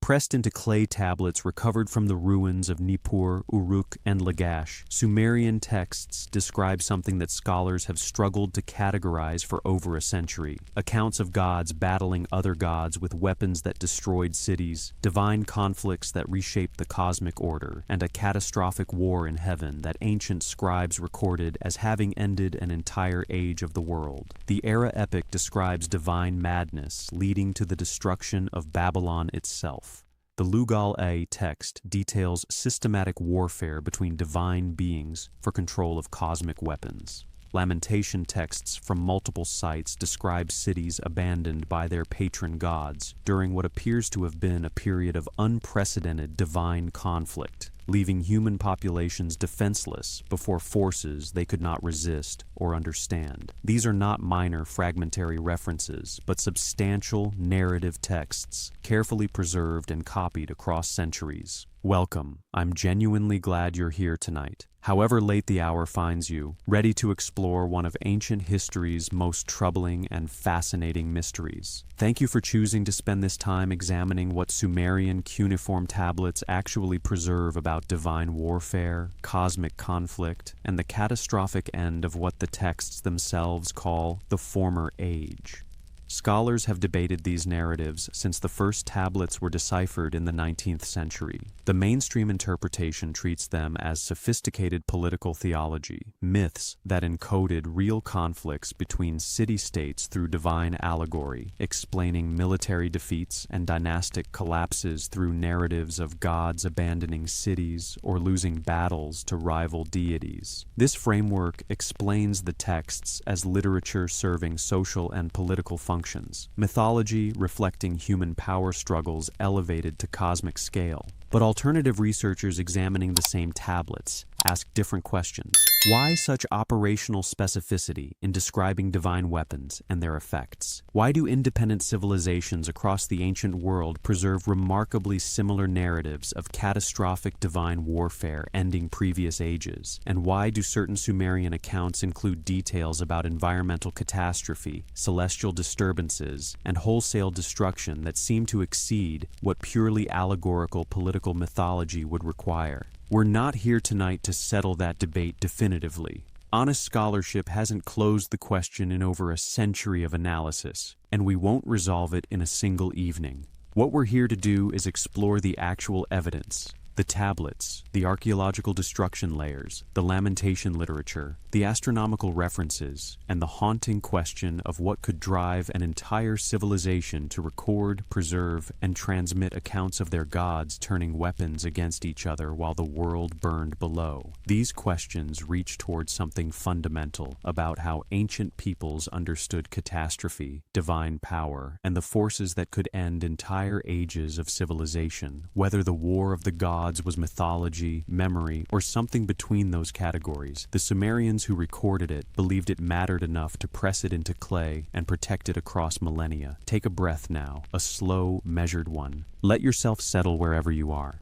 Pressed into clay tablets recovered from the ruins of Nippur, Uruk, and Lagash, Sumerian texts describe something that scholars have struggled to categorize for over a century. Accounts of gods battling other gods with weapons that destroyed cities, divine conflicts that reshaped the cosmic order, and a catastrophic war in heaven that ancient scribes recorded as having ended an entire age of the world. The era epic describes divine madness leading to the destruction of Babylon itself. The Lugal-A text details systematic warfare between divine beings for control of cosmic weapons. Lamentation texts from multiple sites describe cities abandoned by their patron gods during what appears to have been a period of unprecedented divine conflict, leaving human populations defenseless before forces they could not resist or understand. These are not minor fragmentary references, but substantial narrative texts, carefully preserved and copied across centuries. Welcome. I'm genuinely glad you're here tonight. However late the hour finds you, ready to explore one of ancient history's most troubling and fascinating mysteries. Thank you for choosing to spend this time examining what Sumerian cuneiform tablets actually preserve about divine warfare, cosmic conflict, and the catastrophic end of what the texts themselves call the Former Age. Scholars have debated these narratives since the first tablets were deciphered in the 19th century. The mainstream interpretation treats them as sophisticated political theology, myths that encoded real conflicts between city-states through divine allegory, explaining military defeats and dynastic collapses through narratives of gods abandoning cities or losing battles to rival deities. This framework explains the texts as literature serving social and political functions, mythology reflecting human power struggles elevated to cosmic scale. But alternative researchers examining the same tablets ask different questions. Why such operational specificity in describing divine weapons and their effects? Why do independent civilizations across the ancient world preserve remarkably similar narratives of catastrophic divine warfare ending previous ages? And why do certain Sumerian accounts include details about environmental catastrophe, celestial disturbances, and wholesale destruction that seem to exceed what purely allegorical political mythology would require? We're not here tonight to settle that debate definitively. Honest scholarship hasn't closed the question in over a century of analysis, and we won't resolve it in a single evening. What we're here to do is explore the actual evidence, the tablets, the archaeological destruction layers, the lamentation literature, the astronomical references, and the haunting question of what could drive an entire civilization to record, preserve, and transmit accounts of their gods turning weapons against each other while the world burned below. These questions reach towards something fundamental about how ancient peoples understood catastrophe, divine power, and the forces that could end entire ages of civilization, whether the war of the gods was mythology, memory, or something between those categories. The Sumerians who recorded it believed it mattered enough to press it into clay and protect it across millennia. Take a breath now, a slow, measured one. Let yourself settle wherever you are.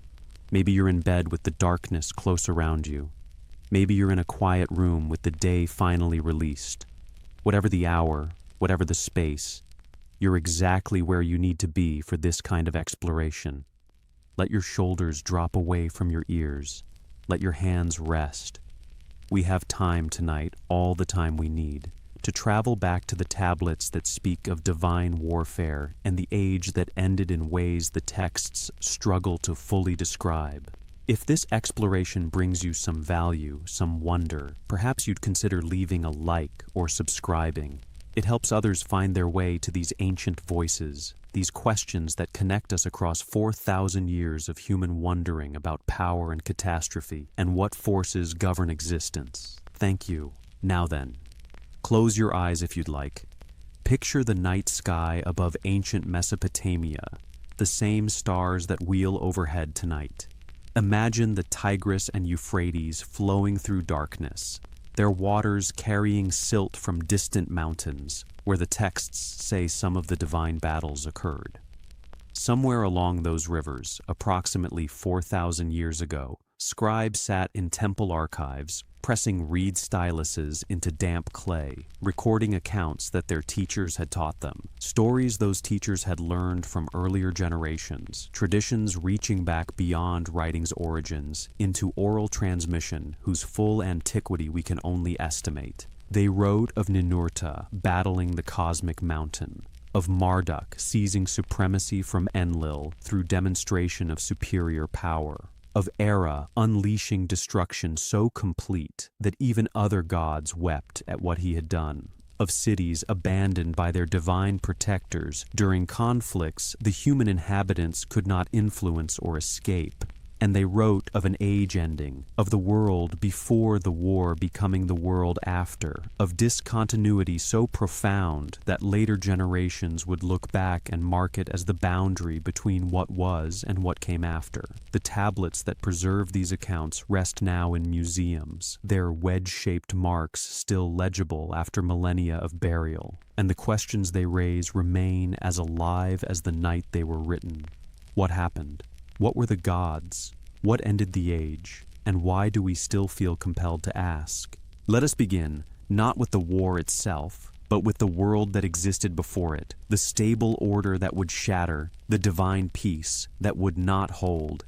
Maybe you're in bed with the darkness close around you. Maybe you're in a quiet room with the day finally released. Whatever the hour, whatever the space, you're exactly where you need to be for this kind of exploration. Let your shoulders drop away from your ears. Let your hands rest. We have time tonight, all the time we need, to travel back to the tablets that speak of divine warfare and the age that ended in ways the texts struggle to fully describe. If this exploration brings you some value, some wonder, perhaps you'd consider leaving a like or subscribing. It helps others find their way to these ancient voices, these questions that connect us across 4,000 years of human wondering about power and catastrophe and what forces govern existence. Thank you. Now then, close your eyes if you'd like. Picture the night sky above ancient Mesopotamia, the same stars that wheel overhead tonight. Imagine the Tigris and Euphrates flowing through darkness, their waters carrying silt from distant mountains, where the texts say some of the divine battles occurred. Somewhere along those rivers, approximately 4,000 years ago, scribes sat in temple archives, pressing reed styluses into damp clay, recording accounts that their teachers had taught them, stories those teachers had learned from earlier generations, traditions reaching back beyond writing's origins into oral transmission whose full antiquity we can only estimate. They wrote of Ninurta battling the cosmic mountain, of Marduk seizing supremacy from Enlil through demonstration of superior power, of Era unleashing destruction so complete that even other gods wept at what he had done, of cities abandoned by their divine protectors during conflicts the human inhabitants could not influence or escape. And they wrote of an age ending, of the world before the war becoming the world after, of discontinuity so profound that later generations would look back and mark it as the boundary between what was and what came after. The tablets that preserve these accounts rest now in museums, their wedge-shaped marks still legible after millennia of burial, and the questions they raise remain as alive as the night they were written. What happened? What were the gods? What ended the age? And why do we still feel compelled to ask? Let us begin, not with the war itself, but with the world that existed before it, the stable order that would shatter, the divine peace that would not hold.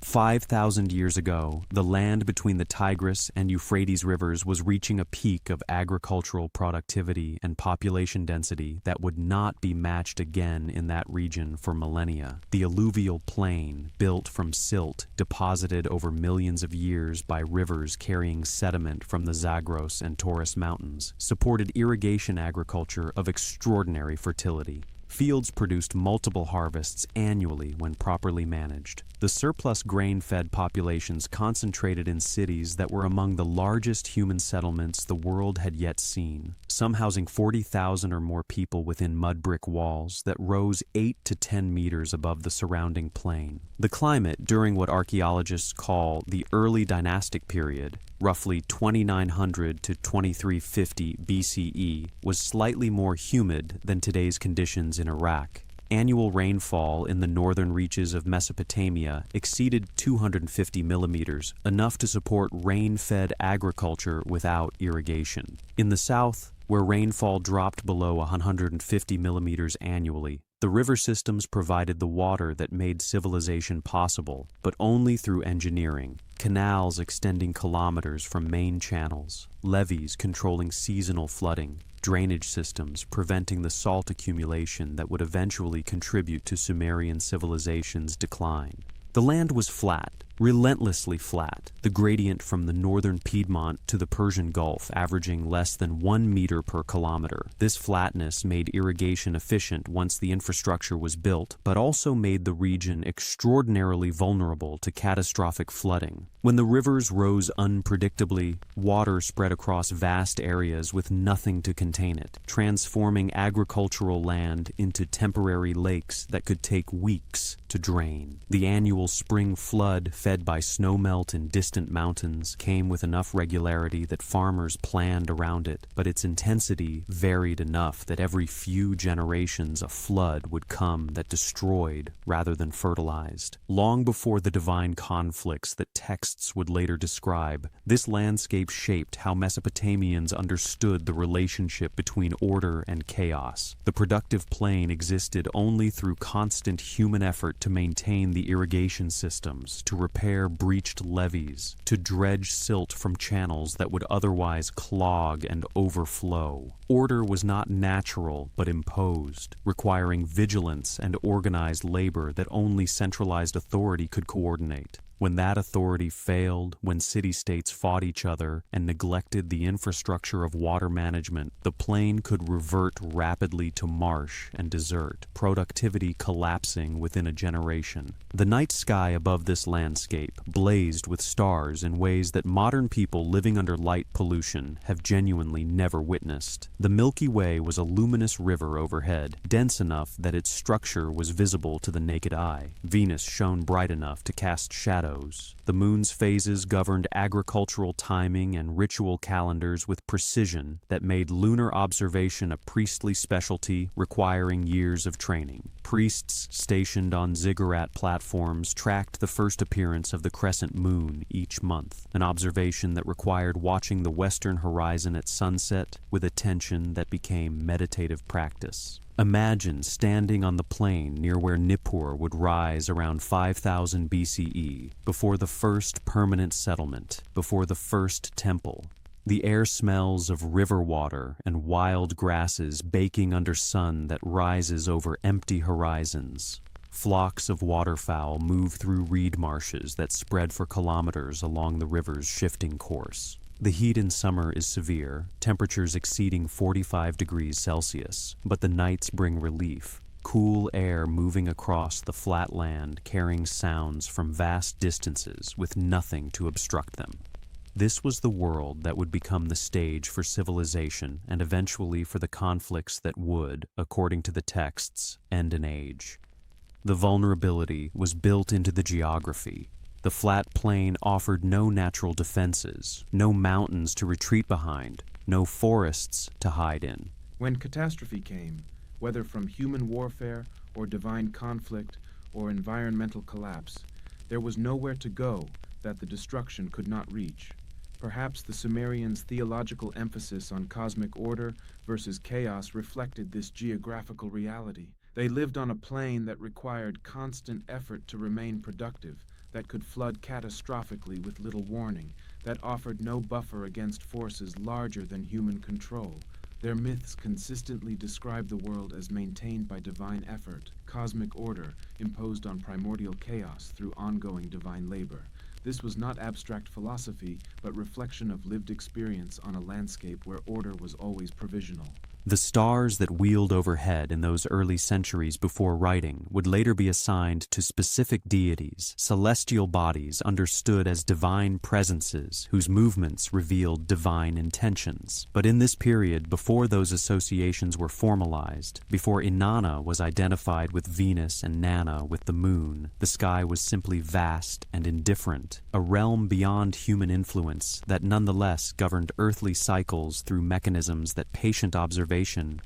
5,000 years ago, the land between the Tigris and Euphrates rivers was reaching a peak of agricultural productivity and population density that would not be matched again in that region for millennia. The alluvial plain, built from silt deposited over millions of years by rivers carrying sediment from the Zagros and Taurus mountains, supported irrigation agriculture of extraordinary fertility. Fields produced multiple harvests annually when properly managed. The surplus grain-fed populations concentrated in cities that were among the largest human settlements the world had yet seen, some housing 40,000 or more people within mud brick walls that rose 8 to 10 meters above the surrounding plain. The climate during what archaeologists call the early dynastic period, roughly 2900 to 2350 BCE, was slightly more humid than today's conditions in Iraq. Annual rainfall in the northern reaches of Mesopotamia exceeded 250 millimeters, enough to support rain-fed agriculture without irrigation. In the south, where rainfall dropped below 150 millimeters annually, the river systems provided the water that made civilization possible, but only through engineering. Canals extending kilometers from main channels, levees controlling seasonal flooding, drainage systems preventing the salt accumulation that would eventually contribute to Sumerian civilization's decline. The land was flat, relentlessly flat, the gradient from the northern Piedmont to the Persian Gulf averaging less than 1 meter per kilometer. This flatness made irrigation efficient once the infrastructure was built, but also made the region extraordinarily vulnerable to catastrophic flooding. When the rivers rose unpredictably, water spread across vast areas with nothing to contain it, transforming agricultural land into temporary lakes that could take weeks to drain. The annual spring flood, fed by snowmelt in distant mountains, came with enough regularity that farmers planned around it, but its intensity varied enough that every few generations a flood would come that destroyed rather than fertilized. Long before the divine conflicts that texts would later describe, this landscape shaped how Mesopotamians understood the relationship between order and chaos. The productive plain existed only through constant human effort to maintain the irrigation systems, to repair breached levees, to dredge silt from channels that would otherwise clog and overflow. Order was not natural but imposed, requiring vigilance and organized labor that only centralized authority could coordinate. When that authority failed, when city-states fought each other and neglected the infrastructure of water management, the plain could revert rapidly to marsh and desert, productivity collapsing within a generation. The night sky above this landscape blazed with stars in ways that modern people living under light pollution have genuinely never witnessed. The Milky Way was a luminous river overhead, dense enough that its structure was visible to the naked eye. Venus shone bright enough to cast shadows shadows. The moon's phases governed agricultural timing and ritual calendars with precision that made lunar observation a priestly specialty requiring years of training. Priests stationed on ziggurat platforms tracked the first appearance of the crescent moon each month, an observation that required watching the western horizon at sunset with attention that became meditative practice. Imagine standing on the plain near where Nippur would rise around 5000 BCE, before the first permanent settlement, before the first temple. The air smells of river water and wild grasses baking under sun that rises over empty horizons. Flocks of waterfowl move through reed marshes that spread for kilometers along the river's shifting course. The heat in summer is severe, temperatures exceeding 45 degrees Celsius, but the nights bring relief. Cool air moving across the flat land, carrying sounds from vast distances with nothing to obstruct them. This was the world that would become the stage for civilization and eventually for the conflicts that would, according to the texts, end an age. The vulnerability was built into the geography. The flat plain offered no natural defenses, no mountains to retreat behind, no forests to hide in. When catastrophe came, whether from human warfare or divine conflict or environmental collapse, there was nowhere to go that the destruction could not reach. Perhaps the Sumerians' theological emphasis on cosmic order versus chaos reflected this geographical reality. They lived on a plane that required constant effort to remain productive, that could flood catastrophically with little warning, that offered no buffer against forces larger than human control. Their myths consistently describe the world as maintained by divine effort, cosmic order imposed on primordial chaos through ongoing divine labor. This was not abstract philosophy, but reflection of lived experience on a landscape where order was always provisional. The stars that wheeled overhead in those early centuries before writing would later be assigned to specific deities, celestial bodies understood as divine presences whose movements revealed divine intentions. But in this period, before those associations were formalized, before Inanna was identified with Venus and Nanna with the moon, the sky was simply vast and indifferent, a realm beyond human influence that nonetheless governed earthly cycles through mechanisms that patient observation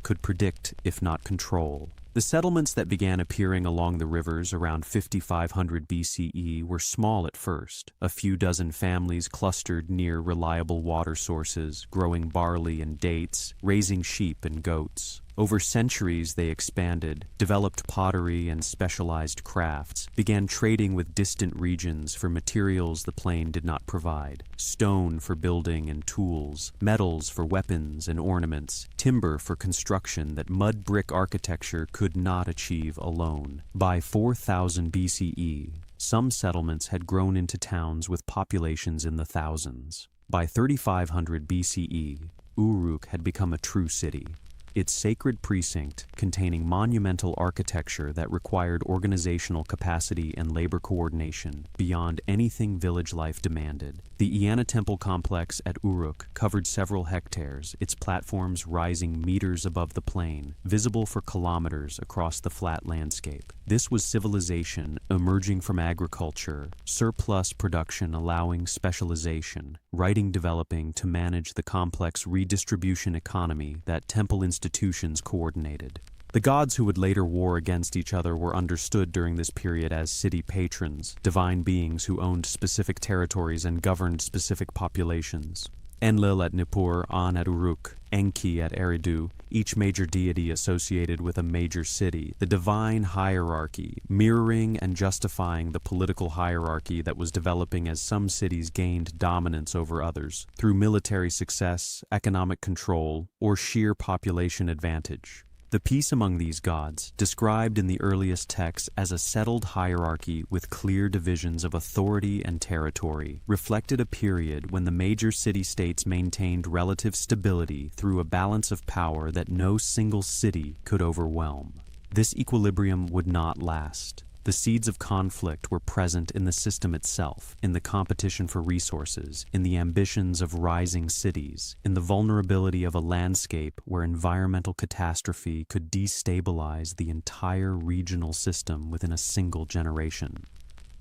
could predict, if not control. The settlements that began appearing along the rivers around 5500 BCE were small at first, a few dozen families clustered near reliable water sources, growing barley and dates, raising sheep and goats. Over centuries they expanded, developed pottery and specialized crafts, began trading with distant regions for materials the plain did not provide, stone for building and tools, metals for weapons and ornaments, timber for construction that mud brick architecture could not achieve alone. By 4000 BCE, some settlements had grown into towns with populations in the thousands. By 3500 BCE, Uruk had become a true city. Its sacred precinct, containing monumental architecture that required organizational capacity and labor coordination beyond anything village life demanded. The Eanna Temple complex at Uruk covered several hectares, its platforms rising meters above the plain, visible for kilometers across the flat landscape. This was civilization emerging from agriculture, surplus production allowing specialization, writing developing to manage the complex redistribution economy that temple institutions coordinated. The gods who would later war against each other were understood during this period as city patrons, divine beings who owned specific territories and governed specific populations. Enlil at Nippur, An at Uruk, Enki at Eridu, each major deity associated with a major city, the divine hierarchy, mirroring and justifying the political hierarchy that was developing as some cities gained dominance over others, through military success, economic control, or sheer population advantage. The peace among these gods, described in the earliest texts as a settled hierarchy with clear divisions of authority and territory, reflected a period when the major city-states maintained relative stability through a balance of power that no single city could overwhelm. This equilibrium would not last. The seeds of conflict were present in the system itself, in the competition for resources, in the ambitions of rising cities, in the vulnerability of a landscape where environmental catastrophe could destabilize the entire regional system within a single generation.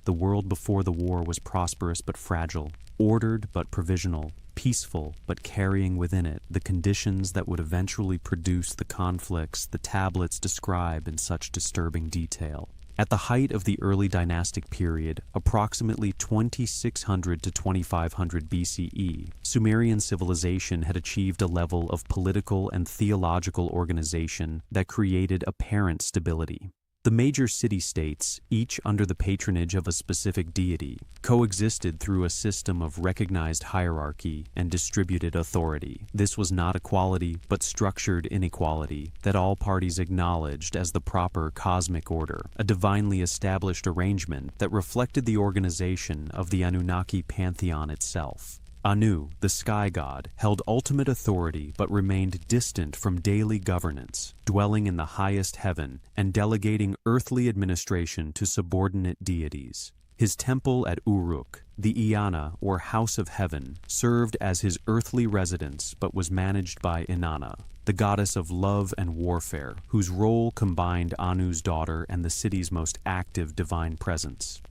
the world before the war was prosperous but fragile, ordered but provisional, peaceful but carrying within it the conditions that would eventually produce the conflicts the tablets describe in such disturbing detail. At the height of the early dynastic period, approximately 2600 to 2500 BCE, Sumerian civilization had achieved a level of political and theological organization that created apparent stability. The major city-states, each under the patronage of a specific deity, coexisted through a system of recognized hierarchy and distributed authority. This was not equality, but structured inequality that all parties acknowledged as the proper cosmic order, a divinely established arrangement that reflected the organization of the Anunnaki pantheon itself. Anu, the sky god, held ultimate authority but remained distant from daily governance, dwelling in the highest heaven and delegating earthly administration to subordinate deities. His temple at Uruk, the Inanna or House of Heaven, served as his earthly residence but was managed by Inanna, the goddess of love and warfare, whose role combined Anu's daughter and the city's most active divine presence.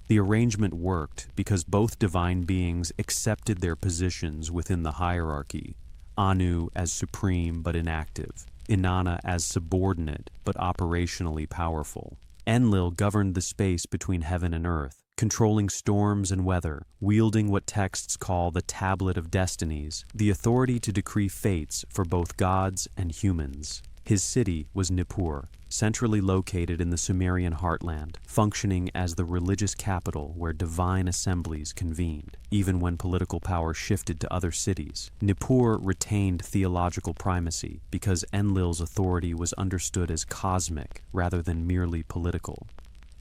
The arrangement worked because both divine beings accepted their positions within the hierarchy, Anu as supreme but inactive, Inanna as subordinate but operationally powerful. Enlil governed the space between heaven and earth, controlling storms and weather, wielding what texts call the Tablet of Destinies, the authority to decree fates for both gods and humans. His city was Nippur, centrally located in the Sumerian heartland, functioning as the religious capital where divine assemblies convened. Even when political power shifted to other cities, Nippur retained theological primacy because Enlil's authority was understood as cosmic rather than merely political.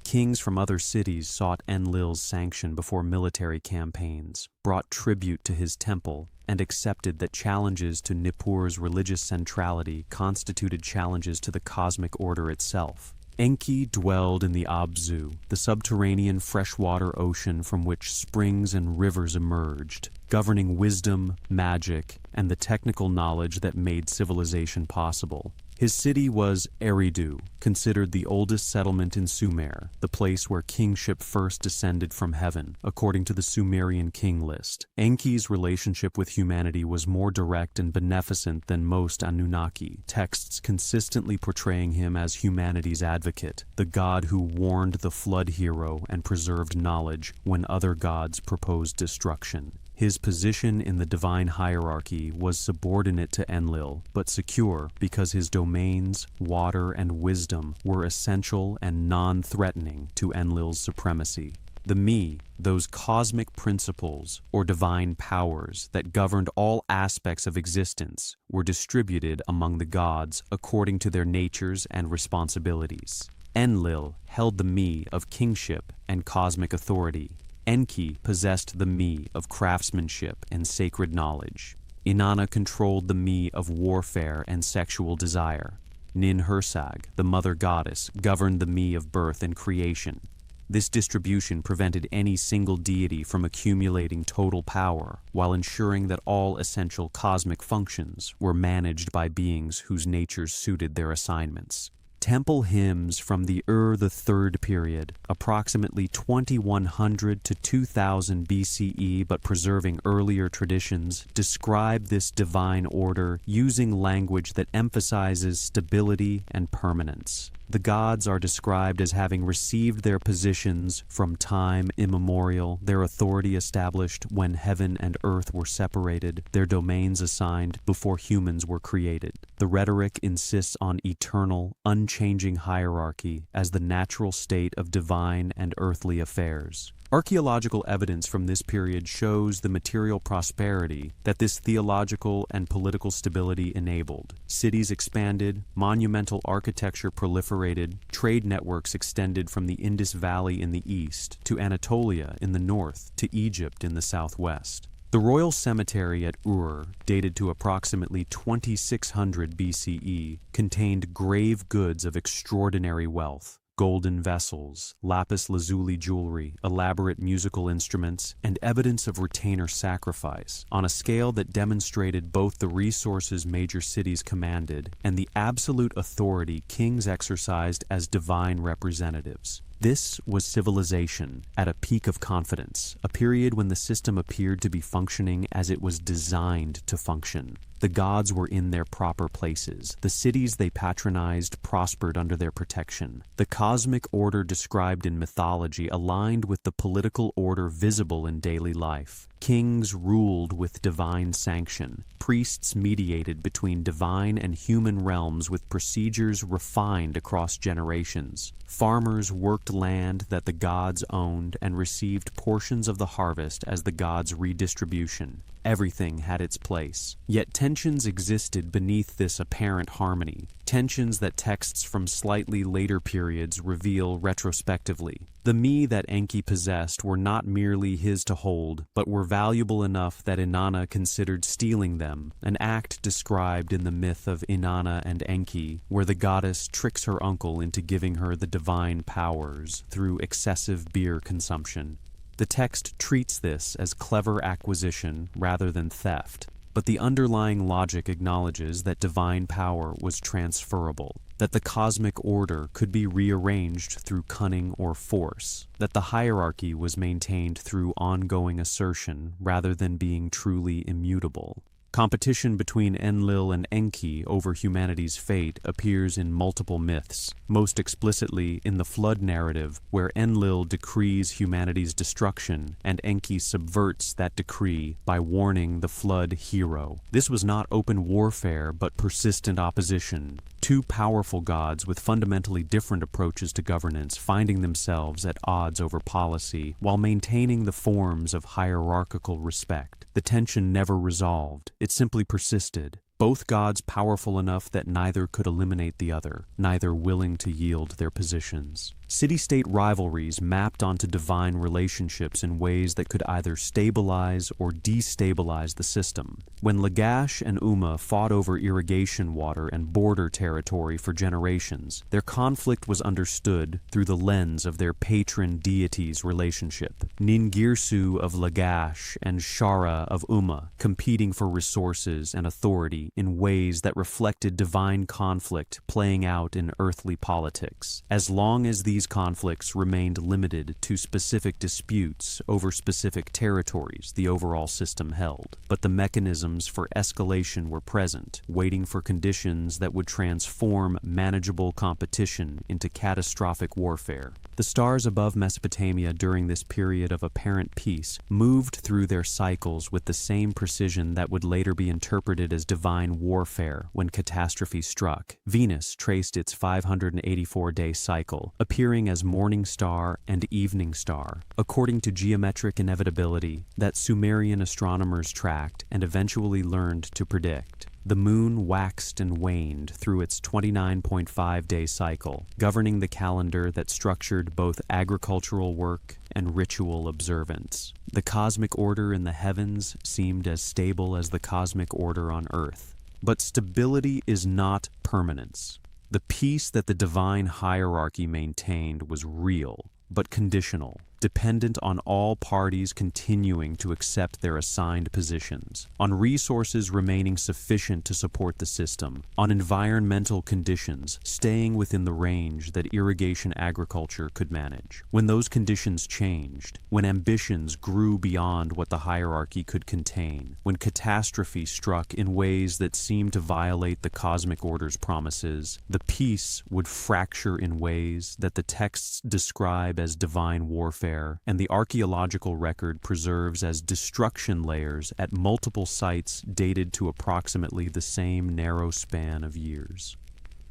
Kings from other cities sought Enlil's sanction before military campaigns, brought tribute to his temple, and accepted that challenges to Nippur's religious centrality constituted challenges to the cosmic order itself. Enki dwelled in the Abzu, the subterranean freshwater ocean from which springs and rivers emerged, governing wisdom, magic, and the technical knowledge that made civilization possible. His city was Eridu, considered the oldest settlement in Sumer, the place where kingship first descended from heaven, according to the Sumerian king list. Enki's relationship with humanity was more direct and beneficent than most Anunnaki, texts consistently portraying him as humanity's advocate, the god who warned the flood hero and preserved knowledge when other gods proposed destruction. His position in the divine hierarchy was subordinate to Enlil, but secure because his domains, water, and wisdom were essential and non-threatening to Enlil's supremacy. The Mi, those cosmic principles or divine powers that governed all aspects of existence, were distributed among the gods according to their natures and responsibilities. Enlil held the Mi of kingship and cosmic authority. Enki possessed the Mi of craftsmanship and sacred knowledge. Inanna controlled the Mi of warfare and sexual desire. Nin-Hursag, the mother goddess, governed the Mi of birth and creation. This distribution prevented any single deity from accumulating total power, while ensuring that all essential cosmic functions were managed by beings whose natures suited their assignments. Temple hymns from the III period, approximately 2100 to 2000 BCE but preserving earlier traditions, describe this divine order using language that emphasizes stability and permanence. The gods are described as having received their positions from time immemorial, their authority established when heaven and earth were separated, their domains assigned before humans were created. The rhetoric insists on eternal, unchanging hierarchy as the natural state of divine and earthly affairs. Archaeological evidence from this period shows the material prosperity that this theological and political stability enabled. Cities expanded, monumental architecture proliferated, trade networks extended from the Indus Valley in the east to Anatolia in the north to Egypt in the southwest. The royal cemetery at Ur, dated to approximately 2600 BCE, contained grave goods of extraordinary wealth. Golden vessels, lapis lazuli jewelry, elaborate musical instruments, and evidence of retainer sacrifice on a scale that demonstrated both the resources major cities commanded and the absolute authority kings exercised as divine representatives. This was civilization at a peak of confidence, a period when the system appeared to be functioning as it was designed to function. The gods were in their proper places. The cities they patronized prospered under their protection. The cosmic order described in mythology aligned with the political order visible in daily life. Kings ruled with divine sanction. Priests mediated between divine and human realms with procedures refined across generations. Farmers worked land that the gods owned and received portions of the harvest as the gods' redistribution. Everything had its place. Yet tensions existed beneath this apparent harmony, tensions that texts from slightly later periods reveal retrospectively. The me that Enki possessed were not merely his to hold, but were valuable enough that Inanna considered stealing them, an act described in the myth of Inanna and Enki, where the goddess tricks her uncle into giving her the divine powers through excessive beer consumption. The text treats this as clever acquisition rather than theft, but the underlying logic acknowledges that divine power was transferable, that the cosmic order could be rearranged through cunning or force, that the hierarchy was maintained through ongoing assertion rather than being truly immutable. Competition between Enlil and Enki over humanity's fate appears in multiple myths, most explicitly in the flood narrative, where Enlil decrees humanity's destruction and Enki subverts that decree by warning the flood hero. This was not open warfare but persistent opposition, two powerful gods with fundamentally different approaches to governance finding themselves at odds over policy while maintaining the forms of hierarchical respect. The tension never resolved. It simply persisted, both gods powerful enough that neither could eliminate the other, neither willing to yield their positions. City-state rivalries mapped onto divine relationships in ways that could either stabilize or destabilize the system. When Lagash and Uma fought over irrigation water and border territory for generations, their conflict was understood through the lens of their patron deities' relationship. Ningirsu of Lagash and Shara of Uma, competing for resources and authority in ways that reflected divine conflict playing out in earthly politics. As long as these conflicts remained limited to specific disputes over specific territories, the overall system held. But the mechanisms for escalation were present, waiting for conditions that would transform manageable competition into catastrophic warfare. The stars above Mesopotamia during this period of apparent peace moved through their cycles with the same precision that would later be interpreted as divine warfare when catastrophe struck. Venus traced its 584-day cycle, appearing as morning star and evening star, according to geometric inevitability that Sumerian astronomers tracked and eventually learned to predict. The moon waxed and waned through its 29.5-day cycle, governing the calendar that structured both agricultural work and ritual observance. The cosmic order in the heavens seemed as stable as the cosmic order on Earth. But stability is not permanence. The peace that the divine hierarchy maintained was real, but conditional, dependent on all parties continuing to accept their assigned positions, on resources remaining sufficient to support the system, on environmental conditions staying within the range that irrigation agriculture could manage. When those conditions changed, when ambitions grew beyond what the hierarchy could contain, when catastrophe struck in ways that seemed to violate the cosmic order's promises, the peace would fracture in ways that the texts describe as divine warfare and the archaeological record preserves as destruction layers at multiple sites dated to approximately the same narrow span of years.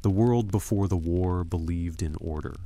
The world before the war believed in order.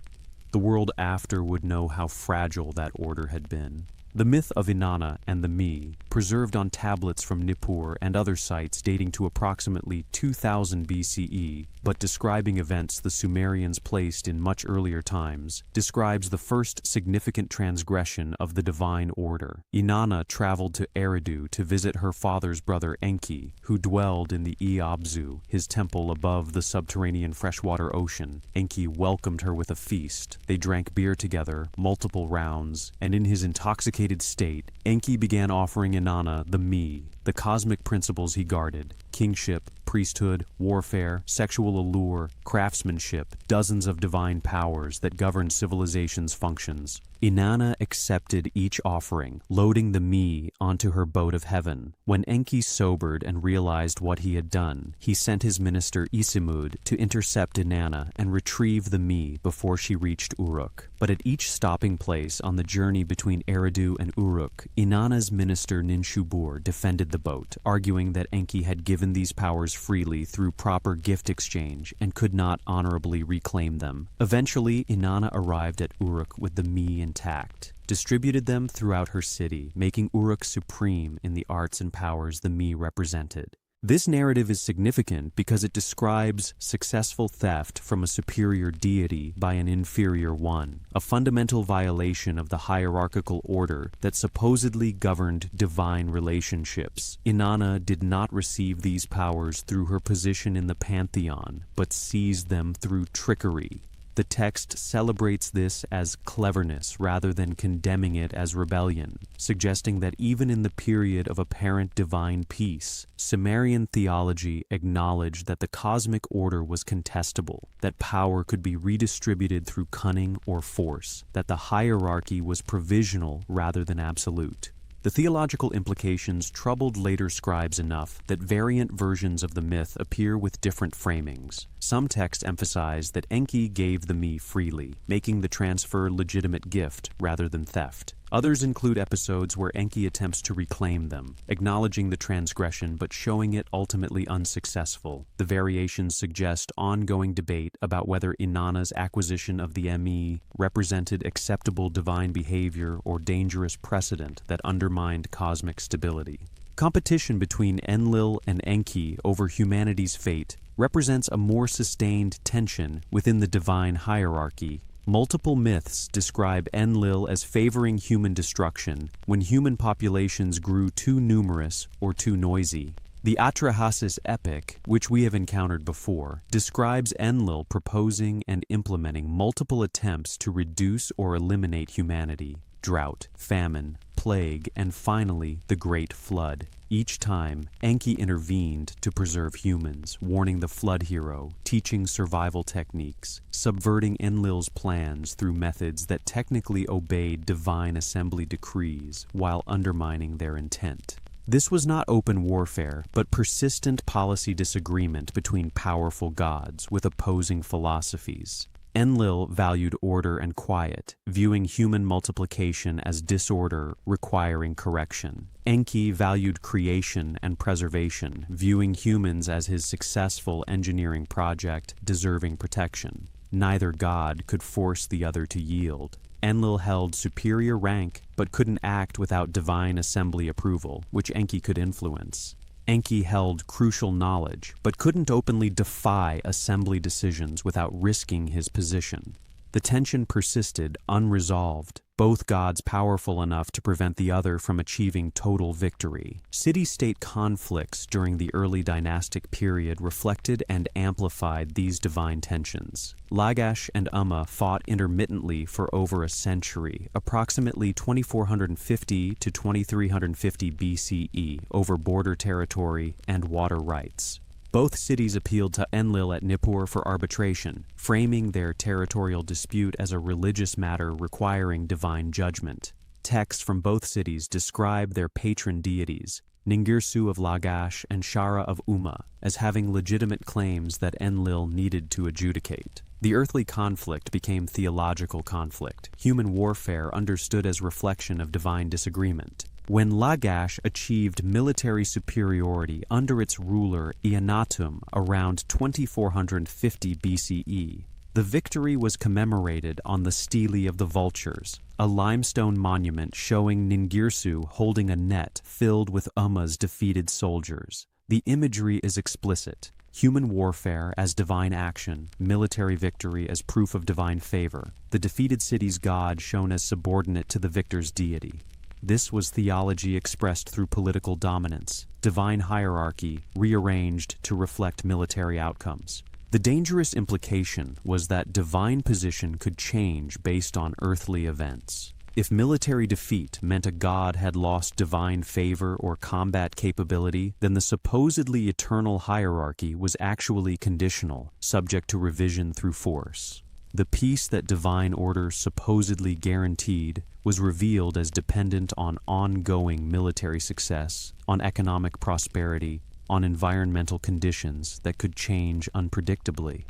The world after would know how fragile that order had been. The myth of Inanna and the Me, preserved on tablets from Nippur and other sites dating to approximately 2000 BCE, but describing events the Sumerians placed in much earlier times, describes the first significant transgression of the divine order. Inanna traveled to Eridu to visit her father's brother Enki, who dwelled in the Iabzu, his temple above the subterranean freshwater ocean. Enki welcomed her with a feast. They drank beer together, multiple rounds, and in his intoxicated state, Enki began offering Inanna the Me, the cosmic principles he guarded: kingship, priesthood, warfare, sexual allure, craftsmanship, dozens of divine powers that govern civilization's functions. Inanna accepted each offering, loading the me onto her boat of heaven. When Enki sobered and realized what he had done, he sent his minister Isimud to intercept Inanna and retrieve the me before she reached Uruk. But at each stopping place on the journey between Eridu and Uruk, Inanna's minister Ninshubur defended the boat, arguing that Enki had given these powers freely through proper gift exchange and could not honorably reclaim them. Eventually, Inanna arrived at Uruk with the me intact, distributed them throughout her city, making Uruk supreme in the arts and powers the me represented. This narrative is significant because it describes successful theft from a superior deity by an inferior one, a fundamental violation of the hierarchical order that supposedly governed divine relationships. Inanna did not receive these powers through her position in the pantheon, but seized them through trickery. The text celebrates this as cleverness rather than condemning it as rebellion, suggesting that even in the period of apparent divine peace, Sumerian theology acknowledged that the cosmic order was contestable, that power could be redistributed through cunning or force, that the hierarchy was provisional rather than absolute. The theological implications troubled later scribes enough that variant versions of the myth appear with different framings. Some texts emphasize that Enki gave the me freely, making the transfer legitimate gift rather than theft. Others include episodes where Enki attempts to reclaim them, acknowledging the transgression but showing it ultimately unsuccessful. The variations suggest ongoing debate about whether Inanna's acquisition of the me represented acceptable divine behavior or dangerous precedent that undermined cosmic stability. Competition between Enlil and Enki over humanity's fate represents a more sustained tension within the divine hierarchy. Multiple myths describe Enlil as favoring human destruction when human populations grew too numerous or too noisy. The Atrahasis epic, which we have encountered before, describes Enlil proposing and implementing multiple attempts to reduce or eliminate humanity: drought, famine, plague, and finally the Great Flood. Each time, Enki intervened to preserve humans, warning the flood hero, teaching survival techniques, subverting Enlil's plans through methods that technically obeyed divine assembly decrees while undermining their intent. This was not open warfare, but persistent policy disagreement between powerful gods with opposing philosophies. Enlil valued order and quiet, viewing human multiplication as disorder requiring correction. Enki valued creation and preservation, viewing humans as his successful engineering project deserving protection. Neither god could force the other to yield. Enlil held superior rank, but couldn't act without divine assembly approval, which Enki could influence. Enki held crucial knowledge, but couldn't openly defy assembly decisions without risking his position. The tension persisted unresolved, both gods powerful enough to prevent the other from achieving total victory. City-state conflicts during the early dynastic period reflected and amplified these divine tensions. Lagash and Umma fought intermittently for over a century, approximately 2450 to 2350 BCE, over border territory and water rights. Both cities appealed to Enlil at Nippur for arbitration, framing their territorial dispute as a religious matter requiring divine judgment. Texts from both cities describe their patron deities, Ningirsu of Lagash and Shara of Umma, as having legitimate claims that Enlil needed to adjudicate. The earthly conflict became theological conflict, human warfare understood as reflection of divine disagreement. When Lagash achieved military superiority under its ruler Eannatum around 2450 BCE, the victory was commemorated on the Stele of the Vultures, a limestone monument showing Ningirsu holding a net filled with Umma's defeated soldiers. The imagery is explicit: human warfare as divine action, military victory as proof of divine favor, the defeated city's god shown as subordinate to the victor's deity. This was theology expressed through political dominance, divine hierarchy rearranged to reflect military outcomes. The dangerous implication was that divine position could change based on earthly events. If military defeat meant a god had lost divine favor or combat capability, then the supposedly eternal hierarchy was actually conditional, subject to revision through force. The peace that divine order supposedly guaranteed was revealed as dependent on ongoing military success, on economic prosperity, on environmental conditions that could change unpredictably.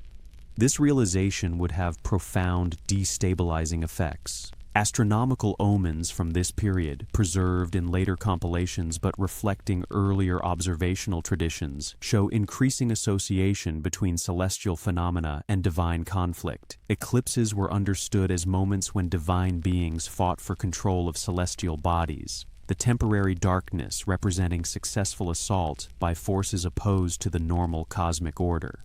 This realization would have profound destabilizing effects. Astronomical omens from this period, preserved in later compilations but reflecting earlier observational traditions, show increasing association between celestial phenomena and divine conflict. Eclipses were understood as moments when divine beings fought for control of celestial bodies, the temporary darkness representing successful assault by forces opposed to the normal cosmic order.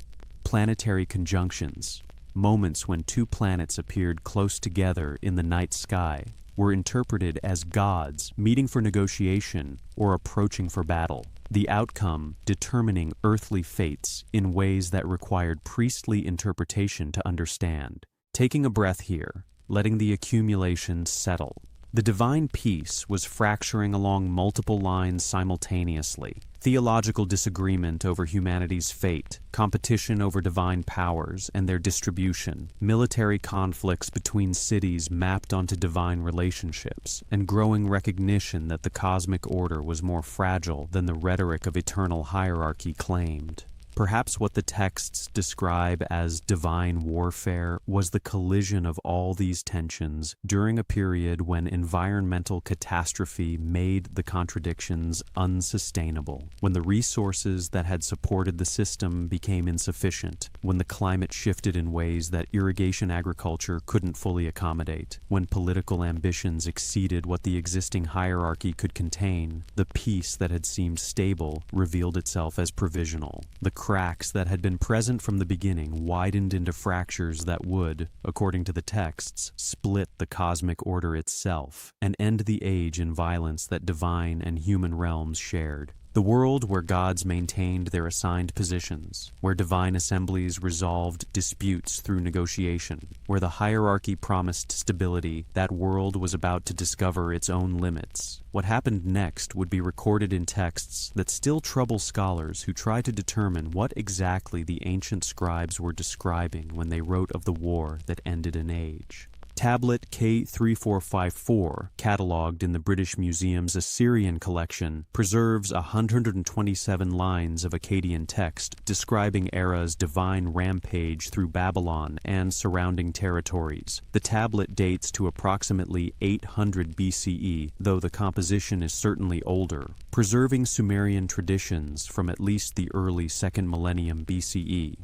Planetary conjunctions, moments when two planets appeared close together in the night sky, were interpreted as gods meeting for negotiation or approaching for battle, the outcome determining earthly fates in ways that required priestly interpretation to understand. Taking a breath here, letting the accumulation settle. The divine peace was fracturing along multiple lines simultaneously. Theological disagreement over humanity's fate, competition over divine powers and their distribution, military conflicts between cities mapped onto divine relationships, and growing recognition that the cosmic order was more fragile than the rhetoric of eternal hierarchy claimed. Perhaps what the texts describe as divine warfare was the collision of all these tensions during a period when environmental catastrophe made the contradictions unsustainable, when the resources that had supported the system became insufficient, when the climate shifted in ways that irrigation agriculture couldn't fully accommodate, when political ambitions exceeded what the existing hierarchy could contain. The peace that had seemed stable revealed itself as provisional. The cracks that had been present from the beginning widened into fractures that would, according to the texts, split the cosmic order itself and end the age in violence that divine and human realms shared. The world where gods maintained their assigned positions, where divine assemblies resolved disputes through negotiation, where the hierarchy promised stability, that world was about to discover its own limits. What happened next would be recorded in texts that still trouble scholars who try to determine what exactly the ancient scribes were describing when they wrote of the war that ended an age. Tablet K3454, catalogued in the British Museum's Assyrian collection, preserves 127 lines of Akkadian text describing Era's divine rampage through Babylon and surrounding territories. The tablet dates to approximately 800 BCE, though the composition is certainly older, preserving Sumerian traditions from at least the early 2nd millennium BCE.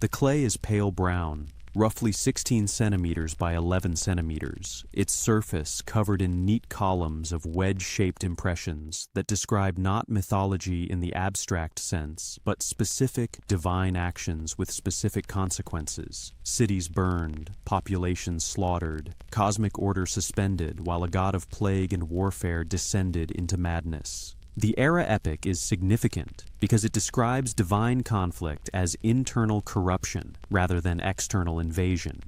The clay is pale brown, roughly 16 centimeters by 11 centimeters, its surface covered in neat columns of wedge-shaped impressions that describe not mythology in the abstract sense, but specific divine actions with specific consequences. Cities burned, populations slaughtered, cosmic order suspended while a god of plague and warfare descended into madness. The Era epic is significant because it describes divine conflict as internal corruption rather than external invasion.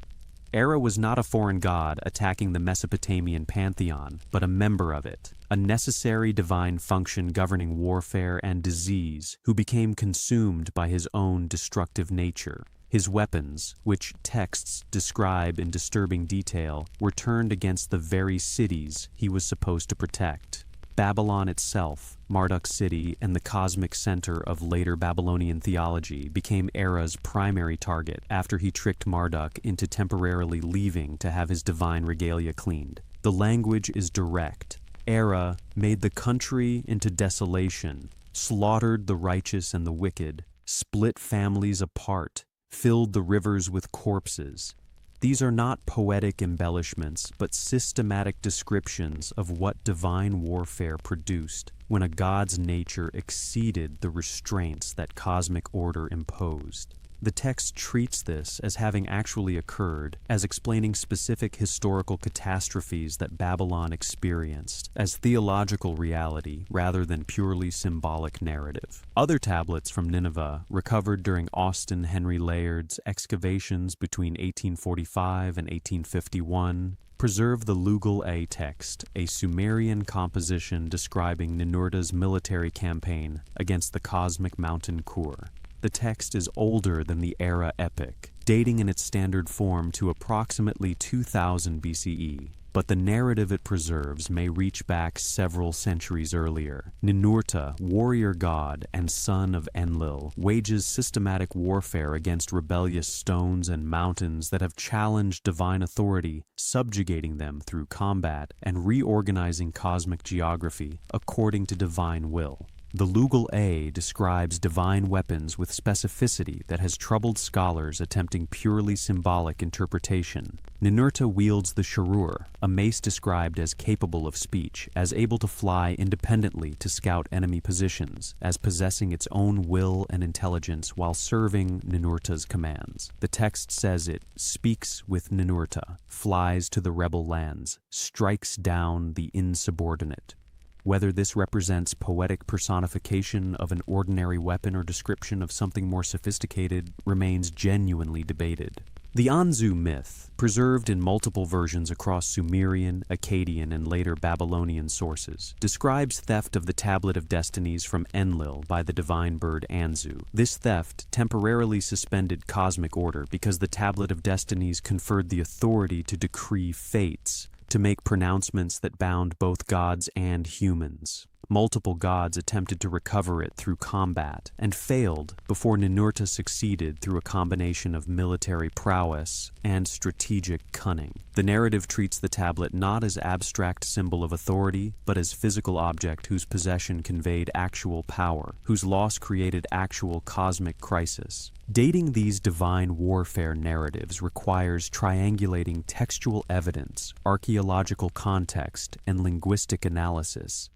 Era was not a foreign god attacking the Mesopotamian pantheon, but a member of it, a necessary divine function governing warfare and disease, who became consumed by his own destructive nature. His weapons, which texts describe in disturbing detail, were turned against the very cities he was supposed to protect. Babylon itself, Marduk's city and the cosmic center of later Babylonian theology, became Era's primary target after he tricked Marduk into temporarily leaving to have his divine regalia cleaned. The language is direct. Era made the country into desolation, slaughtered the righteous and the wicked, split families apart, filled the rivers with corpses. These are not poetic embellishments, but systematic descriptions of what divine warfare produced when a god's nature exceeded the restraints that cosmic order imposed. The text treats this as having actually occurred, as explaining specific historical catastrophes that Babylon experienced, as theological reality rather than purely symbolic narrative. Other tablets from Nineveh, recovered during Austin Henry Layard's excavations between 1845 and 1851, preserve the Lugal-A text, a Sumerian composition describing Ninurta's military campaign against the cosmic mountain Kur. The text is older than the era epic, dating in its standard form to approximately 2000 BCE. But the narrative it preserves may reach back several centuries earlier. Ninurta, warrior god and son of Enlil, wages systematic warfare against rebellious stones and mountains that have challenged divine authority, subjugating them through combat and reorganizing cosmic geography according to divine will. The Lugal-A describes divine weapons with specificity that has troubled scholars attempting purely symbolic interpretation. Ninurta wields the Sharur, a mace described as capable of speech, as able to fly independently to scout enemy positions, as possessing its own will and intelligence while serving Ninurta's commands. The text says it speaks with Ninurta, flies to the rebel lands, strikes down the insubordinate. Whether this represents poetic personification of an ordinary weapon or description of something more sophisticated remains genuinely debated. The Anzu myth, preserved in multiple versions across Sumerian, Akkadian, and later Babylonian sources, describes theft of the Tablet of Destinies from Enlil by the divine bird Anzu. This theft temporarily suspended cosmic order because the Tablet of Destinies conferred the authority to decree fates, to make pronouncements that bound both gods and humans. Multiple gods attempted to recover it through combat and failed before Ninurta succeeded through a combination of military prowess and strategic cunning. The narrative treats the tablet not as abstract symbol of authority, but as physical object whose possession conveyed actual power, whose loss created actual cosmic crisis. Dating these divine warfare narratives requires triangulating textual evidence, archaeological context, and linguistic analysis.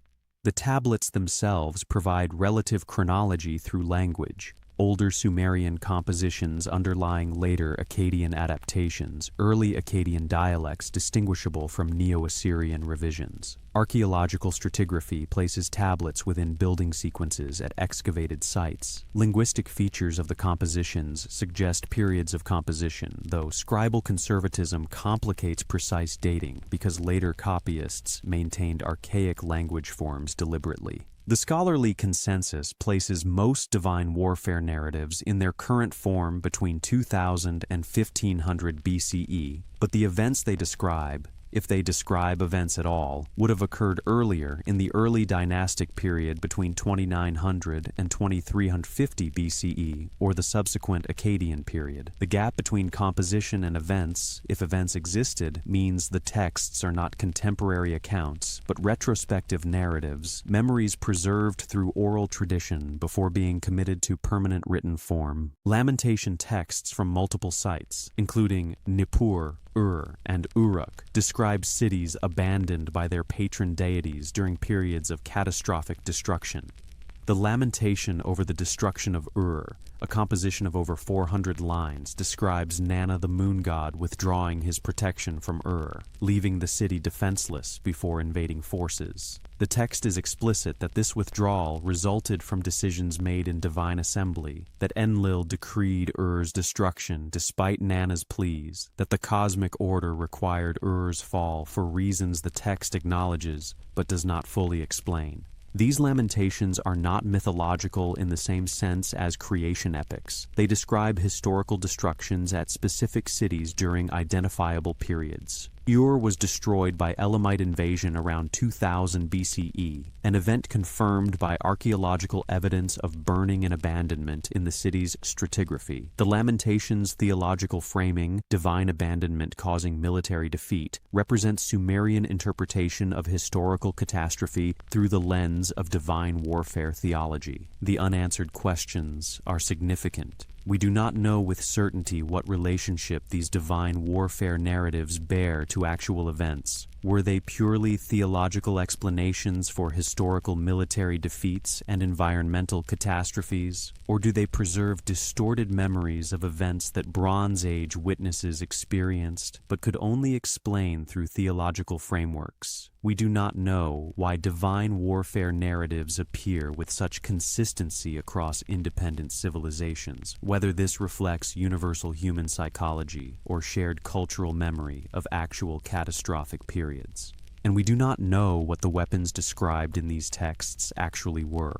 The tablets themselves provide relative chronology through language, older Sumerian compositions underlying later Akkadian adaptations, early Akkadian dialects distinguishable from Neo-Assyrian revisions. Archaeological stratigraphy places tablets within building sequences at excavated sites. Linguistic features of the compositions suggest periods of composition, though scribal conservatism complicates precise dating because later copyists maintained archaic language forms deliberately. The scholarly consensus places most divine warfare narratives in their current form between 2000 and 1500 BCE, but the events they describe, if they describe events at all, would have occurred earlier in the early dynastic period between 2900 and 2350 BCE, or the subsequent Akkadian period. The gap between composition and events, if events existed, means the texts are not contemporary accounts, but retrospective narratives, memories preserved through oral tradition before being committed to permanent written form. Lamentation texts from multiple sites, including Nippur, Ur, and Uruk, describe cities abandoned by their patron deities during periods of catastrophic destruction. The lamentation over the destruction of Ur, a composition of over 400 lines, describes Nana the moon god withdrawing his protection from Ur, leaving the city defenseless before invading forces. The text is explicit that this withdrawal resulted from decisions made in divine assembly, that Enlil decreed Ur's destruction despite Nana's pleas, that the cosmic order required Ur's fall for reasons the text acknowledges but does not fully explain. These lamentations are not mythological in the same sense as creation epics. They describe historical destructions at specific cities during identifiable periods. Ur was destroyed by Elamite invasion around 2000 BCE, an event confirmed by archaeological evidence of burning and abandonment in the city's stratigraphy. The Lamentations' theological framing, divine abandonment causing military defeat, represents Sumerian interpretation of historical catastrophe through the lens of divine warfare theology. The unanswered questions are significant. We do not know with certainty what relationship these divine warfare narratives bear to actual events. Were they purely theological explanations for historical military defeats and environmental catastrophes, or do they preserve distorted memories of events that Bronze Age witnesses experienced but could only explain through theological frameworks? We do not know why divine warfare narratives appear with such consistency across independent civilizations, whether this reflects universal human psychology or shared cultural memory of actual catastrophic periods. And we do not know what the weapons described in these texts actually were.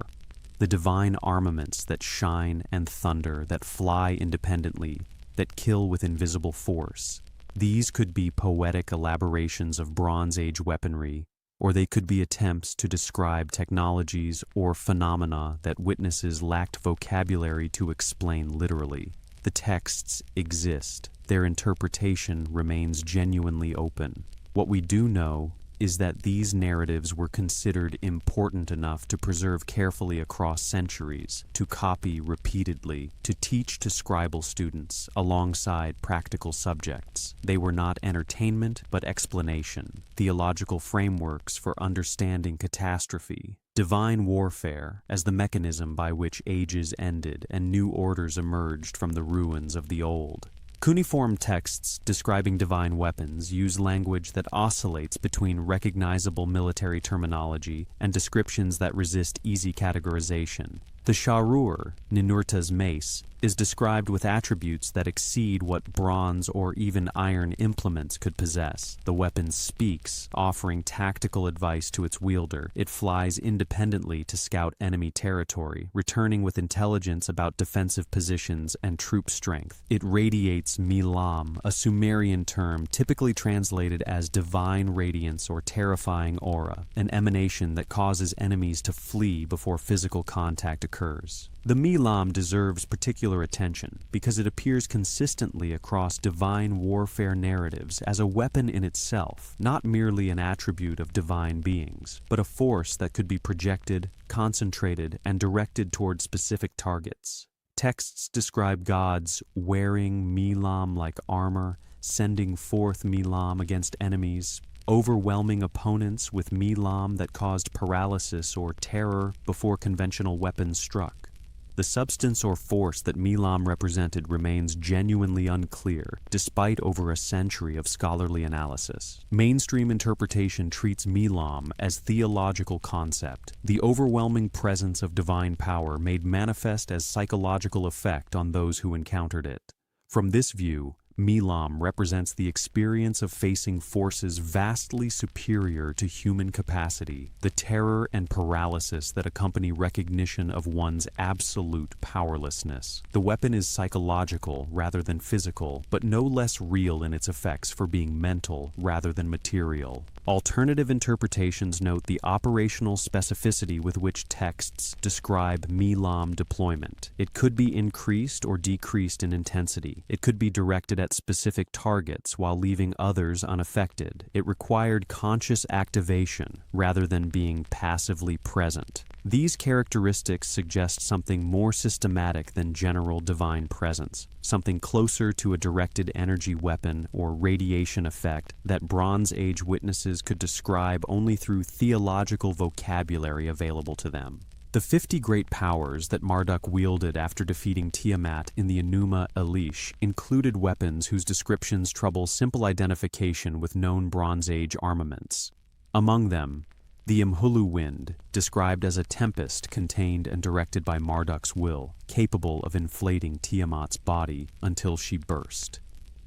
The divine armaments that shine and thunder, that fly independently, that kill with invisible force. These could be poetic elaborations of Bronze Age weaponry, or they could be attempts to describe technologies or phenomena that witnesses lacked vocabulary to explain literally. The texts exist. Their interpretation remains genuinely open. What we do know is that these narratives were considered important enough to preserve carefully across centuries, to copy repeatedly, to teach to scribal students alongside practical subjects. They were not entertainment, but explanation, theological frameworks for understanding catastrophe, divine warfare as the mechanism by which ages ended and new orders emerged from the ruins of the old. Cuneiform texts describing divine weapons use language that oscillates between recognizable military terminology and descriptions that resist easy categorization. The Sharur, Ninurta's mace, is described with attributes that exceed what bronze or even iron implements could possess. The weapon speaks, offering tactical advice to its wielder. It flies independently to scout enemy territory, returning with intelligence about defensive positions and troop strength. It radiates milam, a Sumerian term typically translated as divine radiance or terrifying aura, an emanation that causes enemies to flee before physical contact occurs. The milam deserves particular attention because it appears consistently across divine warfare narratives as a weapon in itself, not merely an attribute of divine beings, but a force that could be projected, concentrated, and directed toward specific targets. Texts describe gods wearing milam like armor, sending forth milam against enemies, overwhelming opponents with milam that caused paralysis or terror before conventional weapons struck. The substance or force that milam represented remains genuinely unclear, despite over a century of scholarly analysis. Mainstream interpretation treats milam as theological concept, the overwhelming presence of divine power made manifest as psychological effect on those who encountered it. From this view, milam represents the experience of facing forces vastly superior to human capacity, the terror and paralysis that accompany recognition of one's absolute powerlessness. The weapon is psychological rather than physical, but no less real in its effects for being mental rather than material. Alternative interpretations note the operational specificity with which texts describe milam deployment. It could be increased or decreased in intensity. It could be directed at specific targets while leaving others unaffected. It required conscious activation rather than being passively present. These characteristics suggest something more systematic than general divine presence, something closer to a directed energy weapon or radiation effect that Bronze Age witnesses could describe only through theological vocabulary available to them. The 50 great powers that Marduk wielded after defeating Tiamat in the Enuma Elish included weapons whose descriptions trouble simple identification with known Bronze Age armaments. Among them, the Imhulu wind, described as a tempest contained and directed by Marduk's will, capable of inflating Tiamat's body until she burst.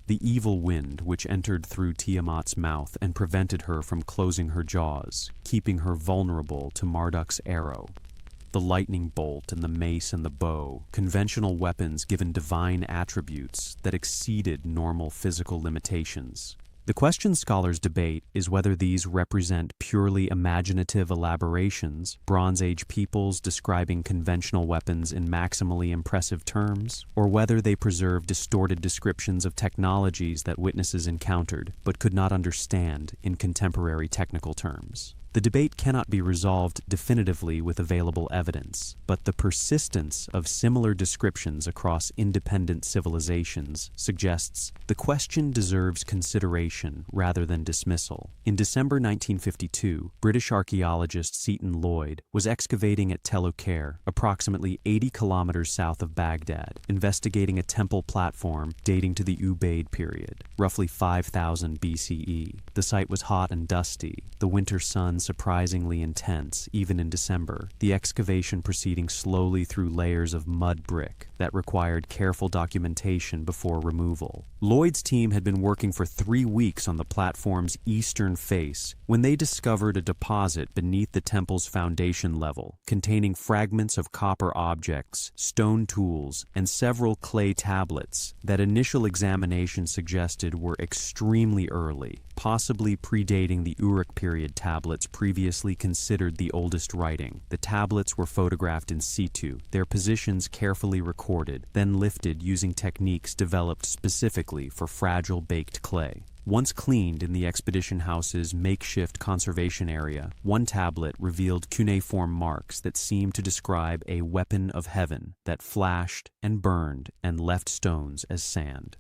The evil wind, which entered through Tiamat's mouth and prevented her from closing her jaws, keeping her vulnerable to Marduk's arrow. The lightning bolt and the mace and the bow, conventional weapons given divine attributes that exceeded normal physical limitations. The question scholars debate is whether these represent purely imaginative elaborations, Bronze Age peoples describing conventional weapons in maximally impressive terms, or whether they preserve distorted descriptions of technologies that witnesses encountered but could not understand in contemporary technical terms. The debate cannot be resolved definitively with available evidence, but the persistence of similar descriptions across independent civilizations suggests the question deserves consideration rather than dismissal. In December 1952, British archaeologist Seton Lloyd was excavating at Tel Uqair, approximately 80 kilometers south of Baghdad, investigating a temple platform dating to the Ubaid period, roughly 5000 BCE. The site was hot and dusty, the winter sun surprisingly intense, even in December, the excavation proceeding slowly through layers of mud brick that required careful documentation before removal. Lloyd's team had been working for 3 weeks on the platform's eastern face when they discovered a deposit beneath the temple's foundation level, containing fragments of copper objects, stone tools, and several clay tablets that initial examination suggested were extremely early, possibly predating the Uruk period tablets previously considered the oldest writing. The tablets were photographed in situ, their positions carefully recorded, then lifted using techniques developed specifically for fragile baked clay. Once cleaned in the expedition house's makeshift conservation area, one tablet revealed cuneiform marks that seemed to describe a weapon of heaven that flashed and burned and left stones as sand.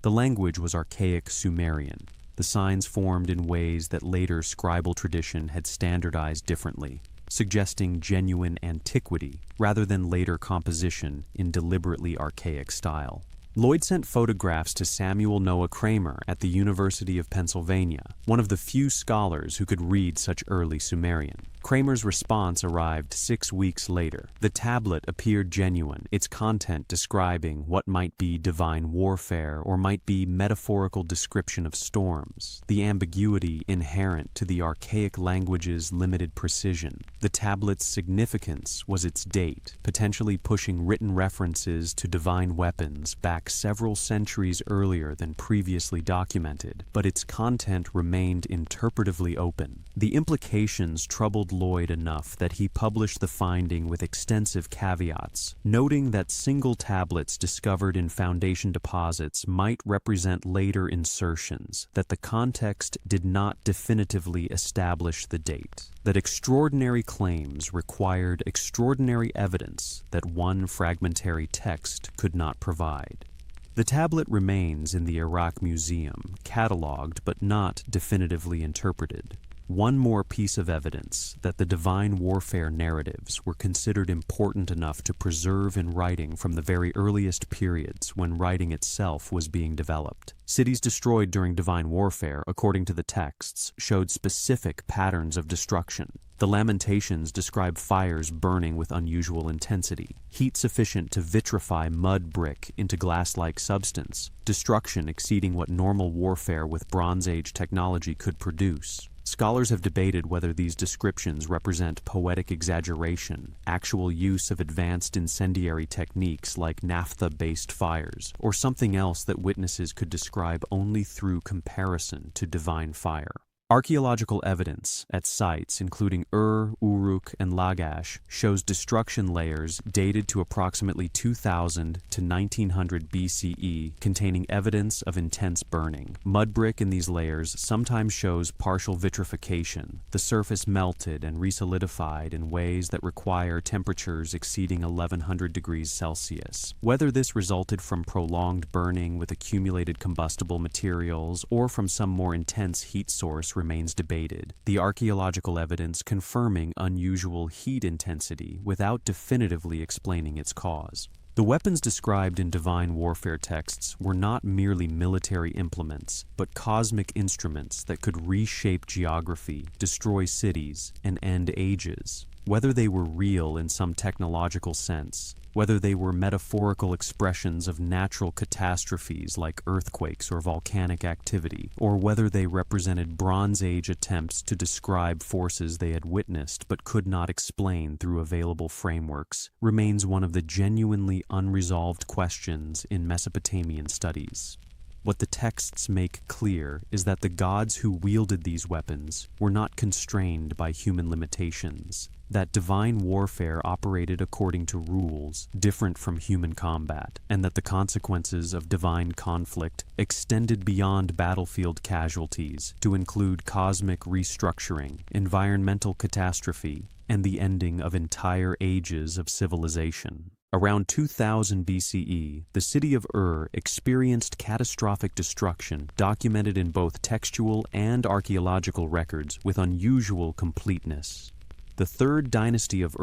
The language was archaic Sumerian. The signs formed in ways that later scribal tradition had standardized differently, suggesting genuine antiquity rather than later composition in deliberately archaic style. Lloyd sent photographs to Samuel Noah Kramer at the University of Pennsylvania, one of the few scholars who could read such early Sumerian. Kramer's response arrived 6 weeks later. The tablet appeared genuine, its content describing what might be divine warfare or might be metaphorical description of storms, the ambiguity inherent to the archaic language's limited precision. The tablet's significance was its date, potentially pushing written references to divine weapons back several centuries earlier than previously documented, but its content remained interpretively open. The implications troubled Lloyd enough that he published the finding with extensive caveats, noting that single tablets discovered in foundation deposits might represent later insertions, that the context did not definitively establish the date, that extraordinary claims required extraordinary evidence that one fragmentary text could not provide. The tablet remains in the Iraq Museum, catalogued but not definitively interpreted. One more piece of evidence that the divine warfare narratives were considered important enough to preserve in writing from the very earliest periods when writing itself was being developed. Cities destroyed during divine warfare, according to the texts, showed specific patterns of destruction. The Lamentations describe fires burning with unusual intensity, heat sufficient to vitrify mud brick into glass-like substance, destruction exceeding what normal warfare with Bronze Age technology could produce. Scholars have debated whether these descriptions represent poetic exaggeration, actual use of advanced incendiary techniques like naphtha-based fires, or something else that witnesses could describe only through comparison to divine fire. Archaeological evidence at sites including Uruk, and Lagash shows destruction layers dated to approximately 2000 to 1900 BCE containing evidence of intense burning. Mud brick in these layers sometimes shows partial vitrification, the surface melted and resolidified in ways that require temperatures exceeding 1100 degrees Celsius. Whether this resulted from prolonged burning with accumulated combustible materials or from some more intense heat source remains debated, the archaeological evidence confirming unusual heat intensity without definitively explaining its cause. The weapons described in divine warfare texts were not merely military implements, but cosmic instruments that could reshape geography, destroy cities, and end ages. Whether they were real in some technological sense, whether they were metaphorical expressions of natural catastrophes like earthquakes or volcanic activity, or whether they represented Bronze Age attempts to describe forces they had witnessed but could not explain through available frameworks, remains one of the genuinely unresolved questions in Mesopotamian studies. What the texts make clear is that the gods who wielded these weapons were not constrained by human limitations, that divine warfare operated according to rules different from human combat, and that the consequences of divine conflict extended beyond battlefield casualties to include cosmic restructuring, environmental catastrophe, and the ending of entire ages of civilization. Around 2000 BCE, the city of experienced catastrophic destruction documented in both textual and archaeological records with unusual completeness. The third dynasty of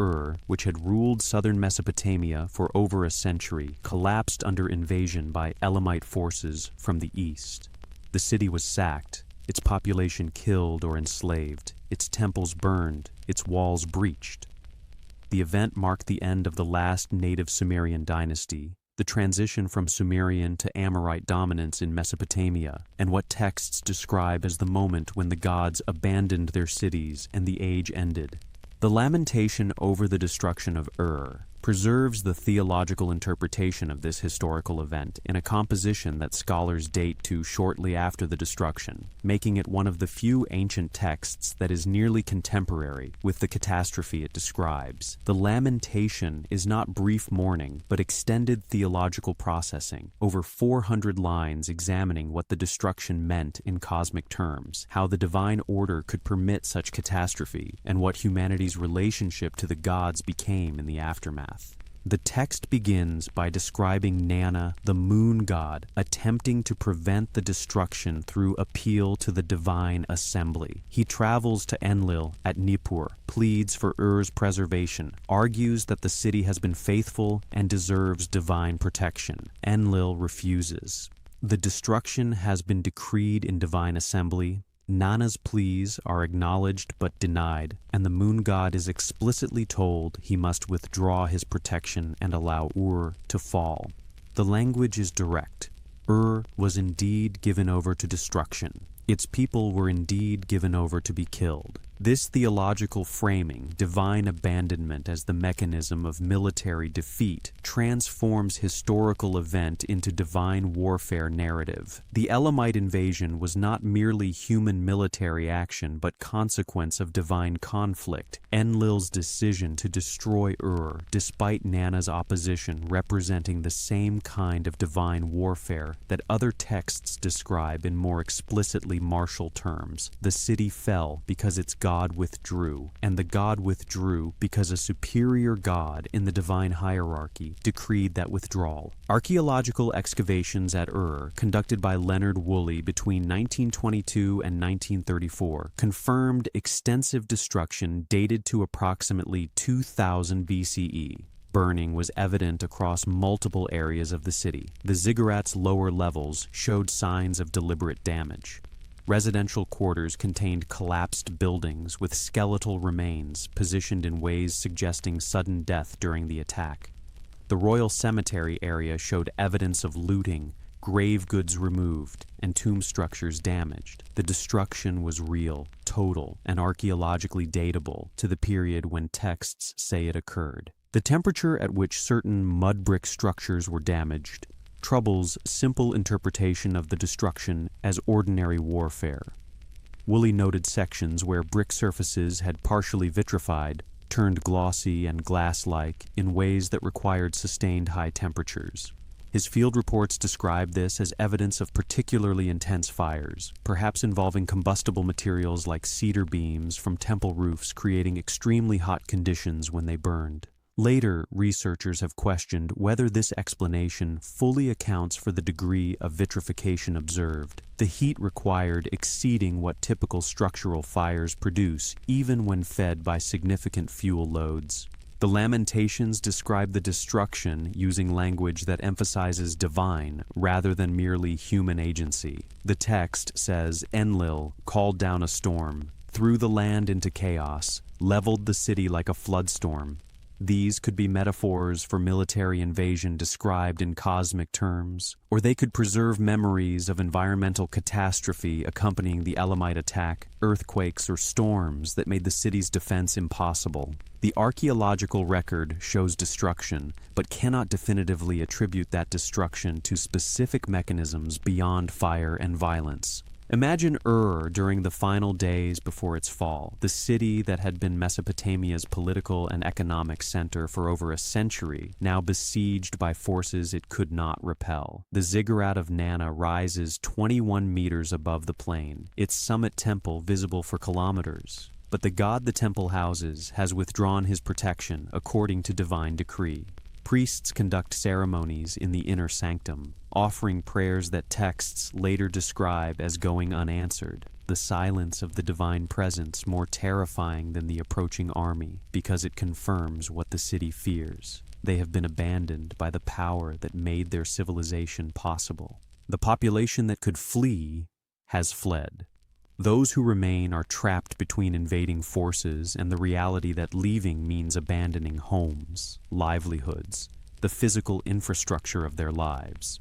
which had ruled southern Mesopotamia for over a century, collapsed under invasion by Elamite forces from the east. The city was sacked, its population killed or enslaved, its temples burned, its walls breached. The event marked the end of the last native Sumerian dynasty, the transition from Sumerian to Amorite dominance in Mesopotamia, and what texts describe as the moment when the gods abandoned their cities and the age ended. The lamentation over the destruction of preserves the theological interpretation of this historical event in a composition that scholars date to shortly after the destruction, making it one of the few ancient texts that is nearly contemporary with the catastrophe it describes. The lamentation is not brief mourning, but extended theological processing, over 400 lines examining what the destruction meant in cosmic terms, how the divine order could permit such catastrophe, and what humanity's relationship to the gods became in the aftermath. The text begins by describing Nana, the moon god, attempting to prevent the destruction through appeal to the divine assembly. He travels to Enlil at Nippur, pleads for preservation, argues that the city has been faithful and deserves divine protection. Enlil refuses. The destruction has been decreed in divine assembly. Nana's pleas are acknowledged but denied, and the moon god is explicitly told he must withdraw his protection and allow to fall. The language is direct. Was indeed given over to destruction. Its people were indeed given over to be killed. This theological framing, divine abandonment as the mechanism of military defeat, transforms historical event into divine warfare narrative. The Elamite invasion was not merely human military action, but consequence of divine conflict. Enlil's decision to destroy despite Nana's opposition, representing the same kind of divine warfare that other texts describe in more explicitly martial terms. The city fell because its God withdrew, and the God withdrew because a superior God in the divine hierarchy decreed that withdrawal. Archaeological excavations at conducted by Leonard Woolley between 1922 and 1934, confirmed extensive destruction dated to approximately 2000 BCE. Burning was evident across multiple areas of the city. The ziggurat's lower levels showed signs of deliberate damage. Residential quarters contained collapsed buildings with skeletal remains positioned in ways suggesting sudden death during the attack. The royal cemetery area showed evidence of looting, grave goods removed, and tomb structures damaged. The destruction was real, total, and archaeologically datable to the period when texts say it occurred. The temperature at which certain mud brick structures were damaged troubles simple interpretation of the destruction as ordinary warfare. Woolley noted sections where brick surfaces had partially vitrified, turned glossy and glass-like in ways that required sustained high temperatures. His field reports describe this as evidence of particularly intense fires, perhaps involving combustible materials like cedar beams from temple roofs creating extremely hot conditions when they burned. Later, researchers have questioned whether this explanation fully accounts for the degree of vitrification observed, the heat required exceeding what typical structural fires produce, even when fed by significant fuel loads. The Lamentations describe the destruction using language that emphasizes divine rather than merely human agency. The text says Enlil called down a storm, threw the land into chaos, leveled the city like a flood storm. These could be metaphors for military invasion described in cosmic terms, or they could preserve memories of environmental catastrophe accompanying the Elamite attack, earthquakes or storms that made the city's defense impossible. The archaeological record shows destruction, but cannot definitively attribute that destruction to specific mechanisms beyond fire and violence. Imagine Ur during the final days before its fall, the city that had been Mesopotamia's political and economic center for over a century, now besieged by forces it could not repel. The ziggurat of Nana rises 21 meters above the plain, its summit temple visible for kilometers. But the god the temple houses has withdrawn his protection according to divine decree. Priests conduct ceremonies in the inner sanctum, offering prayers that texts later describe as going unanswered. The silence of the divine presence more terrifying than the approaching army because it confirms what the city fears. They have been abandoned by the power that made their civilization possible. The population that could flee has fled. Those who remain are trapped between invading forces and the reality that leaving means abandoning homes, livelihoods, the physical infrastructure of their lives.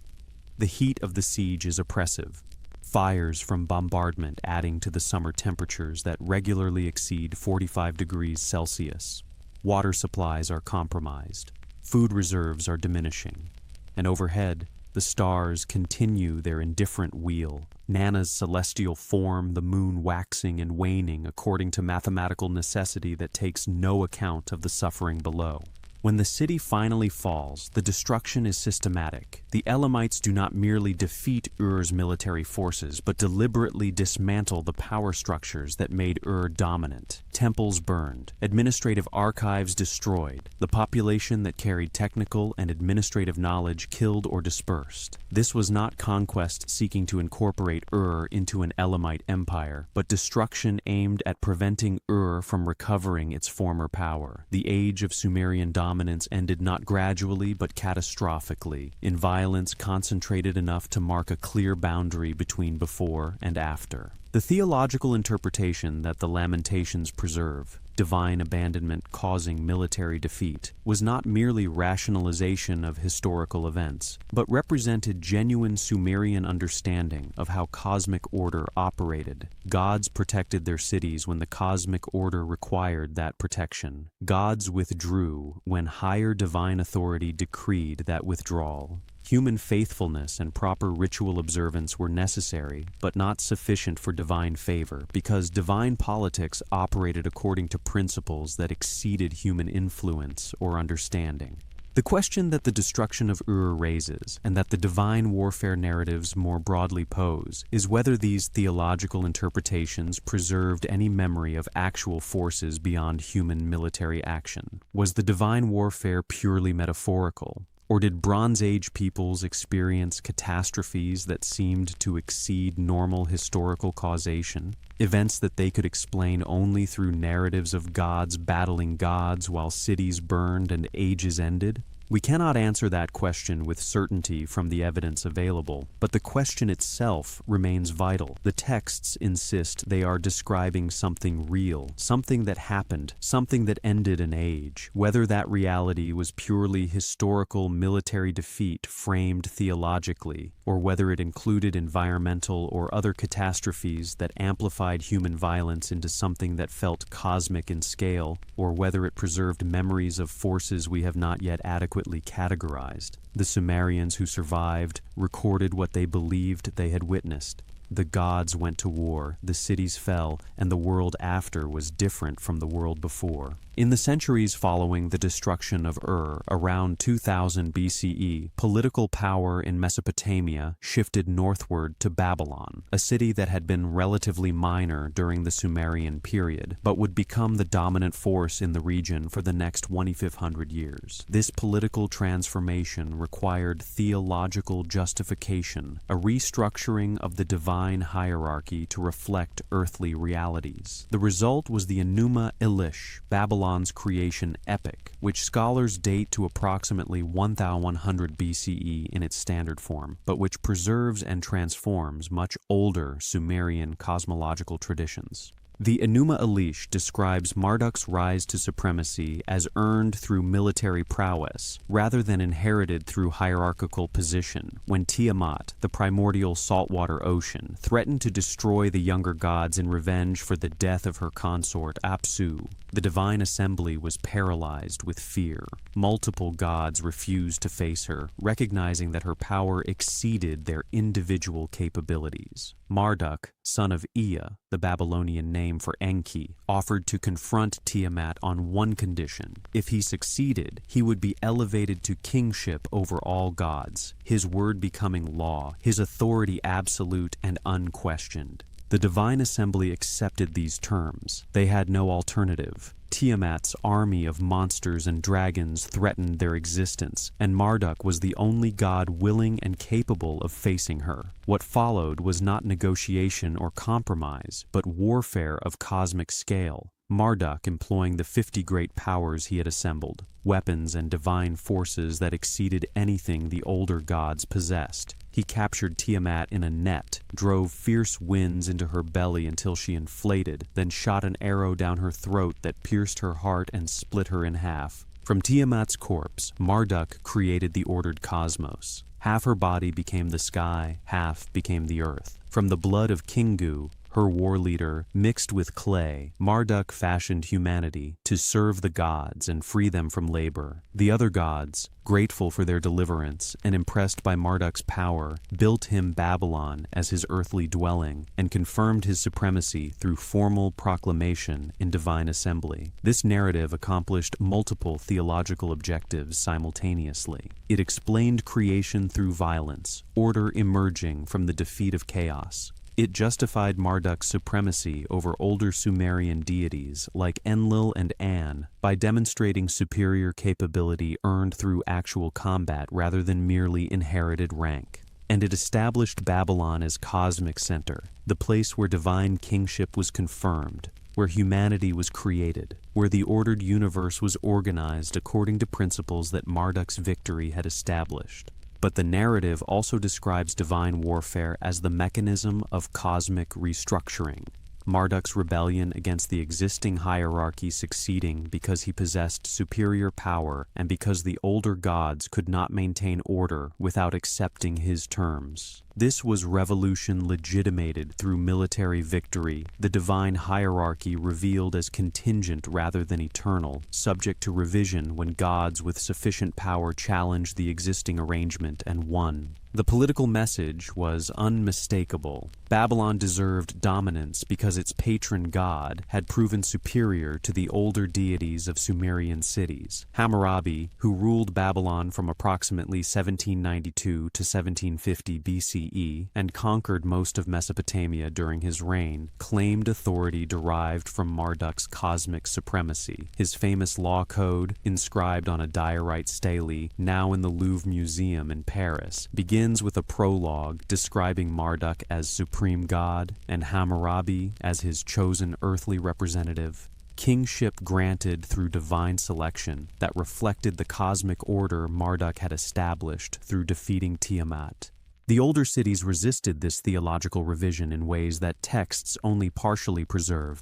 The heat of the siege is oppressive, fires from bombardment adding to the summer temperatures that regularly exceed 45 degrees Celsius. Water supplies are compromised, food reserves are diminishing, and overhead, the stars continue their indifferent wheel, Nana's celestial form, the moon waxing and waning according to mathematical necessity that takes no account of the suffering below. When the city finally falls, the destruction is systematic. The Elamites do not merely defeat Ur's military forces, but deliberately dismantle the power structures that made Ur dominant. Temples burned, administrative archives destroyed, the population that carried technical and administrative knowledge killed or dispersed. This was not conquest seeking to incorporate Ur into an Elamite empire, but destruction aimed at preventing Ur from recovering its former power. The age of Sumerian dominance ended not gradually but catastrophically, in violence concentrated enough to mark a clear boundary between before and after. The theological interpretation that the Lamentations preserve, divine abandonment causing military defeat, was not merely rationalization of historical events, but represented genuine Sumerian understanding of how cosmic order operated. Gods protected their cities when the cosmic order required that protection. Gods withdrew when higher divine authority decreed that withdrawal. Human faithfulness and proper ritual observance were necessary, but not sufficient for divine favor, because divine politics operated according to principles that exceeded human influence or understanding. The question that the destruction of Ur raises, and that the divine warfare narratives more broadly pose, is whether these theological interpretations preserved any memory of actual forces beyond human military action. Was the divine warfare purely metaphorical? Or did Bronze Age peoples experience catastrophes that seemed to exceed normal historical causation? Events that they could explain only through narratives of gods battling gods while cities burned and ages ended? We cannot answer that question with certainty from the evidence available, but the question itself remains vital. The texts insist they are describing something real, something that happened, something that ended an age. Whether that reality was purely historical military defeat framed theologically, or whether it included environmental or other catastrophes that amplified human violence into something that felt cosmic in scale, or whether it preserved memories of forces we have not yet adequately categorized. The Sumerians who survived recorded what they believed they had witnessed. The gods went to war, the cities fell, and the world after was different from the world before. In the centuries following the destruction of Ur, around 2000 BCE, political power in Mesopotamia shifted northward to Babylon, a city that had been relatively minor during the Sumerian period, but would become the dominant force in the region for the next 2500 years. This political transformation required theological justification, a restructuring of the divine hierarchy to reflect earthly realities. The result was the Enuma Elish, Babylon's creation epic, which scholars date to approximately 1100 BCE in its standard form, but which preserves and transforms much older Sumerian cosmological traditions. The Enuma Elish describes Marduk's rise to supremacy as earned through military prowess, rather than inherited through hierarchical position, when Tiamat, the primordial saltwater ocean, threatened to destroy the younger gods in revenge for the death of her consort Apsu. The divine assembly was paralyzed with fear. Multiple gods refused to face her, recognizing that her power exceeded their individual capabilities. Marduk, son of Ea, the Babylonian name for Enki, offered to confront Tiamat on one condition. If he succeeded, he would be elevated to kingship over all gods, his word becoming law, his authority absolute and unquestioned. The divine assembly accepted these terms. They had no alternative. Tiamat's army of monsters and dragons threatened their existence, and Marduk was the only god willing and capable of facing her. What followed was not negotiation or compromise, but warfare of cosmic scale. Marduk employing the 50 great powers he had assembled, weapons and divine forces that exceeded anything the older gods possessed. He captured Tiamat in a net, drove fierce winds into her belly until she inflated, then shot an arrow down her throat that pierced her heart and split her in half. From Tiamat's corpse, Marduk created the ordered cosmos. Half her body became the sky, half became the earth. From the blood of Kingu, her war leader, mixed with clay, Marduk fashioned humanity to serve the gods and free them from labor. The other gods, grateful for their deliverance and impressed by Marduk's power, built him Babylon as his earthly dwelling and confirmed his supremacy through formal proclamation in divine assembly. This narrative accomplished multiple theological objectives simultaneously. It explained creation through violence, order emerging from the defeat of chaos. It justified Marduk's supremacy over older Sumerian deities like Enlil and An by demonstrating superior capability earned through actual combat rather than merely inherited rank. And it established Babylon as cosmic center, the place where divine kingship was confirmed, where humanity was created, where the ordered universe was organized according to principles that Marduk's victory had established. But the narrative also describes divine warfare as the mechanism of cosmic restructuring. Marduk's rebellion against the existing hierarchy succeeding because he possessed superior power and because the older gods could not maintain order without accepting his terms. This was revolution legitimated through military victory, the divine hierarchy revealed as contingent rather than eternal, subject to revision when gods with sufficient power challenged the existing arrangement and won. The political message was unmistakable. Babylon deserved dominance because its patron god had proven superior to the older deities of Sumerian cities. Hammurabi, who ruled Babylon from approximately 1792 to 1750 BCE and conquered most of Mesopotamia during his reign, claimed authority derived from Marduk's cosmic supremacy. His famous law code, inscribed on a diorite stele now in the Louvre Museum in Paris, begins with a prologue describing Marduk as supreme god and Hammurabi as his chosen earthly representative. Kingship granted through divine selection that reflected the cosmic order Marduk had established through defeating Tiamat. The older cities resisted this theological revision in ways that texts only partially preserve.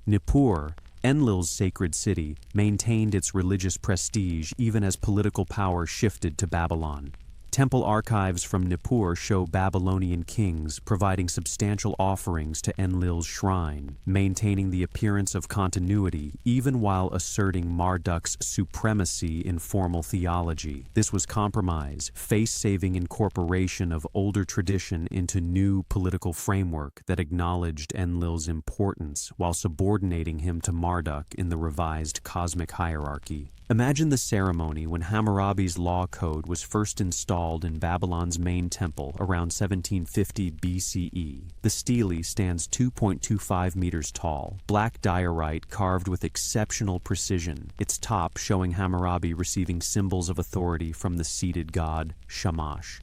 Nippur, Enlil's sacred city, maintained its religious prestige even as political power shifted to Babylon. Temple archives from Nippur show Babylonian kings providing substantial offerings to Enlil's shrine, maintaining the appearance of continuity even while asserting Marduk's supremacy in formal theology. This was compromise, face-saving incorporation of older tradition into new political framework that acknowledged Enlil's importance while subordinating him to Marduk in the revised cosmic hierarchy. Imagine the ceremony when Hammurabi's law code was first installed in Babylon's main temple around 1750 BCE. The stele stands 2.25 meters tall, black diorite carved with exceptional precision, its top showing Hammurabi receiving symbols of authority from the seated god Shamash.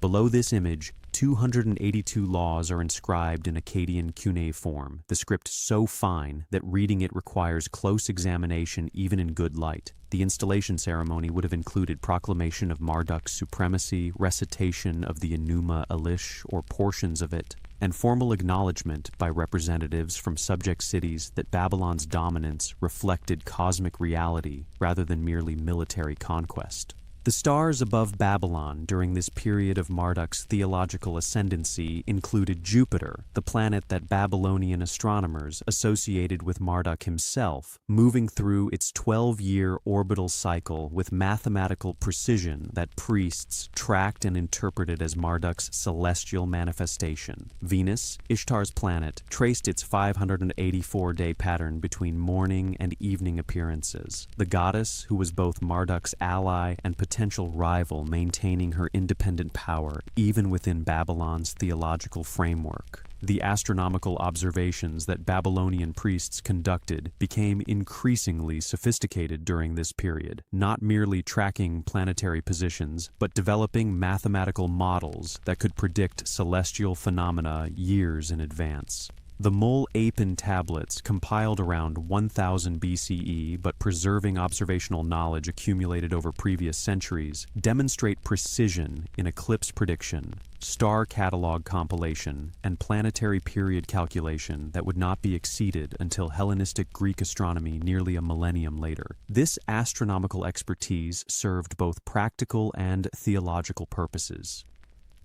Below this image, 282 laws are inscribed in Akkadian cuneiform, the script so fine that reading it requires close examination even in good light. The installation ceremony would have included proclamation of Marduk's supremacy, recitation of the Enuma Elish or portions of it, and formal acknowledgement by representatives from subject cities that Babylon's dominance reflected cosmic reality rather than merely military conquest. The stars above Babylon during this period of Marduk's theological ascendancy included Jupiter, the planet that Babylonian astronomers associated with Marduk himself, moving through its 12-year orbital cycle with mathematical precision that priests tracked and interpreted as Marduk's celestial manifestation. Venus, Ishtar's planet, traced its 584-day pattern between morning and evening appearances. The goddess, who was both Marduk's ally and potential rival, maintaining her independent power even within Babylon's theological framework. The astronomical observations that Babylonian priests conducted became increasingly sophisticated during this period, not merely tracking planetary positions, but developing mathematical models that could predict celestial phenomena years in advance. The Mul-Apin tablets, compiled around 1000 BCE but preserving observational knowledge accumulated over previous centuries, demonstrate precision in eclipse prediction, star catalog compilation, and planetary period calculation that would not be exceeded until Hellenistic Greek astronomy nearly a millennium later. This astronomical expertise served both practical and theological purposes.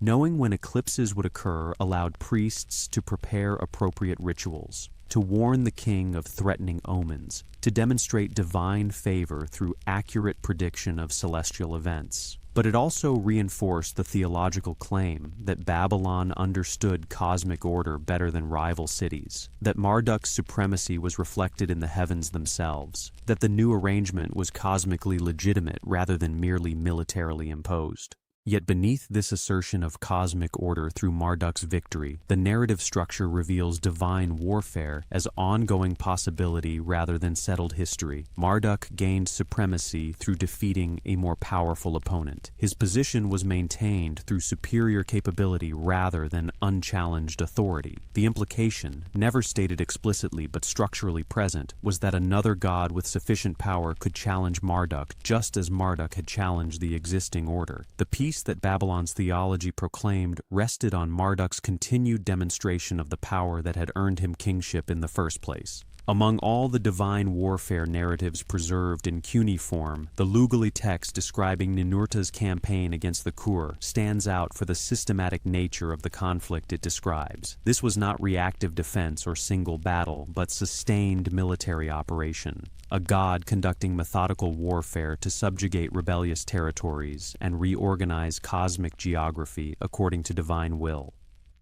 Knowing when eclipses would occur allowed priests to prepare appropriate rituals, to warn the king of threatening omens, to demonstrate divine favor through accurate prediction of celestial events. But it also reinforced the theological claim that Babylon understood cosmic order better than rival cities, that Marduk's supremacy was reflected in the heavens themselves, that the new arrangement was cosmically legitimate rather than merely militarily imposed. Yet beneath this assertion of cosmic order through Marduk's victory, the narrative structure reveals divine warfare as ongoing possibility rather than settled history. Marduk gained supremacy through defeating a more powerful opponent. His position was maintained through superior capability rather than unchallenged authority. The implication, never stated explicitly but structurally present, was that another god with sufficient power could challenge Marduk just as Marduk had challenged the existing order. The peace that Babylon's theology proclaimed rested on Marduk's continued demonstration of the power that had earned him kingship in the first place. Among all the divine warfare narratives preserved in cuneiform, the Lugali text describing Ninurta's campaign against the Kur stands out for the systematic nature of the conflict it describes. This was not reactive defense or single battle, but sustained military operation. A god conducting methodical warfare to subjugate rebellious territories and reorganize cosmic geography according to divine will.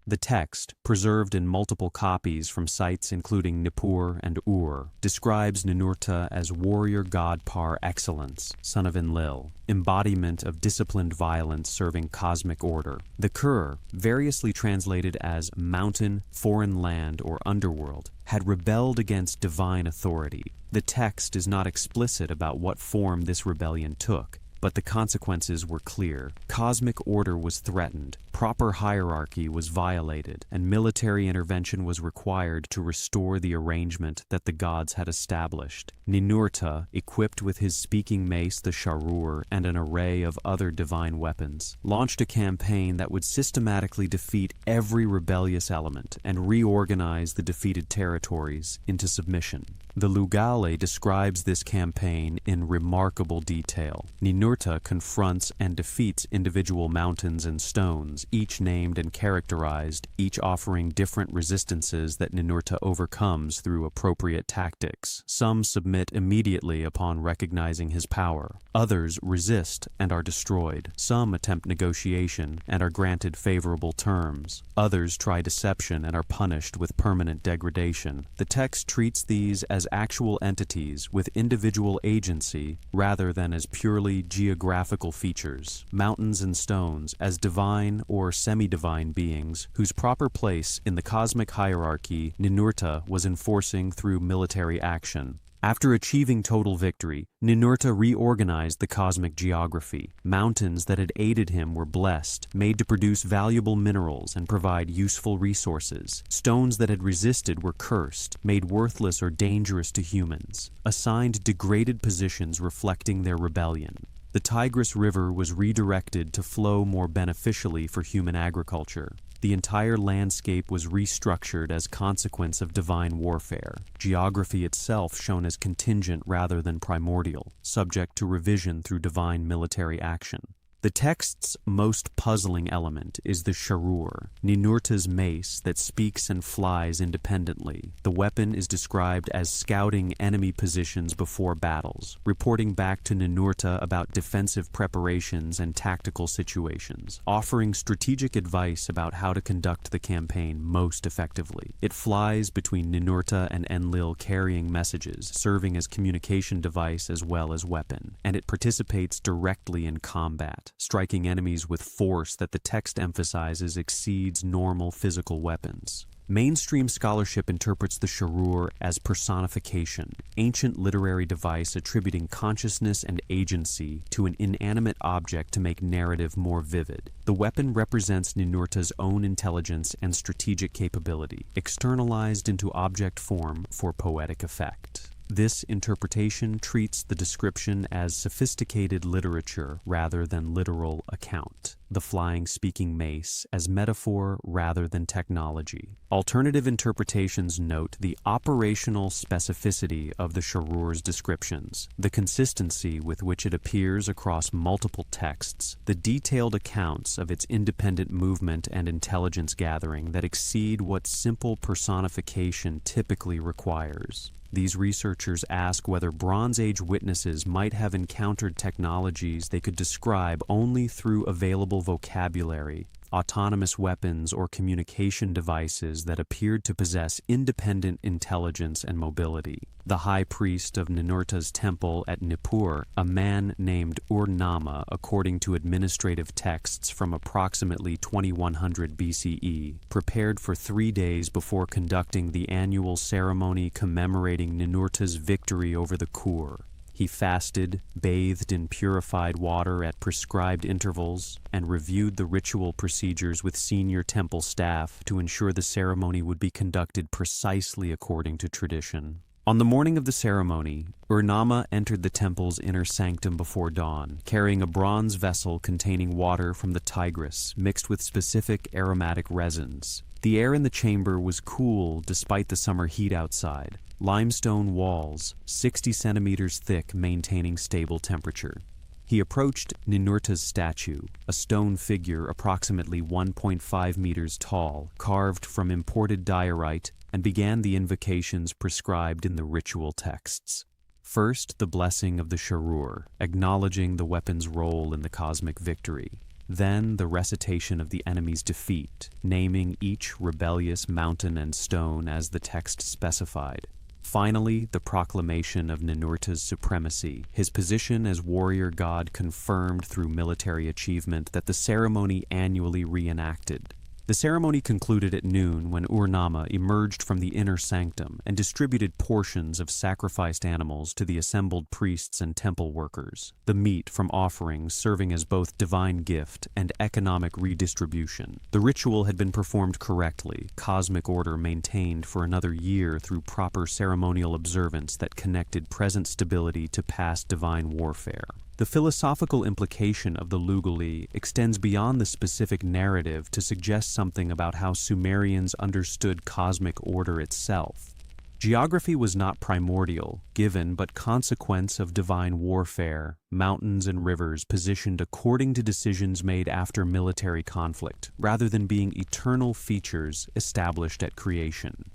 The text, preserved in multiple copies from sites including Nippur and Ur, describes Ninurta as warrior god par excellence, son of Enlil, embodiment of disciplined violence serving cosmic order. The Kur, variously translated as mountain, foreign land, or underworld, had rebelled against divine authority. The text is not explicit about what form this rebellion took, but the consequences were clear. Cosmic order was threatened, proper hierarchy was violated, and military intervention was required to restore the arrangement that the gods had established. Ninurta, equipped with his speaking mace the Sharur and an array of other divine weapons, launched a campaign that would systematically defeat every rebellious element and reorganize the defeated territories into submission. The Lugali describes this campaign in remarkable detail. Ninurta confronts and defeats individual mountains and stones, each named and characterized, each offering different resistances that Ninurta overcomes through appropriate tactics. Some submit immediately upon recognizing his power. Others resist and are destroyed. Some attempt negotiation and are granted favorable terms. Others try deception and are punished with permanent degradation. The text treats these as actual entities with individual agency rather than as purely geographical features, mountains and stones as divine or semi-divine beings whose proper place in the cosmic hierarchy Ninurta was enforcing through military action. After achieving total victory, Ninurta reorganized the cosmic geography. Mountains that had aided him were blessed, made to produce valuable minerals and provide useful resources. Stones that had resisted were cursed, made worthless or dangerous to humans, assigned degraded positions reflecting their rebellion. The Tigris River was redirected to flow more beneficially for human agriculture. The entire landscape was restructured as consequence of divine warfare. Geography itself shown as contingent rather than primordial, subject to revision through divine military action. The text's most puzzling element is the sharur, Ninurta's mace that speaks and flies independently. The weapon is described as scouting enemy positions before battles, reporting back to Ninurta about defensive preparations and tactical situations, offering strategic advice about how to conduct the campaign most effectively. It flies between Ninurta and Enlil carrying messages, serving as communication device as well as weapon, and it participates directly in combat, striking enemies with force that the text emphasizes exceeds normal physical weapons. Mainstream scholarship interprets the sharur as personification, ancient literary device attributing consciousness and agency to an inanimate object to make narrative more vivid. The weapon represents Ninurta's own intelligence and strategic capability, externalized into object form for poetic effect. This interpretation treats the description as sophisticated literature rather than literal account, the flying speaking mace as metaphor rather than technology. Alternative interpretations note the operational specificity of the sharur's descriptions, the consistency with which it appears across multiple texts, the detailed accounts of its independent movement and intelligence gathering that exceed what simple personification typically requires. These researchers ask whether Bronze Age witnesses might have encountered technologies they could describe only through available vocabulary, autonomous weapons or communication devices that appeared to possess independent intelligence and mobility. The high priest of Ninurta's temple at Nippur, a man named Ur-Nama, according to administrative texts from approximately 2100 BCE, prepared for 3 days before conducting the annual ceremony commemorating Ninurta's victory over the Kur. He fasted, bathed in purified water at prescribed intervals, and reviewed the ritual procedures with senior temple staff to ensure the ceremony would be conducted precisely according to tradition. On the morning of the ceremony, Ur-Nama entered the temple's inner sanctum before dawn, carrying a bronze vessel containing water from the Tigris mixed with specific aromatic resins. The air in the chamber was cool despite the summer heat outside. Limestone walls, 60 centimeters thick, maintaining stable temperature. He approached Ninurta's statue, a stone figure approximately 1.5 meters tall, carved from imported diorite, and began the invocations prescribed in the ritual texts. First, the blessing of the sharur, acknowledging the weapon's role in the cosmic victory. Then the recitation of the enemy's defeat, naming each rebellious mountain and stone as the text specified. Finally, the proclamation of Ninurta's supremacy, his position as warrior god confirmed through military achievement that the ceremony annually reenacted. The ceremony concluded at noon when Ur-Nama emerged from the inner sanctum and distributed portions of sacrificed animals to the assembled priests and temple workers, the meat from offerings serving as both divine gift and economic redistribution. The ritual had been performed correctly, cosmic order maintained for another year through proper ceremonial observance that connected present stability to past divine warfare. The philosophical implication of the Luguli extends beyond the specific narrative to suggest something about how Sumerians understood cosmic order itself. Geography was not primordial, given but consequence of divine warfare, mountains and rivers positioned according to decisions made after military conflict, rather than being eternal features established at creation.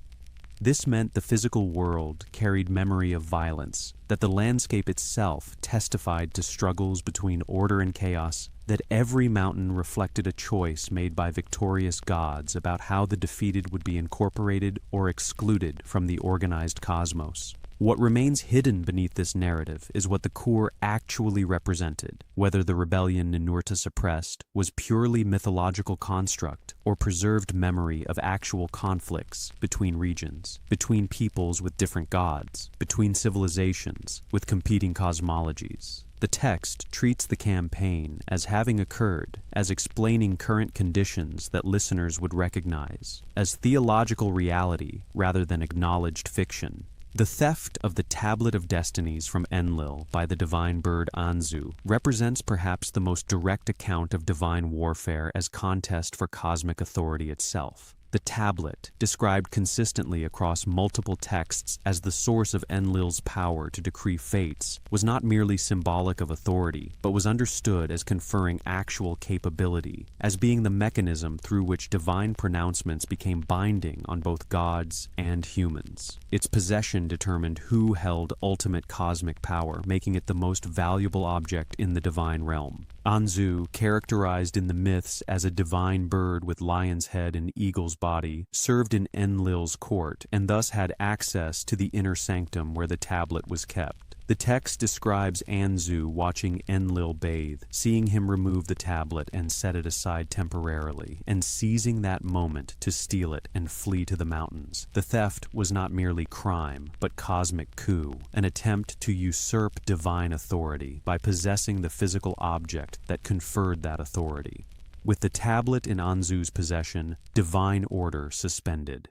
This meant the physical world carried memory of violence, that the landscape itself testified to struggles between order and chaos, that every mountain reflected a choice made by victorious gods about how the defeated would be incorporated or excluded from the organized cosmos. What remains hidden beneath this narrative is what the core actually represented, whether the rebellion Ninurta suppressed was purely mythological construct or preserved memory of actual conflicts between regions, between peoples with different gods, between civilizations with competing cosmologies. The text treats the campaign as having occurred, as explaining current conditions that listeners would recognize, as theological reality rather than acknowledged fiction. The theft of the Tablet of Destinies from Enlil by the divine bird Anzu represents perhaps the most direct account of divine warfare as contest for cosmic authority itself. The tablet, described consistently across multiple texts as the source of Enlil's power to decree fates, was not merely symbolic of authority, but was understood as conferring actual capability, as being the mechanism through which divine pronouncements became binding on both gods and humans. Its possession determined who held ultimate cosmic power, making it the most valuable object in the divine realm. Anzu, characterized in the myths as a divine bird with lion's head and eagle's body, served in Enlil's court and thus had access to the inner sanctum where the tablet was kept. The text describes Anzu watching Enlil bathe, seeing him remove the tablet and set it aside temporarily, and seizing that moment to steal it and flee to the mountains. The theft was not merely crime, but cosmic coup, an attempt to usurp divine authority by possessing the physical object that conferred that authority. With the tablet in Anzu's possession, divine order suspended.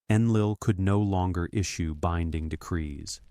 Enlil could no longer issue binding decrees.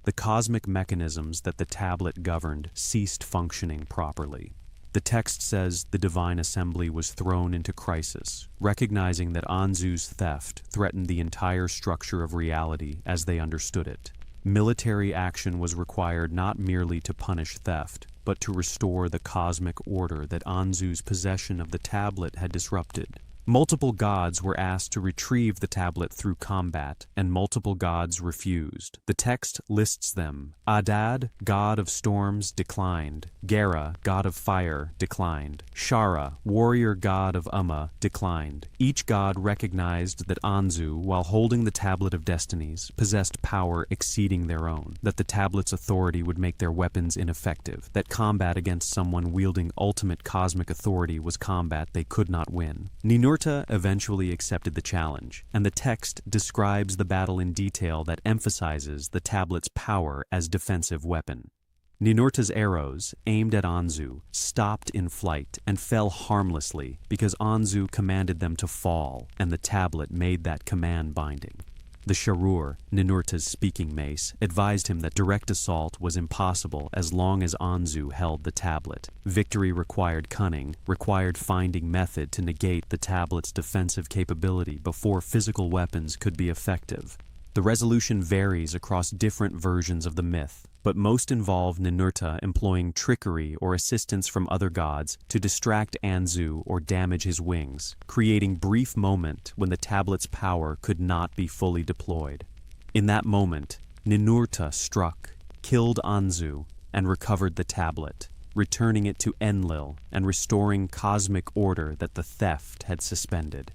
The cosmic mechanisms that the tablet governed ceased functioning properly. The text says the divine assembly was thrown into crisis, recognizing that Anzu's theft threatened the entire structure of reality as they understood it. Military action was required not merely to punish theft, but to restore the cosmic order that Anzu's possession of the tablet had disrupted. Multiple gods were asked to retrieve the tablet through combat, and multiple gods refused. The text lists them. Adad, god of storms, declined. Gera, god of fire, declined. Shara, warrior god of Umma, declined. Each god recognized that Anzu, while holding the Tablet of Destinies, possessed power exceeding their own, that the tablet's authority would make their weapons ineffective, that combat against someone wielding ultimate cosmic authority was combat they could not win. Ninurta eventually accepted the challenge, and the text describes the battle in detail that emphasizes the tablet's power as defensive weapon. Ninurta's arrows, aimed at Anzu, stopped in flight and fell harmlessly because Anzu commanded them to fall, and the tablet made that command binding. The Sharur, Ninurta's speaking mace, advised him that direct assault was impossible as long as Anzu held the tablet. Victory required cunning, required finding method to negate the tablet's defensive capability before physical weapons could be effective. The resolution varies across different versions of the myth, but most involve Ninurta employing trickery or assistance from other gods to distract Anzu or damage his wings, creating brief moment when the tablet's power could not be fully deployed. In that moment, Ninurta struck, killed Anzu, and recovered the tablet, returning it to Enlil and restoring cosmic order that the theft had suspended.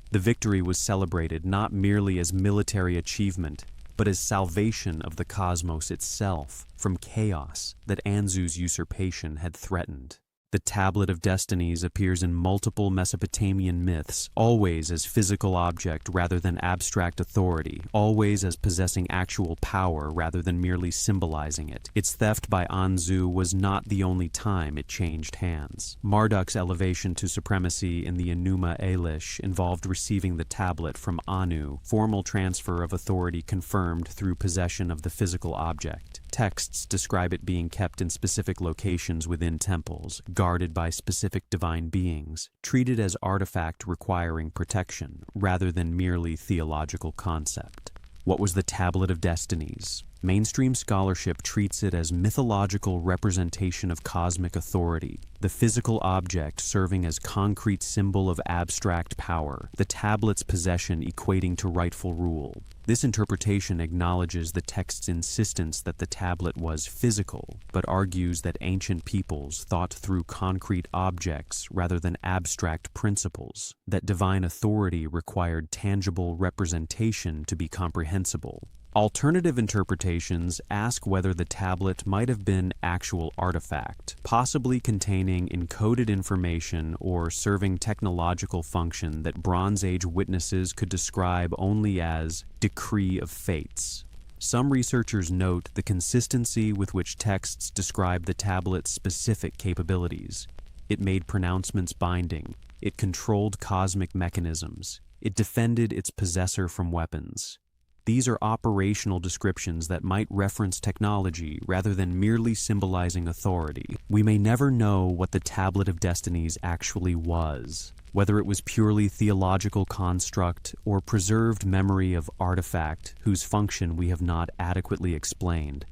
The victory was celebrated not merely as military achievement, but as salvation of the cosmos itself from chaos that Anzu's usurpation had threatened. The Tablet of Destinies appears in multiple Mesopotamian myths, always as physical object rather than abstract authority, always as possessing actual power rather than merely symbolizing it. Its theft by Anzu was not the only time it changed hands. Marduk's elevation to supremacy in the Enuma Elish involved receiving the tablet from Anu, formal transfer of authority confirmed through possession of the physical object. Texts describe it being kept in specific locations within temples, guarded by specific divine beings, treated as artifact requiring protection, rather than merely theological concept. What was the Tablet of Destinies? Mainstream scholarship treats it as mythological representation of cosmic authority, the physical object serving as concrete symbol of abstract power, the tablet's possession equating to rightful rule. This interpretation acknowledges the text's insistence that the tablet was physical, but argues that ancient peoples thought through concrete objects rather than abstract principles, that divine authority required tangible representation to be comprehensible. Alternative interpretations ask whether the tablet might have been actual artifact, possibly containing encoded information or serving technological function that Bronze Age witnesses could describe only as decree of fates. Some researchers note the consistency with which texts describe the tablet's specific capabilities. It made pronouncements binding. It controlled cosmic mechanisms. It defended its possessor from weapons. These are operational descriptions that might reference technology rather than merely symbolizing authority. We may never know what the Tablet of Destinies actually was, whether it was purely theological construct or preserved memory of artifact whose function we have not adequately explained.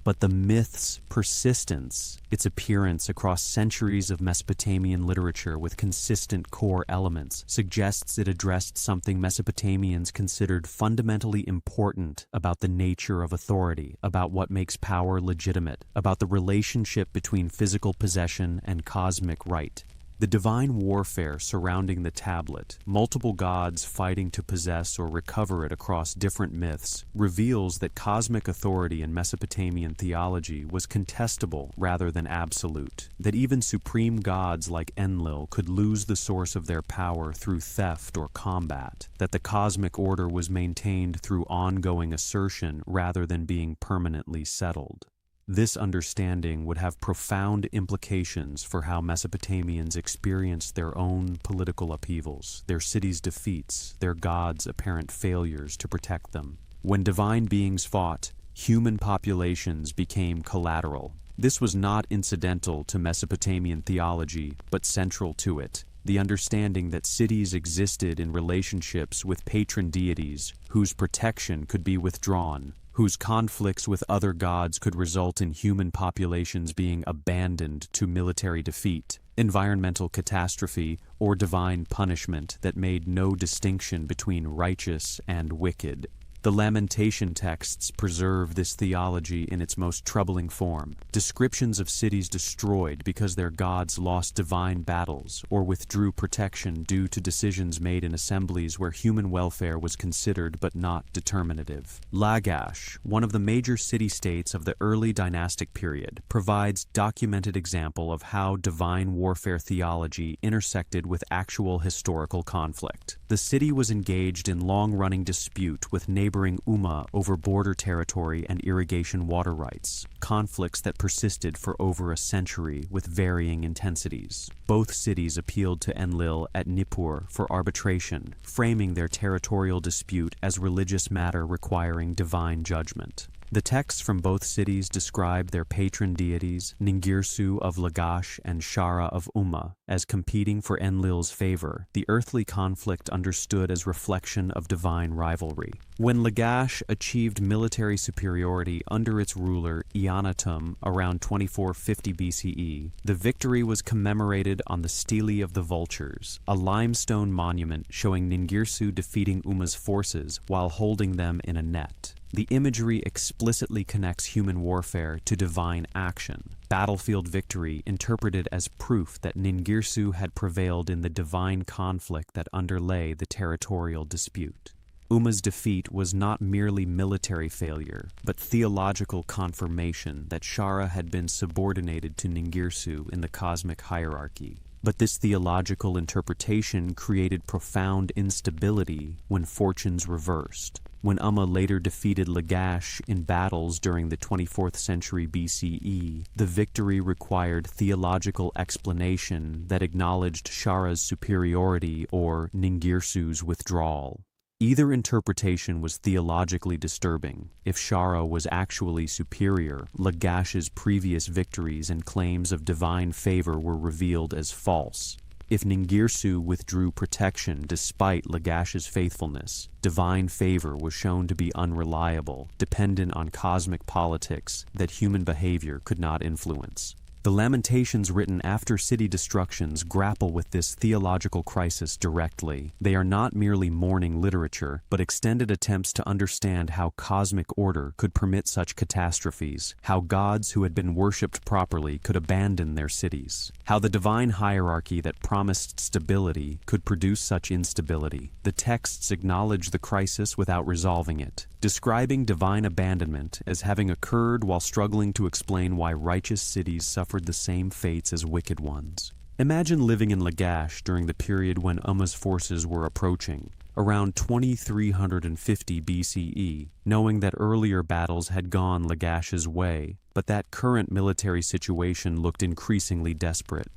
But the myth's persistence, its appearance across centuries of Mesopotamian literature with consistent core elements, suggests it addressed something Mesopotamians considered fundamentally important about the nature of authority, about what makes power legitimate, about the relationship between physical possession and cosmic right. The divine warfare surrounding the tablet, multiple gods fighting to possess or recover it across different myths, reveals that cosmic authority in Mesopotamian theology was contestable rather than absolute, that even supreme gods like Enlil could lose the source of their power through theft or combat, that the cosmic order was maintained through ongoing assertion rather than being permanently settled. This understanding would have profound implications for how Mesopotamians experienced their own political upheavals, their cities' defeats, their gods' apparent failures to protect them. When divine beings fought, human populations became collateral. This was not incidental to Mesopotamian theology, but central to it. The understanding that cities existed in relationships with patron deities whose protection could be withdrawn, whose conflicts with other gods could result in human populations being abandoned to military defeat, environmental catastrophe, or divine punishment that made no distinction between righteous and wicked. The lamentation texts preserve this theology in its most troubling form. Descriptions of cities destroyed because their gods lost divine battles or withdrew protection due to decisions made in assemblies where human welfare was considered but not determinative. Lagash, one of the major city-states of the early dynastic period, provides documented example of how divine warfare theology intersected with actual historical conflict. The city was engaged in long-running dispute with neighboring Umma over border territory and irrigation water rights, conflicts that persisted for over a century with varying intensities. Both cities appealed to Enlil at Nippur for arbitration, framing their territorial dispute as religious matter requiring divine judgment. The texts from both cities describe their patron deities, Ningirsu of Lagash and Shara of Umma, as competing for Enlil's favor, the earthly conflict understood as reflection of divine rivalry. When Lagash achieved military superiority under its ruler Eonatum around 2450 BCE, the victory was commemorated on the Stele of the Vultures, a limestone monument showing Ningirsu defeating Umma's forces while holding them in a net. The imagery explicitly connects human warfare to divine action, battlefield victory interpreted as proof that Ningirsu had prevailed in the divine conflict that underlay the territorial dispute. Umma's defeat was not merely military failure, but theological confirmation that Shara had been subordinated to Ningirsu in the cosmic hierarchy. But this theological interpretation created profound instability when fortunes reversed. When Umma later defeated Lagash in battles during the 24th century BCE, the victory required theological explanation that acknowledged Shara's superiority or Ningirsu's withdrawal. Either interpretation was theologically disturbing. If Shara was actually superior, Lagash's previous victories and claims of divine favor were revealed as false. If Ningirsu withdrew protection despite Lagash's faithfulness, divine favor was shown to be unreliable, dependent on cosmic politics that human behavior could not influence. The Lamentations written after city destructions grapple with this theological crisis directly. They are not merely mourning literature, but extended attempts to understand how cosmic order could permit such catastrophes, how gods who had been worshipped properly could abandon their cities, how the divine hierarchy that promised stability could produce such instability. The texts acknowledge the crisis without resolving it, describing divine abandonment as having occurred while struggling to explain why righteous cities suffered the same fates as wicked ones. Imagine living in Lagash during the period when Umma's forces were approaching, around 2350 BCE, knowing that earlier battles had gone Lagash's way, but that current military situation looked increasingly desperate.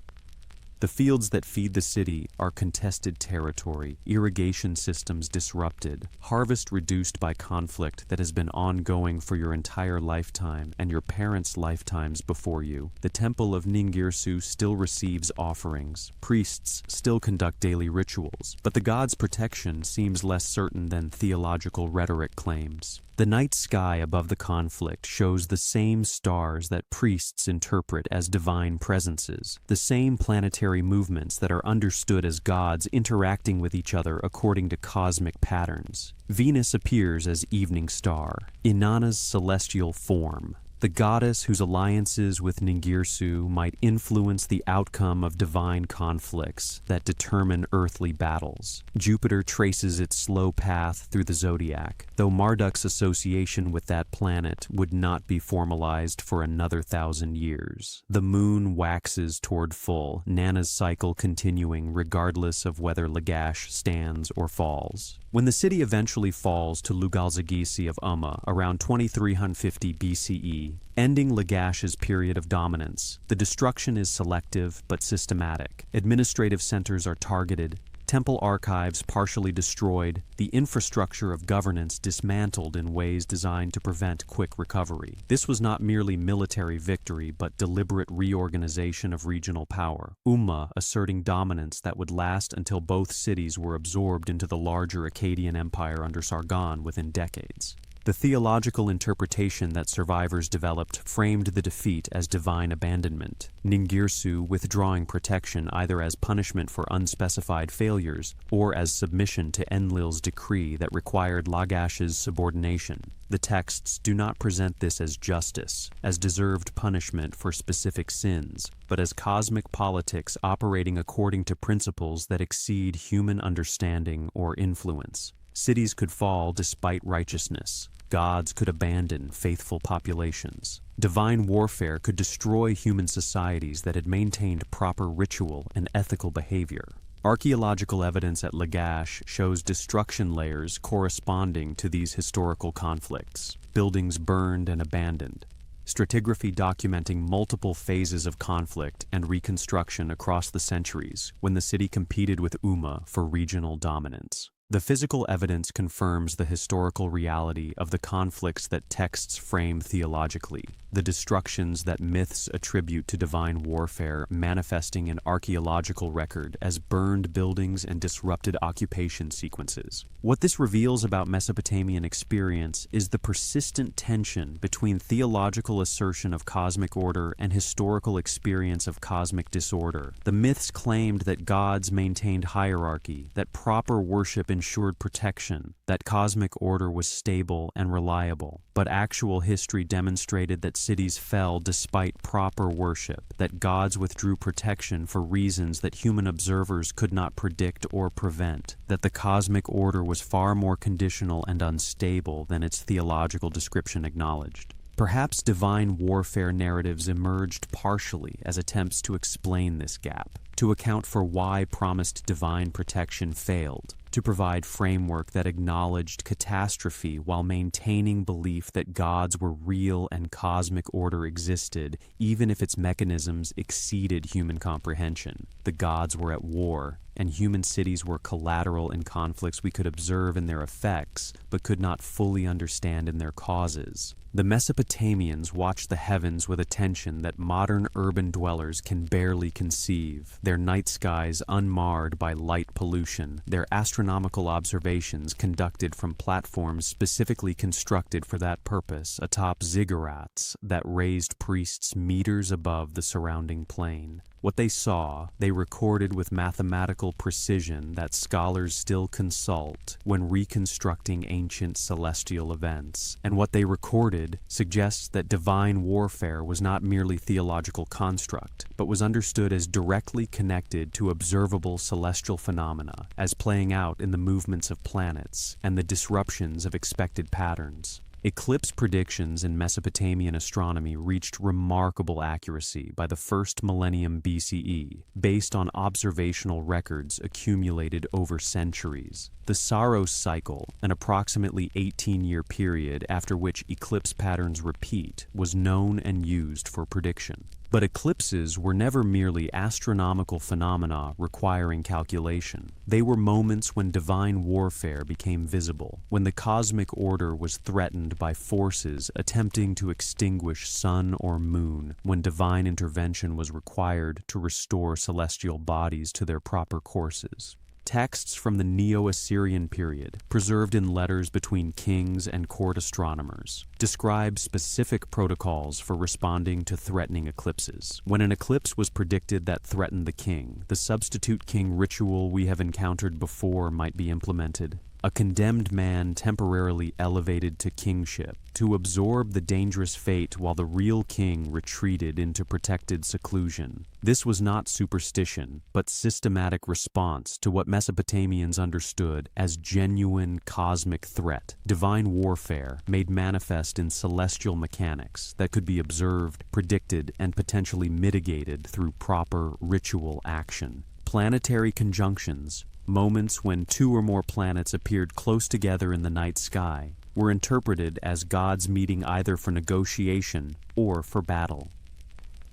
The fields that feed the city are contested territory, irrigation systems disrupted, harvest reduced by conflict that has been ongoing for your entire lifetime and your parents' lifetimes before you. The temple of Ningirsu still receives offerings. Priests still conduct daily rituals, but the god's protection seems less certain than theological rhetoric claims. The night sky above the conflict shows the same stars that priests interpret as divine presences, the same planetary movements that are understood as gods interacting with each other according to cosmic patterns. Venus appears as evening star, Inanna's celestial form, the goddess whose alliances with Ningirsu might influence the outcome of divine conflicts that determine earthly battles. Jupiter traces its slow path through the zodiac, though Marduk's association with that planet would not be formalized for another 1,000 years. The moon waxes toward full, Nana's cycle continuing regardless of whether Lagash stands or falls. When the city eventually falls to Lugalzagisi of Umma around 2350 BCE, ending Lagash's period of dominance, the destruction is selective but systematic. Administrative centers are targeted, temple archives partially destroyed, the infrastructure of governance dismantled in ways designed to prevent quick recovery. This was not merely military victory, but deliberate reorganization of regional power. Umma asserting dominance that would last until both cities were absorbed into the larger Akkadian Empire under Sargon within decades. The theological interpretation that survivors developed framed the defeat as divine abandonment, Ningirsu withdrawing protection either as punishment for unspecified failures or as submission to Enlil's decree that required Lagash's subordination. The texts do not present this as justice, as deserved punishment for specific sins, but as cosmic politics operating according to principles that exceed human understanding or influence. Cities could fall despite righteousness. Gods could abandon faithful populations. Divine warfare could destroy human societies that had maintained proper ritual and ethical behavior. Archaeological evidence at Lagash shows destruction layers corresponding to these historical conflicts, buildings burned and abandoned, stratigraphy documenting multiple phases of conflict and reconstruction across the centuries when the city competed with Umma for regional dominance. The physical evidence confirms the historical reality of the conflicts that texts frame theologically, the destructions that myths attribute to divine warfare manifesting in archaeological record as burned buildings and disrupted occupation sequences. What this reveals about Mesopotamian experience is the persistent tension between theological assertion of cosmic order and historical experience of cosmic disorder. The myths claimed that gods maintained hierarchy, that proper worship ensured protection, that cosmic order was stable and reliable. But actual history demonstrated that cities fell despite proper worship, that gods withdrew protection for reasons that human observers could not predict or prevent, that the cosmic order was far more conditional and unstable than its theological description acknowledged. Perhaps divine warfare narratives emerged partially as attempts to explain this gap, to account for why promised divine protection failed, to provide framework that acknowledged catastrophe while maintaining belief that gods were real and cosmic order existed, even if its mechanisms exceeded human comprehension. The gods were at war, and human cities were collateral in conflicts we could observe in their effects, but could not fully understand in their causes. The Mesopotamians watched the heavens with attention that modern urban dwellers can barely conceive, their night skies unmarred by light pollution, their astronomical observations conducted from platforms specifically constructed for that purpose atop ziggurats that raised priests meters above the surrounding plain. What they saw, they recorded with mathematical precision that scholars still consult when reconstructing ancient celestial events. And what they recorded suggests that divine warfare was not merely theological construct, but was understood as directly connected to observable celestial phenomena, as playing out in the movements of planets and the disruptions of expected patterns. Eclipse predictions in Mesopotamian astronomy reached remarkable accuracy by the first millennium BCE, based on observational records accumulated over centuries. The Saros cycle, an approximately 18-year period after which eclipse patterns repeat, was known and used for prediction. But eclipses were never merely astronomical phenomena requiring calculation. They were moments when divine warfare became visible, when the cosmic order was threatened by forces attempting to extinguish sun or moon, when divine intervention was required to restore celestial bodies to their proper courses. Texts from the Neo-Assyrian period, preserved in letters between kings and court astronomers, describe specific protocols for responding to threatening eclipses. When an eclipse was predicted that threatened the king, the substitute king ritual we have encountered before might be implemented. A condemned man temporarily elevated to kingship to absorb the dangerous fate while the real king retreated into protected seclusion. This was not superstition, but systematic response to what Mesopotamians understood as genuine cosmic threat, divine warfare made manifest in celestial mechanics that could be observed, predicted, and potentially mitigated through proper ritual action. Planetary conjunctions, moments when two or more planets appeared close together in the night sky, were interpreted as gods meeting either for negotiation or for battle.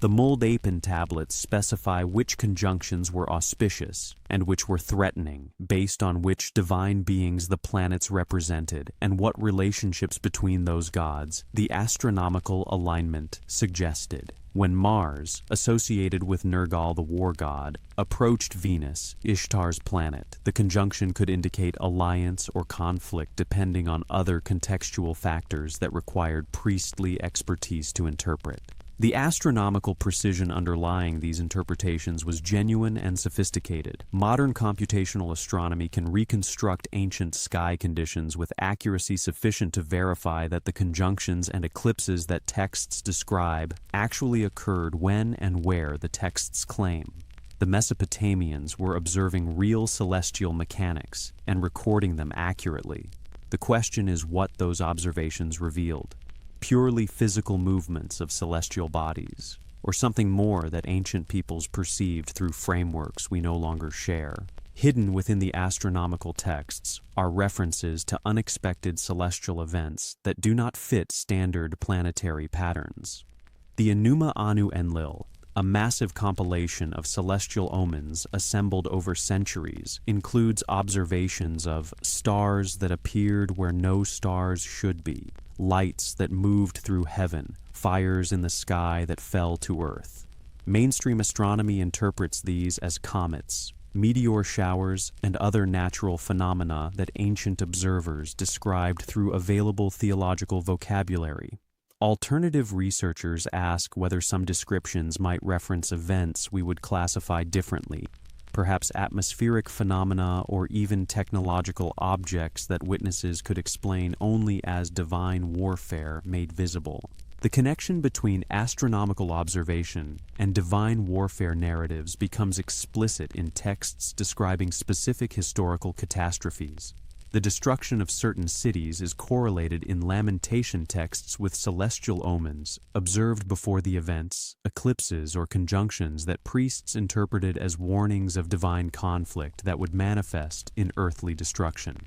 The Mold-Apin tablets specify which conjunctions were auspicious and which were threatening, based on which divine beings the planets represented and what relationships between those gods the astronomical alignment suggested. When Mars, associated with Nergal the war god, approached Venus, Ishtar's planet, the conjunction could indicate alliance or conflict depending on other contextual factors that required priestly expertise to interpret. The astronomical precision underlying these interpretations was genuine and sophisticated. Modern computational astronomy can reconstruct ancient sky conditions with accuracy sufficient to verify that the conjunctions and eclipses that texts describe actually occurred when and where the texts claim. The Mesopotamians were observing real celestial mechanics and recording them accurately. The question is what those observations revealed. Purely physical movements of celestial bodies, or something more that ancient peoples perceived through frameworks we no longer share. Hidden within the astronomical texts are references to unexpected celestial events that do not fit standard planetary patterns. The Enuma Anu Enlil, a massive compilation of celestial omens assembled over centuries, includes observations of stars that appeared where no stars should be, lights that moved through heaven, fires in the sky that fell to earth. Mainstream astronomy interprets these as comets, meteor showers, and other natural phenomena that ancient observers described through available theological vocabulary. Alternative researchers ask whether some descriptions might reference events we would classify differently, perhaps atmospheric phenomena or even technological objects that witnesses could explain only as divine warfare made visible. The connection between astronomical observation and divine warfare narratives becomes explicit in texts describing specific historical catastrophes. The destruction of certain cities is correlated in lamentation texts with celestial omens observed before the events, eclipses, or conjunctions that priests interpreted as warnings of divine conflict that would manifest in earthly destruction.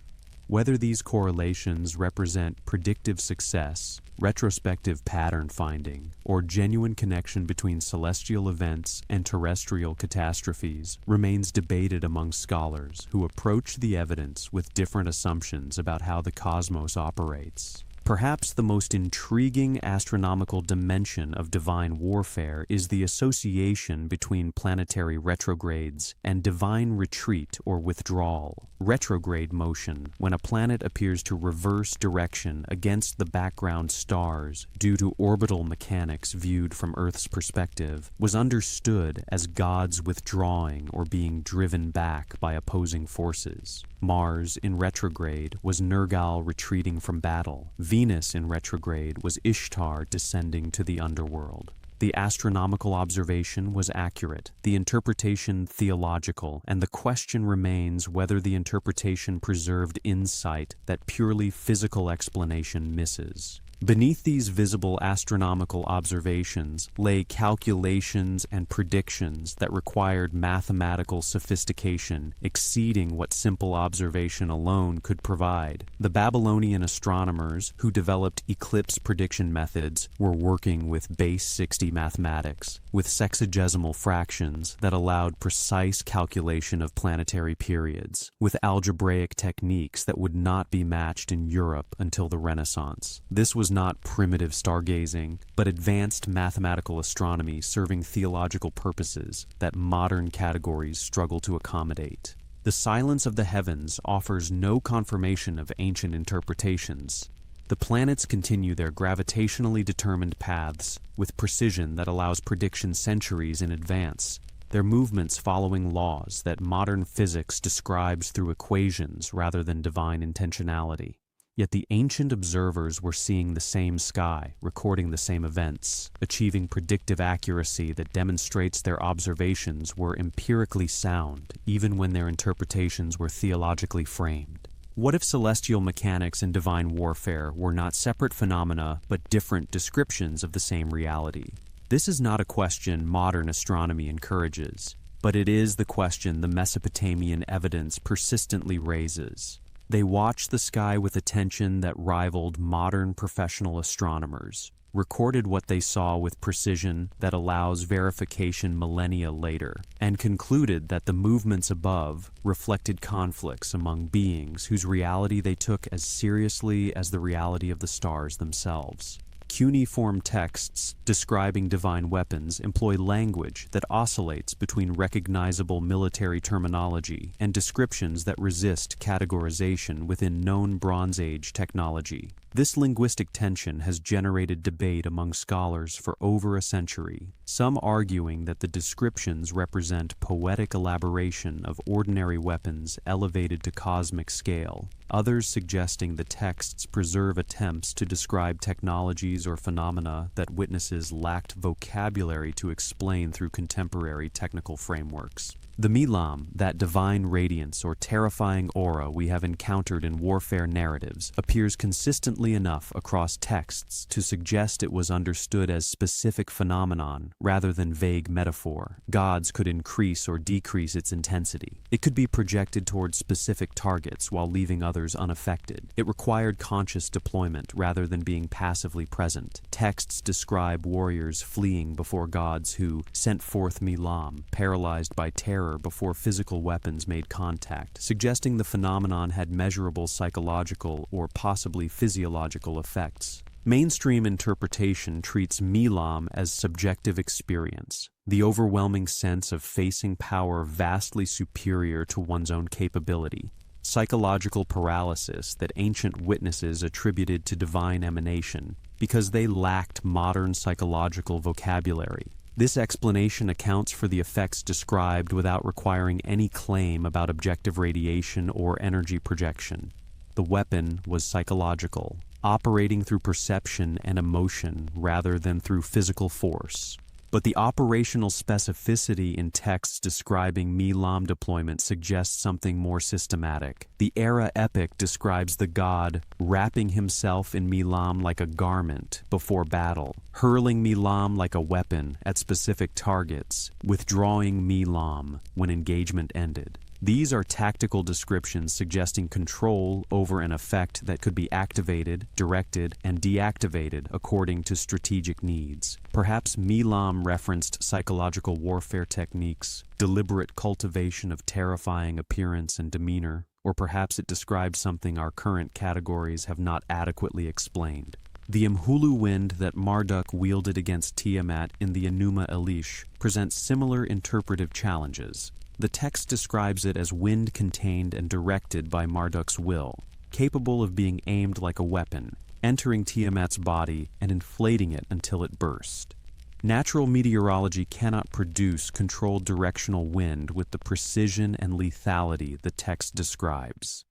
Whether these correlations represent predictive success, retrospective pattern finding, or genuine connection between celestial events and terrestrial catastrophes remains debated among scholars who approach the evidence with different assumptions about how the cosmos operates. Perhaps the most intriguing astronomical dimension of divine warfare is the association between planetary retrogrades and divine retreat or withdrawal. Retrograde motion, when a planet appears to reverse direction against the background stars due to orbital mechanics viewed from Earth's perspective, was understood as gods withdrawing or being driven back by opposing forces. Mars in retrograde was Nergal retreating from battle. Venus in retrograde was Ishtar descending to the underworld. The astronomical observation was accurate, the interpretation theological, and the question remains whether the interpretation preserved insight that purely physical explanation misses. Beneath these visible astronomical observations lay calculations and predictions that required mathematical sophistication exceeding what simple observation alone could provide. The Babylonian astronomers who developed eclipse prediction methods were working with base 60 mathematics, with sexagesimal fractions that allowed precise calculation of planetary periods, with algebraic techniques that would not be matched in Europe until the Renaissance. This was not primitive stargazing, but advanced mathematical astronomy serving theological purposes that modern categories struggle to accommodate. The silence of the heavens offers no confirmation of ancient interpretations. The planets continue their gravitationally determined paths with precision that allows prediction centuries in advance, their movements following laws that modern physics describes through equations rather than divine intentionality. Yet the ancient observers were seeing the same sky, recording the same events, achieving predictive accuracy that demonstrates their observations were empirically sound, even when their interpretations were theologically framed. What if celestial mechanics and divine warfare were not separate phenomena but different descriptions of the same reality? This is not a question modern astronomy encourages, but it is the question the Mesopotamian evidence persistently raises. They watched the sky with attention that rivaled modern professional astronomers, recorded what they saw with precision that allows verification millennia later, and concluded that the movements above reflected conflicts among beings whose reality they took as seriously as the reality of the stars themselves. Cuneiform texts describing divine weapons employ language that oscillates between recognizable military terminology and descriptions that resist categorization within known Bronze Age technology. This linguistic tension has generated debate among scholars for over a century, some arguing that the descriptions represent poetic elaboration of ordinary weapons elevated to cosmic scale, others suggesting the texts preserve attempts to describe technologies or phenomena that witnesses lacked vocabulary to explain through contemporary technical frameworks. The Milam, that divine radiance or terrifying aura we have encountered in warfare narratives, appears consistently enough across texts to suggest it was understood as specific phenomenon rather than vague metaphor. Gods could increase or decrease its intensity. It could be projected towards specific targets while leaving others unaffected. It required conscious deployment rather than being passively present. Texts describe warriors fleeing before gods who sent forth Milam, paralyzed by terror before physical weapons made contact, suggesting the phenomenon had measurable psychological or possibly physiological effects. Mainstream interpretation treats Milam as subjective experience, the overwhelming sense of facing power vastly superior to one's own capability, psychological paralysis that ancient witnesses attributed to divine emanation because they lacked modern psychological vocabulary. This explanation accounts for the effects described without requiring any claim about objective radiation or energy projection. The weapon was psychological, operating through perception and emotion rather than through physical force. But the operational specificity in texts describing Milam deployment suggests something more systematic. The Era epic describes the god wrapping himself in Milam like a garment before battle, hurling Milam like a weapon at specific targets, withdrawing Milam when engagement ended. These are tactical descriptions suggesting control over an effect that could be activated, directed, and deactivated according to strategic needs. Perhaps Milam referenced psychological warfare techniques, deliberate cultivation of terrifying appearance and demeanor, or perhaps it described something our current categories have not adequately explained. The Mhulu wind that Marduk wielded against Tiamat in the Enuma Elish presents similar interpretive challenges. The text describes it as wind contained and directed by Marduk's will, capable of being aimed like a weapon, entering Tiamat's body and inflating it until it burst. Natural meteorology cannot produce controlled directional wind with the precision and lethality the text describes.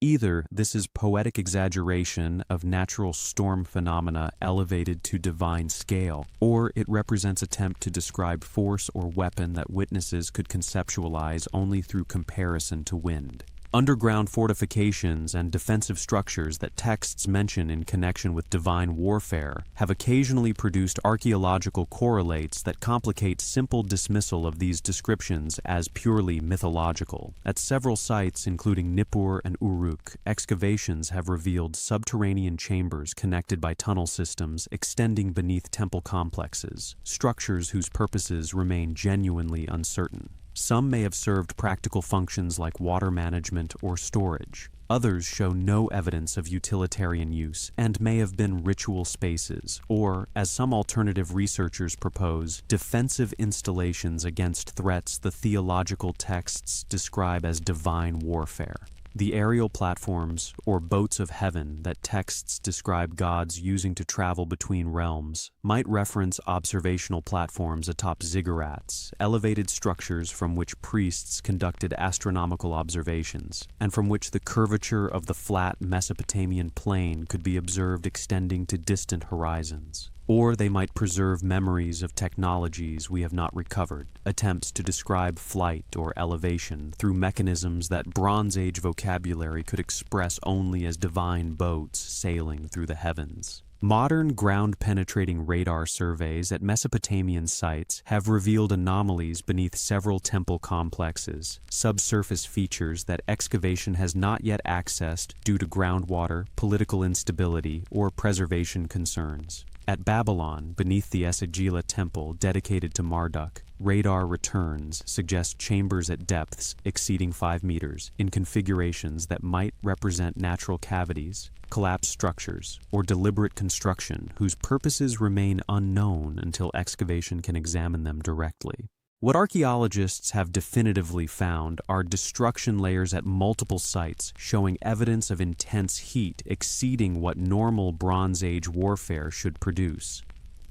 Either this is poetic exaggeration of natural storm phenomena elevated to divine scale, or it represents attempt to describe force or weapon that witnesses could conceptualize only through comparison to wind. Underground fortifications and defensive structures that texts mention in connection with divine warfare have occasionally produced archaeological correlates that complicate simple dismissal of these descriptions as purely mythological. At several sites, including Nippur and Uruk, excavations have revealed subterranean chambers connected by tunnel systems extending beneath temple complexes, structures whose purposes remain genuinely uncertain. Some may have served practical functions like water management or storage. Others show no evidence of utilitarian use and may have been ritual spaces, or, as some alternative researchers propose, defensive installations against threats the theological texts describe as divine warfare. The aerial platforms, or boats of heaven, that texts describe gods using to travel between realms might reference observational platforms atop ziggurats, elevated structures from which priests conducted astronomical observations, and from which the curvature of the flat Mesopotamian plain could be observed extending to distant horizons. Or they might preserve memories of technologies we have not recovered, attempts to describe flight or elevation through mechanisms that Bronze Age vocabulary could express only as divine boats sailing through the heavens. Modern ground-penetrating radar surveys at Mesopotamian sites have revealed anomalies beneath several temple complexes, subsurface features that excavation has not yet accessed due to groundwater, political instability, or preservation concerns. At Babylon, beneath the Esagila temple dedicated to Marduk, radar returns suggest chambers at depths exceeding 5 meters in configurations that might represent natural cavities, collapsed structures, or deliberate construction whose purposes remain unknown until excavation can examine them directly. What archaeologists have definitively found are destruction layers at multiple sites showing evidence of intense heat exceeding what normal Bronze Age warfare should produce.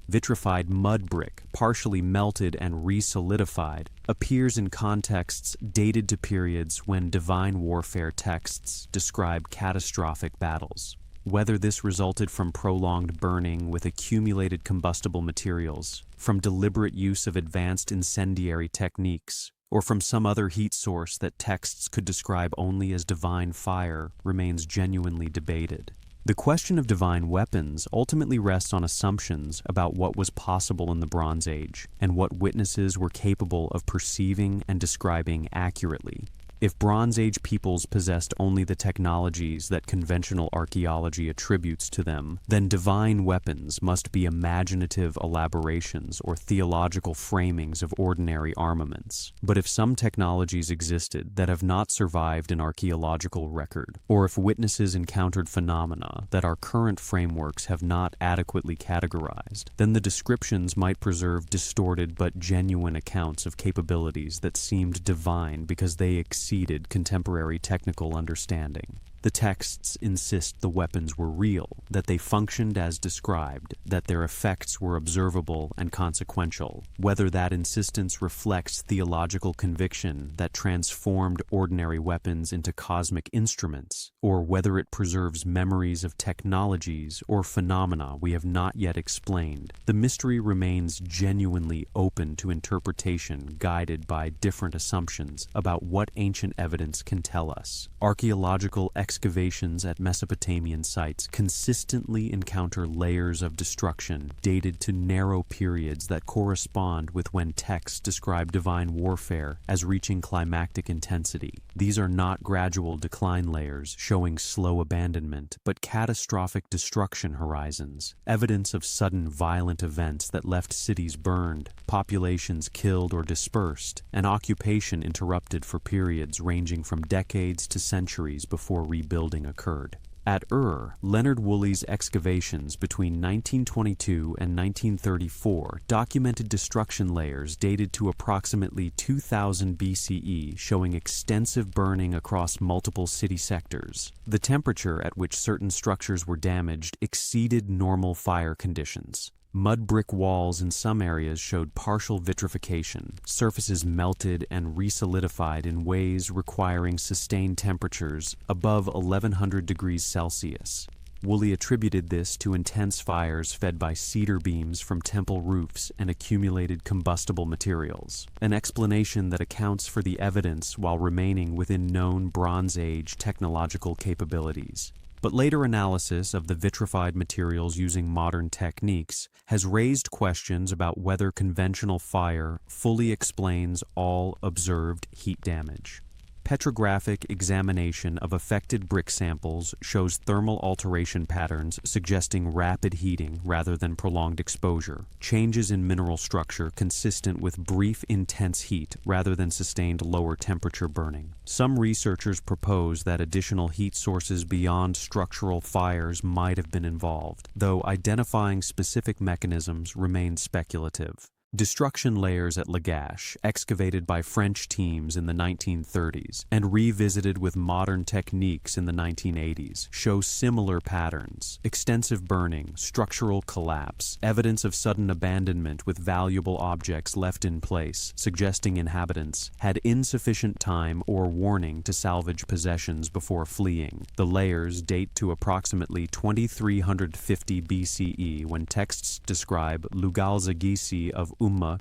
Vitrified mud brick, partially melted and re-solidified, appears in contexts dated to periods when divine warfare texts describe catastrophic battles. Whether this resulted from prolonged burning with accumulated combustible materials, from deliberate use of advanced incendiary techniques, or from some other heat source that texts could describe only as divine fire, remains genuinely debated. The question of divine weapons ultimately rests on assumptions about what was possible in the Bronze Age and what witnesses were capable of perceiving and describing accurately. If Bronze Age peoples possessed only the technologies that conventional archaeology attributes to them, then divine weapons must be imaginative elaborations or theological framings of ordinary armaments. But if some technologies existed that have not survived an archaeological record, or if witnesses encountered phenomena that our current frameworks have not adequately categorized, then the descriptions might preserve distorted but genuine accounts of capabilities that seemed divine because they exceeded contemporary technical understanding. The texts insist the weapons were real, that they functioned as described, that their effects were observable and consequential. Whether that insistence reflects theological conviction that transformed ordinary weapons into cosmic instruments, or whether it preserves memories of technologies or phenomena we have not yet explained, the mystery remains genuinely open to interpretation, guided by different assumptions about what ancient evidence can tell us. Archaeological excavations at Mesopotamian sites consistently encounter layers of destruction dated to narrow periods that correspond with when texts describe divine warfare as reaching climactic intensity. These are not gradual decline layers showing slow abandonment, but catastrophic destruction horizons, evidence of sudden violent events that left cities burned, populations killed or dispersed, and occupation interrupted for periods ranging from decades to centuries before rebuilding occurred. At Leonard Woolley's excavations between 1922 and 1934 documented destruction layers dated to approximately 2000 BCE showing extensive burning across multiple city sectors. The temperature at which certain structures were damaged exceeded normal fire conditions. Mud brick walls in some areas showed partial vitrification, surfaces melted and resolidified in ways requiring sustained temperatures above 1100 degrees Celsius. Woolley attributed this to intense fires fed by cedar beams from temple roofs and accumulated combustible materials, an explanation that accounts for the evidence while remaining within known Bronze Age technological capabilities. But later analysis of the vitrified materials using modern techniques has raised questions about whether conventional fire fully explains all observed heat damage. Petrographic examination of affected brick samples shows thermal alteration patterns suggesting rapid heating rather than prolonged exposure, changes in mineral structure consistent with brief intense heat rather than sustained lower temperature burning. Some researchers propose that additional heat sources beyond structural fires might have been involved, though identifying specific mechanisms remains speculative. Destruction layers at Lagash, excavated by French teams in the 1930s and revisited with modern techniques in the 1980s, show similar patterns: extensive burning, structural collapse, evidence of sudden abandonment with valuable objects left in place, suggesting inhabitants had insufficient time or warning to salvage possessions before fleeing. The layers date to approximately 2350 BCE when texts describe Lugalzagisi of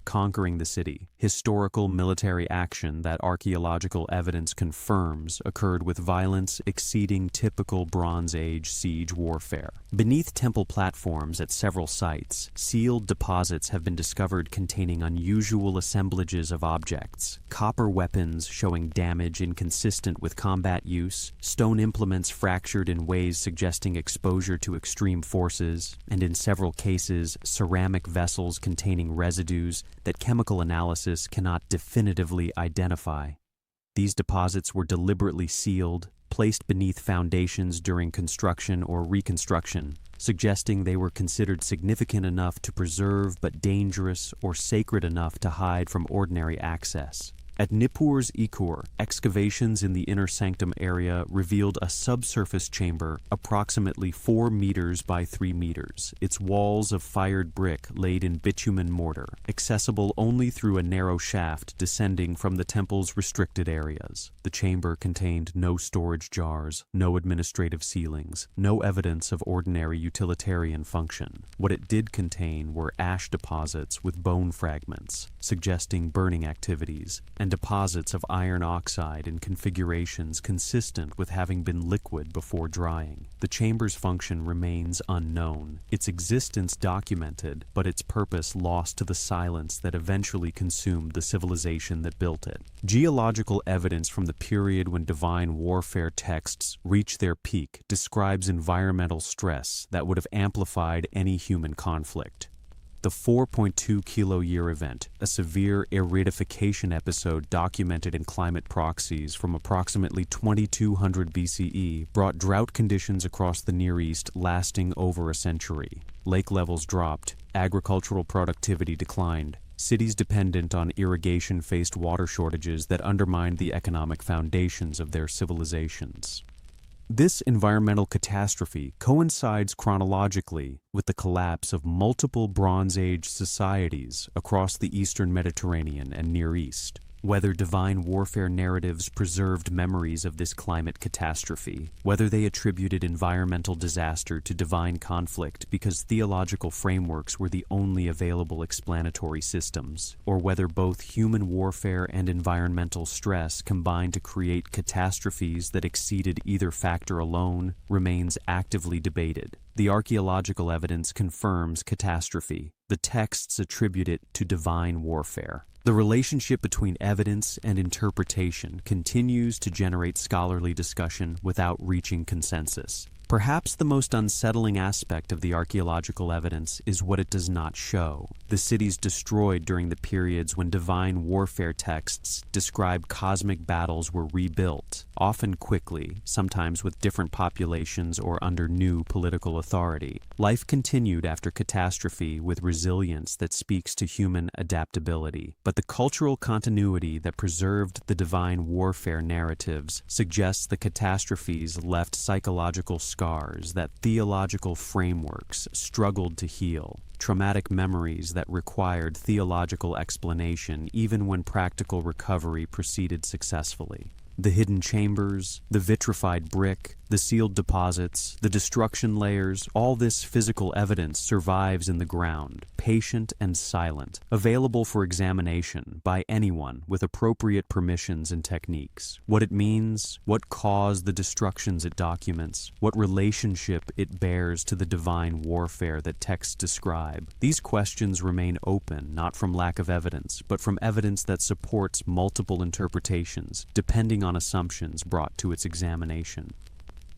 conquering the city, historical military action that archaeological evidence confirms occurred with violence exceeding typical Bronze Age siege warfare. Beneath temple platforms at several sites, sealed deposits have been discovered containing unusual assemblages of objects, copper weapons showing damage inconsistent with combat use, stone implements fractured in ways suggesting exposure to extreme forces, and in several cases, ceramic vessels containing residues that chemical analysis cannot definitively identify. These deposits were deliberately sealed, placed beneath foundations during construction or reconstruction, suggesting they were considered significant enough to preserve but dangerous or sacred enough to hide from ordinary access. At Nippur's Ikur, excavations in the inner sanctum area revealed a subsurface chamber approximately 4 meters by 3 meters, its walls of fired brick laid in bitumen mortar, accessible only through a narrow shaft descending from the temple's restricted areas. The chamber contained no storage jars, no administrative ceilings, no evidence of ordinary utilitarian function. What it did contain were ash deposits with bone fragments, suggesting burning activities, and deposits of iron oxide in configurations consistent with having been liquid before drying. The chamber's function remains unknown, its existence documented, but its purpose lost to the silence that eventually consumed the civilization that built it. Geological evidence from the period when divine warfare texts reached their peak describes environmental stress that would have amplified any human conflict. The 4.2 kilo-year event, a severe aridification episode documented in climate proxies from approximately 2200 BCE, brought drought conditions across the Near East lasting over a century. Lake levels dropped, agricultural productivity declined. Cities dependent on irrigation faced water shortages that undermined the economic foundations of their civilizations. This environmental catastrophe coincides chronologically with the collapse of multiple Bronze Age societies across the Eastern Mediterranean and Near East. whether divine warfare narratives preserved memories of this climate catastrophe, whether they attributed environmental disaster to divine conflict because theological frameworks were the only available explanatory systems, or whether both human warfare and environmental stress combined to create catastrophes that exceeded either factor alone, remains actively debated. The archaeological evidence confirms catastrophe. The texts attribute it to divine warfare. The relationship between evidence and interpretation continues to generate scholarly discussion without reaching consensus. Perhaps the most unsettling aspect of the archaeological evidence is what it does not show. The cities destroyed during the periods when divine warfare texts describe cosmic battles were rebuilt, often quickly, sometimes with different populations or under new political authority. Life continued after catastrophe with resilience that speaks to human adaptability. But the cultural continuity that preserved the divine warfare narratives suggests the catastrophes left psychological scars that theological frameworks struggled to heal, traumatic memories that required theological explanation even when practical recovery proceeded successfully. The hidden chambers, the vitrified brick, the sealed deposits, the destruction layers, all this physical evidence survives in the ground, patient and silent, available for examination by anyone with appropriate permissions and techniques. What it means, what caused the destructions it documents, what relationship it bears to the divine warfare that texts describe. These questions remain open, not from lack of evidence, but from evidence that supports multiple interpretations, depending on assumptions brought to its examination.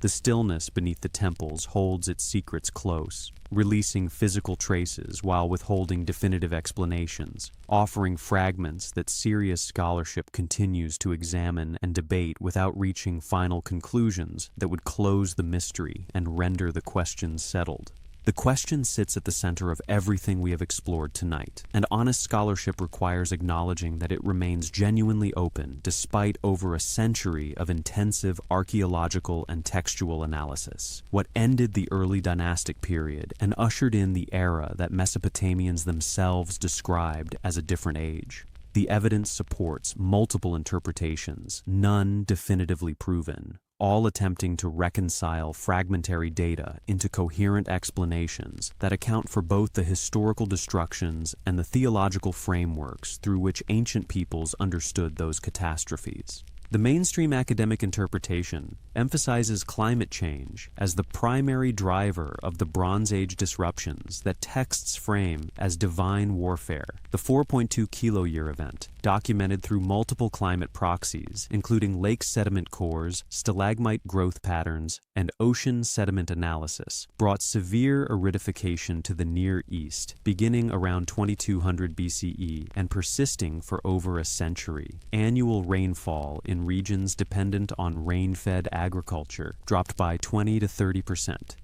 The stillness beneath the temples holds its secrets close, releasing physical traces while withholding definitive explanations, offering fragments that serious scholarship continues to examine and debate without reaching final conclusions that would close the mystery and render the questions settled. The question sits at the center of everything we have explored tonight, and honest scholarship requires acknowledging that it remains genuinely open despite over a century of intensive archaeological and textual analysis. What ended the early dynastic period and ushered in the era that Mesopotamians themselves described as a different age. The evidence supports multiple interpretations, none definitively proven, all attempting to reconcile fragmentary data into coherent explanations that account for both the historical destructions and the theological frameworks through which ancient peoples understood those catastrophes. The mainstream academic interpretation emphasizes climate change as the primary driver of the Bronze Age disruptions that texts frame as divine warfare. The 4.2 kiloyear event, documented through multiple climate proxies, including lake sediment cores, stalagmite growth patterns, and ocean sediment analysis, brought severe aridification to the Near East, beginning around 2200 BCE and persisting for over a century. Annual rainfall in regions dependent on rain-fed agriculture dropped by 20 to 30%.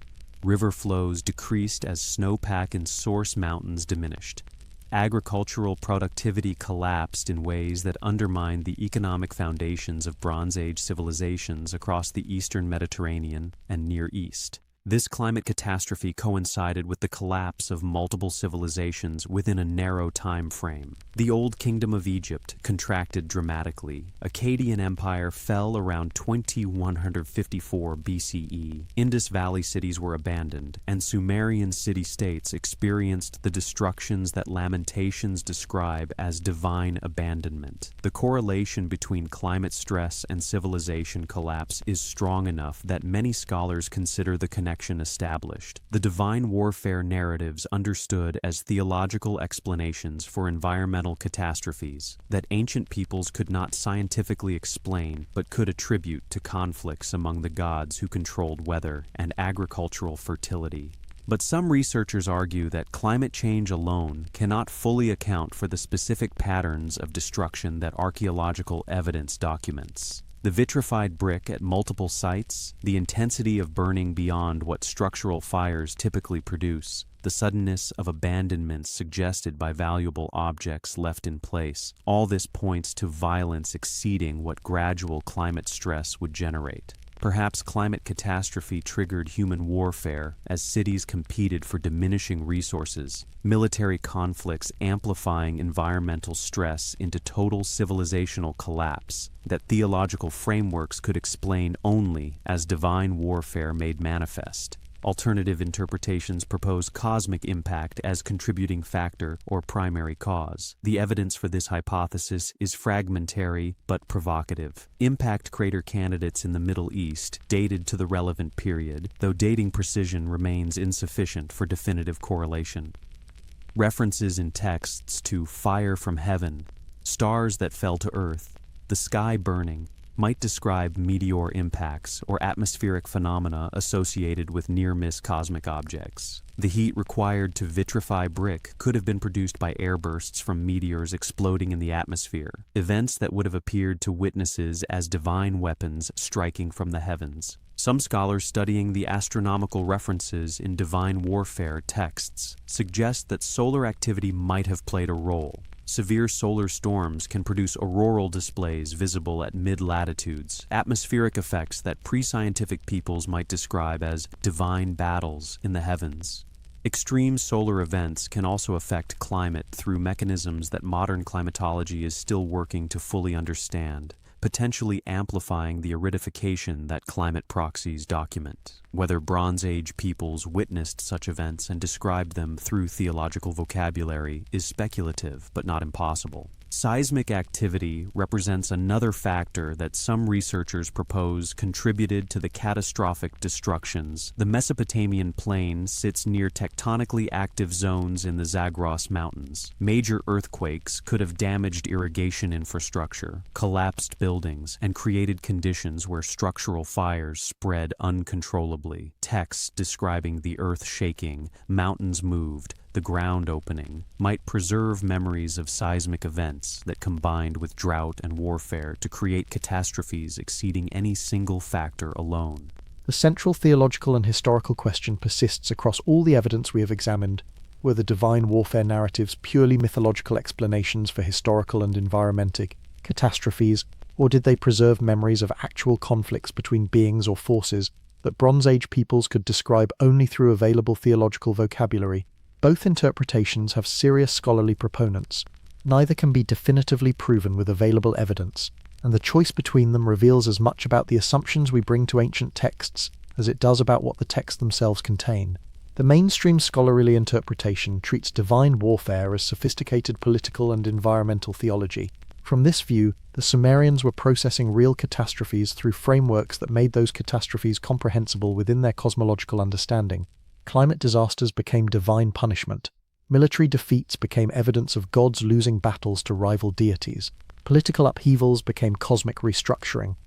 River flows decreased as snowpack in source mountains diminished. Agricultural productivity collapsed in ways that undermined the economic foundations of Bronze Age civilizations across the Eastern Mediterranean and Near East. This climate catastrophe coincided with the collapse of multiple civilizations within a narrow time frame. The Old Kingdom of Egypt contracted dramatically. Akkadian Empire fell around 2154 BCE. Indus Valley cities were abandoned, and Sumerian city-states experienced the destructions that Lamentations describe as divine abandonment. The correlation between climate stress and civilization collapse is strong enough that many scholars consider the connection established. The divine warfare narratives understood as theological explanations for environmental catastrophes that ancient peoples could not scientifically explain but could attribute to conflicts among the gods who controlled weather and agricultural fertility. But some researchers argue that climate change alone cannot fully account for the specific patterns of destruction that archaeological evidence documents. The vitrified brick at multiple sites, the intensity of burning beyond what structural fires typically produce, the suddenness of abandonment suggested by valuable objects left in place, all this points to violence exceeding what gradual climate stress would generate. Perhaps climate catastrophe triggered human warfare as cities competed for diminishing resources, military conflicts amplifying environmental stress into total civilizational collapse that theological frameworks could explain only as divine warfare made manifest. Alternative interpretations propose cosmic impact as contributing factor or primary cause. The evidence for this hypothesis is fragmentary but provocative. Impact crater candidates in the Middle East dated to the relevant period, though dating precision remains insufficient for definitive correlation. References in texts to fire from heaven, stars that fell to earth, the sky burning, might describe meteor impacts or atmospheric phenomena associated with near-miss cosmic objects. The heat required to vitrify brick could have been produced by airbursts from meteors exploding in the atmosphere, events that would have appeared to witnesses as divine weapons striking from the heavens. Some scholars studying the astronomical references in divine warfare texts suggest that solar activity might have played a role. Severe solar storms can produce auroral displays visible at mid-latitudes, atmospheric effects that pre-scientific peoples might describe as divine battles in the heavens. Extreme solar events can also affect climate through mechanisms that modern climatology is still working to fully understand, potentially amplifying the aridification that climate proxies document. Whether Bronze Age peoples witnessed such events and described them through theological vocabulary is speculative but not impossible. Seismic activity represents another factor that some researchers propose contributed to the catastrophic destructions. The Mesopotamian plain sits near tectonically active zones in the Zagros Mountains. Major earthquakes could have damaged irrigation infrastructure, collapsed buildings, and created conditions where structural fires spread uncontrollably. Texts describing the earth shaking, mountains moved, the ground opening, might preserve memories of seismic events that combined with drought and warfare to create catastrophes exceeding any single factor alone. The central theological and historical question persists across all the evidence we have examined. Were the divine warfare narratives purely mythological explanations for historical and environmental catastrophes, or did they preserve memories of actual conflicts between beings or forces that Bronze Age peoples could describe only through available theological vocabulary? Both interpretations have serious scholarly proponents. Neither can be definitively proven with available evidence, and the choice between them reveals as much about the assumptions we bring to ancient texts as it does about what the texts themselves contain. The mainstream scholarly interpretation treats divine warfare as sophisticated political and environmental theology. From this view, the Sumerians were processing real catastrophes through frameworks that made those catastrophes comprehensible within their cosmological understanding. Climate disasters became divine punishment. Military defeats became evidence of gods losing battles to rival deities. Political upheavals became cosmic restructuring.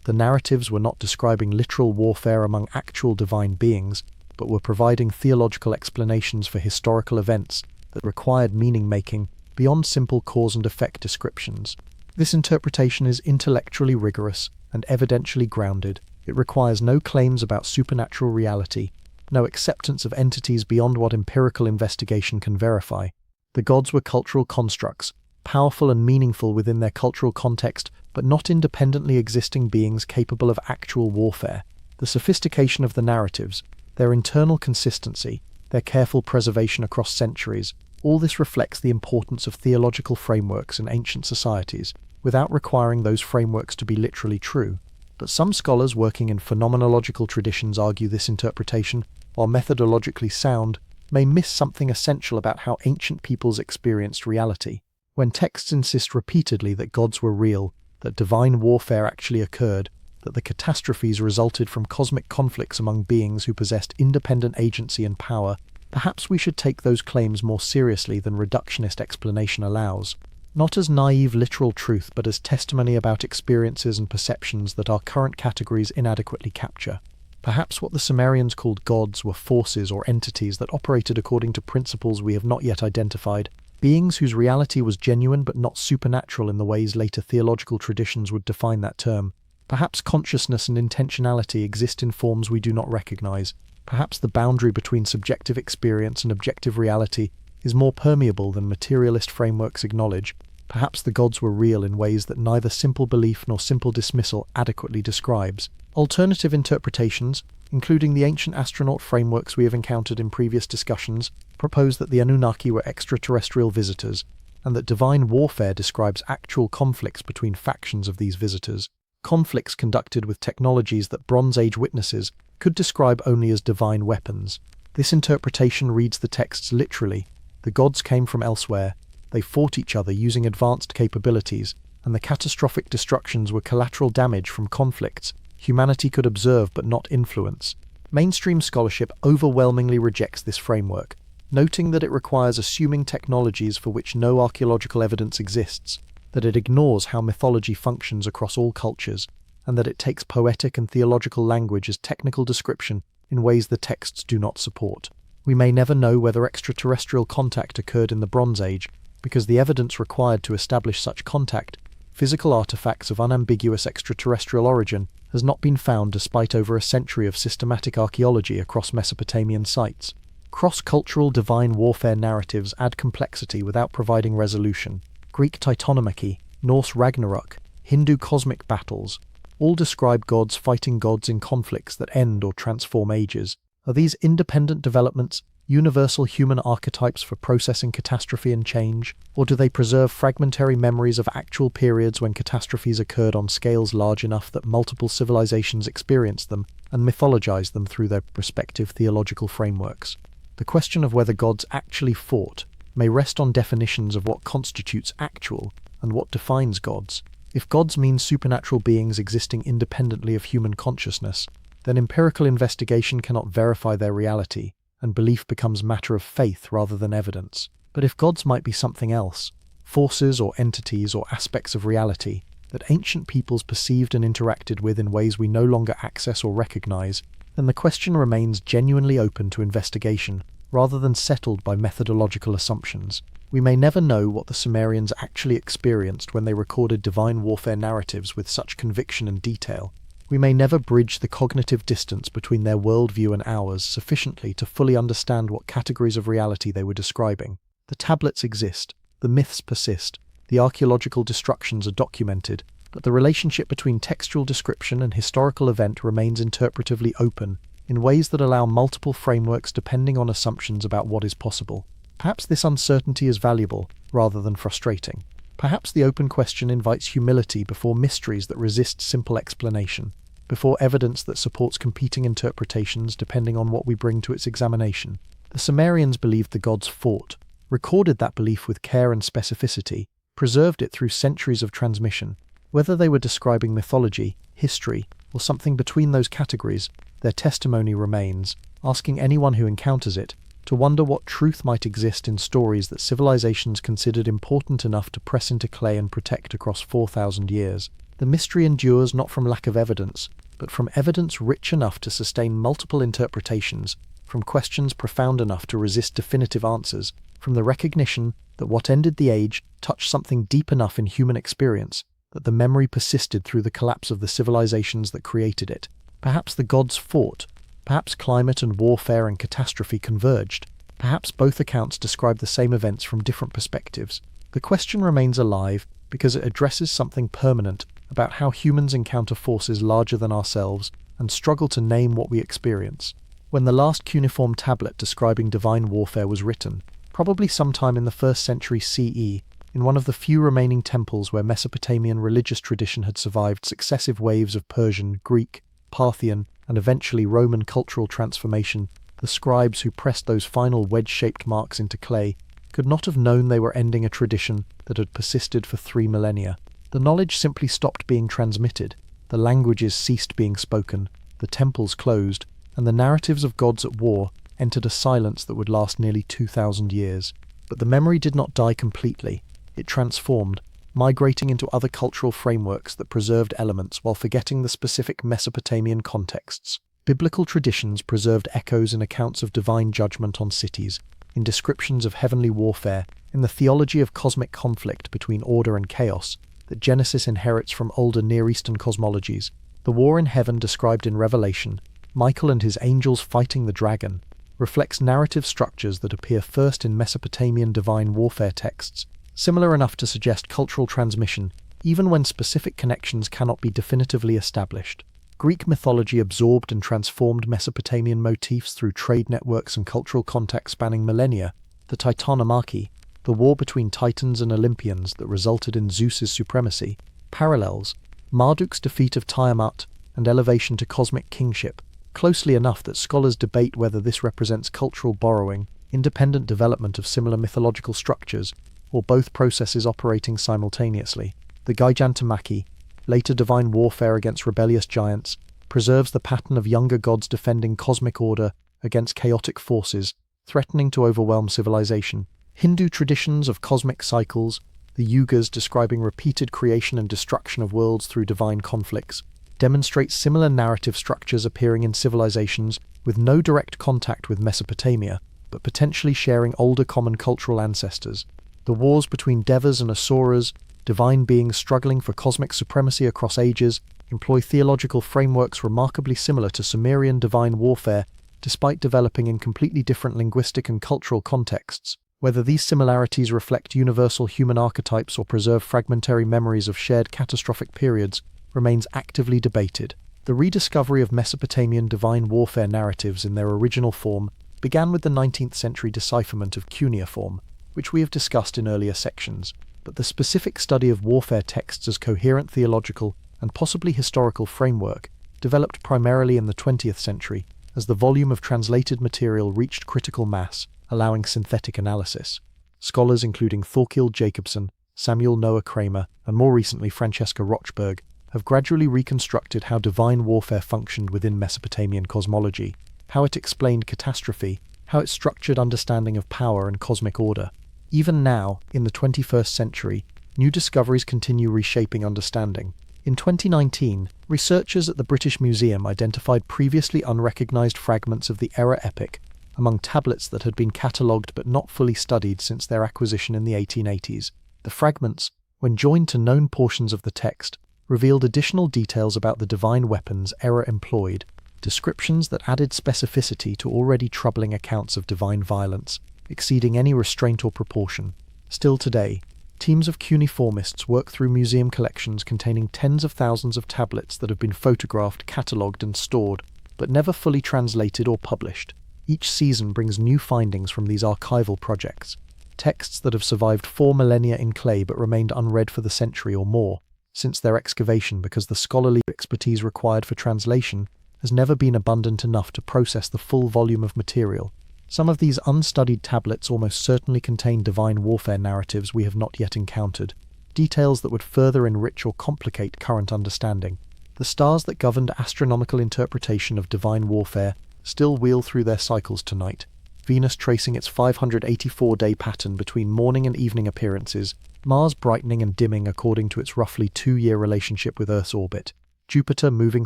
The narratives were not describing literal warfare among actual divine beings, but were providing theological explanations for historical events that required meaning-making beyond simple cause and effect descriptions. This interpretation is intellectually rigorous and evidentially grounded. It requires no claims about supernatural reality, no acceptance of entities beyond what empirical investigation can verify. The gods were cultural constructs, powerful and meaningful within their cultural context, but not independently existing beings capable of actual warfare. The sophistication of the narratives, their internal consistency, their careful preservation across centuries, all this reflects the importance of theological frameworks in ancient societies, without requiring those frameworks to be literally true. But some scholars working in phenomenological traditions argue this interpretation, while methodologically sound, may miss something essential about how ancient peoples experienced reality. When texts insist repeatedly that gods were real, that divine warfare actually occurred, that the catastrophes resulted from cosmic conflicts among beings who possessed independent agency and power, perhaps we should take those claims more seriously than reductionist explanation allows. Not as naive literal truth, but as testimony about experiences and perceptions that our current categories inadequately capture. Perhaps what the Sumerians called gods were forces or entities that operated according to principles we have not yet identified, beings whose reality was genuine but not supernatural in the ways later theological traditions would define that term. Perhaps consciousness and intentionality exist in forms we do not recognize. Perhaps the boundary between subjective experience and objective reality is more permeable than materialist frameworks acknowledge. Perhaps the gods were real in ways that neither simple belief nor simple dismissal adequately describes. Alternative interpretations, including the ancient astronaut frameworks we have encountered in previous discussions, propose that the Anunnaki were extraterrestrial visitors, and that divine warfare describes actual conflicts between factions of these visitors, conflicts conducted with technologies that Bronze Age witnesses could describe only as divine weapons. This interpretation reads the texts literally: the gods came from elsewhere, they fought each other using advanced capabilities, and the catastrophic destructions were collateral damage from conflicts humanity could observe but not influence. Mainstream scholarship overwhelmingly rejects this framework, noting that it requires assuming technologies for which no archaeological evidence exists, that it ignores how mythology functions across all cultures, and that it takes poetic and theological language as technical description in ways the texts do not support. We may never know whether extraterrestrial contact occurred in the Bronze Age, because the evidence required to establish such contact, physical artifacts of unambiguous extraterrestrial origin, has not been found despite over a century of systematic archaeology across Mesopotamian sites. Cross-cultural divine warfare narratives add complexity without providing resolution. Greek Titanomachy, Norse Ragnarok, Hindu cosmic battles, all describe gods fighting gods in conflicts that end or transform ages. Are these independent developments universal human archetypes for processing catastrophe and change, or do they preserve fragmentary memories of actual periods when catastrophes occurred on scales large enough that multiple civilizations experienced them and mythologize them through their respective theological frameworks? The question of whether gods actually fought may rest on definitions of what constitutes actual and what defines gods. If gods mean supernatural beings existing independently of human consciousness, then empirical investigation cannot verify their reality, and belief becomes matter of faith rather than evidence. But if gods might be something else, forces or entities or aspects of reality that ancient peoples perceived and interacted with in ways we no longer access or recognize, then the question remains genuinely open to investigation, rather than settled by methodological assumptions. We may never know what the Sumerians actually experienced when they recorded divine warfare narratives with such conviction and detail. We may never bridge the cognitive distance between their worldview and ours sufficiently to fully understand what categories of reality they were describing. The tablets exist, the myths persist, the archaeological destructions are documented, but the relationship between textual description and historical event remains interpretively open, in ways that allow multiple frameworks depending on assumptions about what is possible. Perhaps this uncertainty is valuable, rather than frustrating. Perhaps the open question invites humility before mysteries that resist simple explanation, before evidence that supports competing interpretations depending on what we bring to its examination. The Sumerians believed the gods fought, recorded that belief with care and specificity, preserved it through centuries of transmission. Whether they were describing mythology, history, or something between those categories, their testimony remains, asking anyone who encounters it to wonder what truth might exist in stories that civilizations considered important enough to press into clay and protect across 4,000 years. The mystery endures not from lack of evidence, but from evidence rich enough to sustain multiple interpretations, from questions profound enough to resist definitive answers, from the recognition that what ended the age touched something deep enough in human experience that the memory persisted through the collapse of the civilizations that created it. Perhaps the gods fought. Perhaps climate and warfare and catastrophe converged. Perhaps both accounts describe the same events from different perspectives. The question remains alive because it addresses something permanent about how humans encounter forces larger than ourselves and struggle to name what we experience. When the last cuneiform tablet describing divine warfare was written, probably sometime in the 1st century CE, in one of the few remaining temples where Mesopotamian religious tradition had survived successive waves of Persian, Greek, Parthian, and eventually Roman cultural transformation, the scribes who pressed those final wedge-shaped marks into clay could not have known they were ending a tradition that had persisted for 3 millennia. The knowledge simply stopped being transmitted, the languages ceased being spoken, the temples closed, and the narratives of gods at war entered a silence that would last nearly 2,000 years. But the memory did not die completely. It transformed, migrating into other cultural frameworks that preserved elements while forgetting the specific Mesopotamian contexts. Biblical traditions preserved echoes in accounts of divine judgment on cities, in descriptions of heavenly warfare, in the theology of cosmic conflict between order and chaos that Genesis inherits from older Near Eastern cosmologies. The war in heaven described in Revelation, Michael and his angels fighting the dragon, reflects narrative structures that appear first in Mesopotamian divine warfare texts, similar enough to suggest cultural transmission, even when specific connections cannot be definitively established. Greek mythology absorbed and transformed Mesopotamian motifs through trade networks and cultural contacts spanning millennia. The Titanomachy, the war between Titans and Olympians that resulted in Zeus's supremacy, parallels Marduk's defeat of Tiamat and elevation to cosmic kingship, closely enough that scholars debate whether this represents cultural borrowing, independent development of similar mythological structures, or both processes operating simultaneously. The Gigantomachy, later divine warfare against rebellious giants, preserves the pattern of younger gods defending cosmic order against chaotic forces, threatening to overwhelm civilization. Hindu traditions of cosmic cycles, the yugas describing repeated creation and destruction of worlds through divine conflicts, demonstrate similar narrative structures appearing in civilizations with no direct contact with Mesopotamia, but potentially sharing older common cultural ancestors. The wars between devas and asuras, divine beings struggling for cosmic supremacy across ages, employ theological frameworks remarkably similar to Sumerian divine warfare, despite developing in completely different linguistic and cultural contexts. Whether these similarities reflect universal human archetypes or preserve fragmentary memories of shared catastrophic periods remains actively debated. The rediscovery of Mesopotamian divine warfare narratives in their original form began with the 19th century decipherment of cuneiform, which we have discussed in earlier sections, but the specific study of warfare texts as coherent theological and possibly historical framework developed primarily in the 20th century as the volume of translated material reached critical mass, allowing synthetic analysis. Scholars including Thorkild Jacobson, Samuel Noah Kramer, and more recently Francesca Rochberg have gradually reconstructed how divine warfare functioned within Mesopotamian cosmology, how it explained catastrophe, how it structured understanding of power and cosmic order. Even now, in the 21st century, new discoveries continue reshaping understanding. In 2019, researchers at the British Museum identified previously unrecognized fragments of the Era epic among tablets that had been catalogued but not fully studied since their acquisition in the 1880s. The fragments, when joined to known portions of the text, revealed additional details about the divine weapons Era employed, descriptions that added specificity to already troubling accounts of divine violence, exceeding any restraint or proportion. Still today, teams of cuneiformists work through museum collections containing tens of thousands of tablets that have been photographed, catalogued, and stored, but never fully translated or published. Each season brings new findings from these archival projects, texts that have survived 4 millennia in clay but remained unread for the century or more since their excavation because the scholarly expertise required for translation has never been abundant enough to process the full volume of material. Some of these unstudied tablets almost certainly contain divine warfare narratives we have not yet encountered, details that would further enrich or complicate current understanding. The stars that governed astronomical interpretation of divine warfare still wheel through their cycles tonight, Venus tracing its 584-day pattern between morning and evening appearances, Mars brightening and dimming according to its roughly 2-year relationship with Earth's orbit, Jupiter moving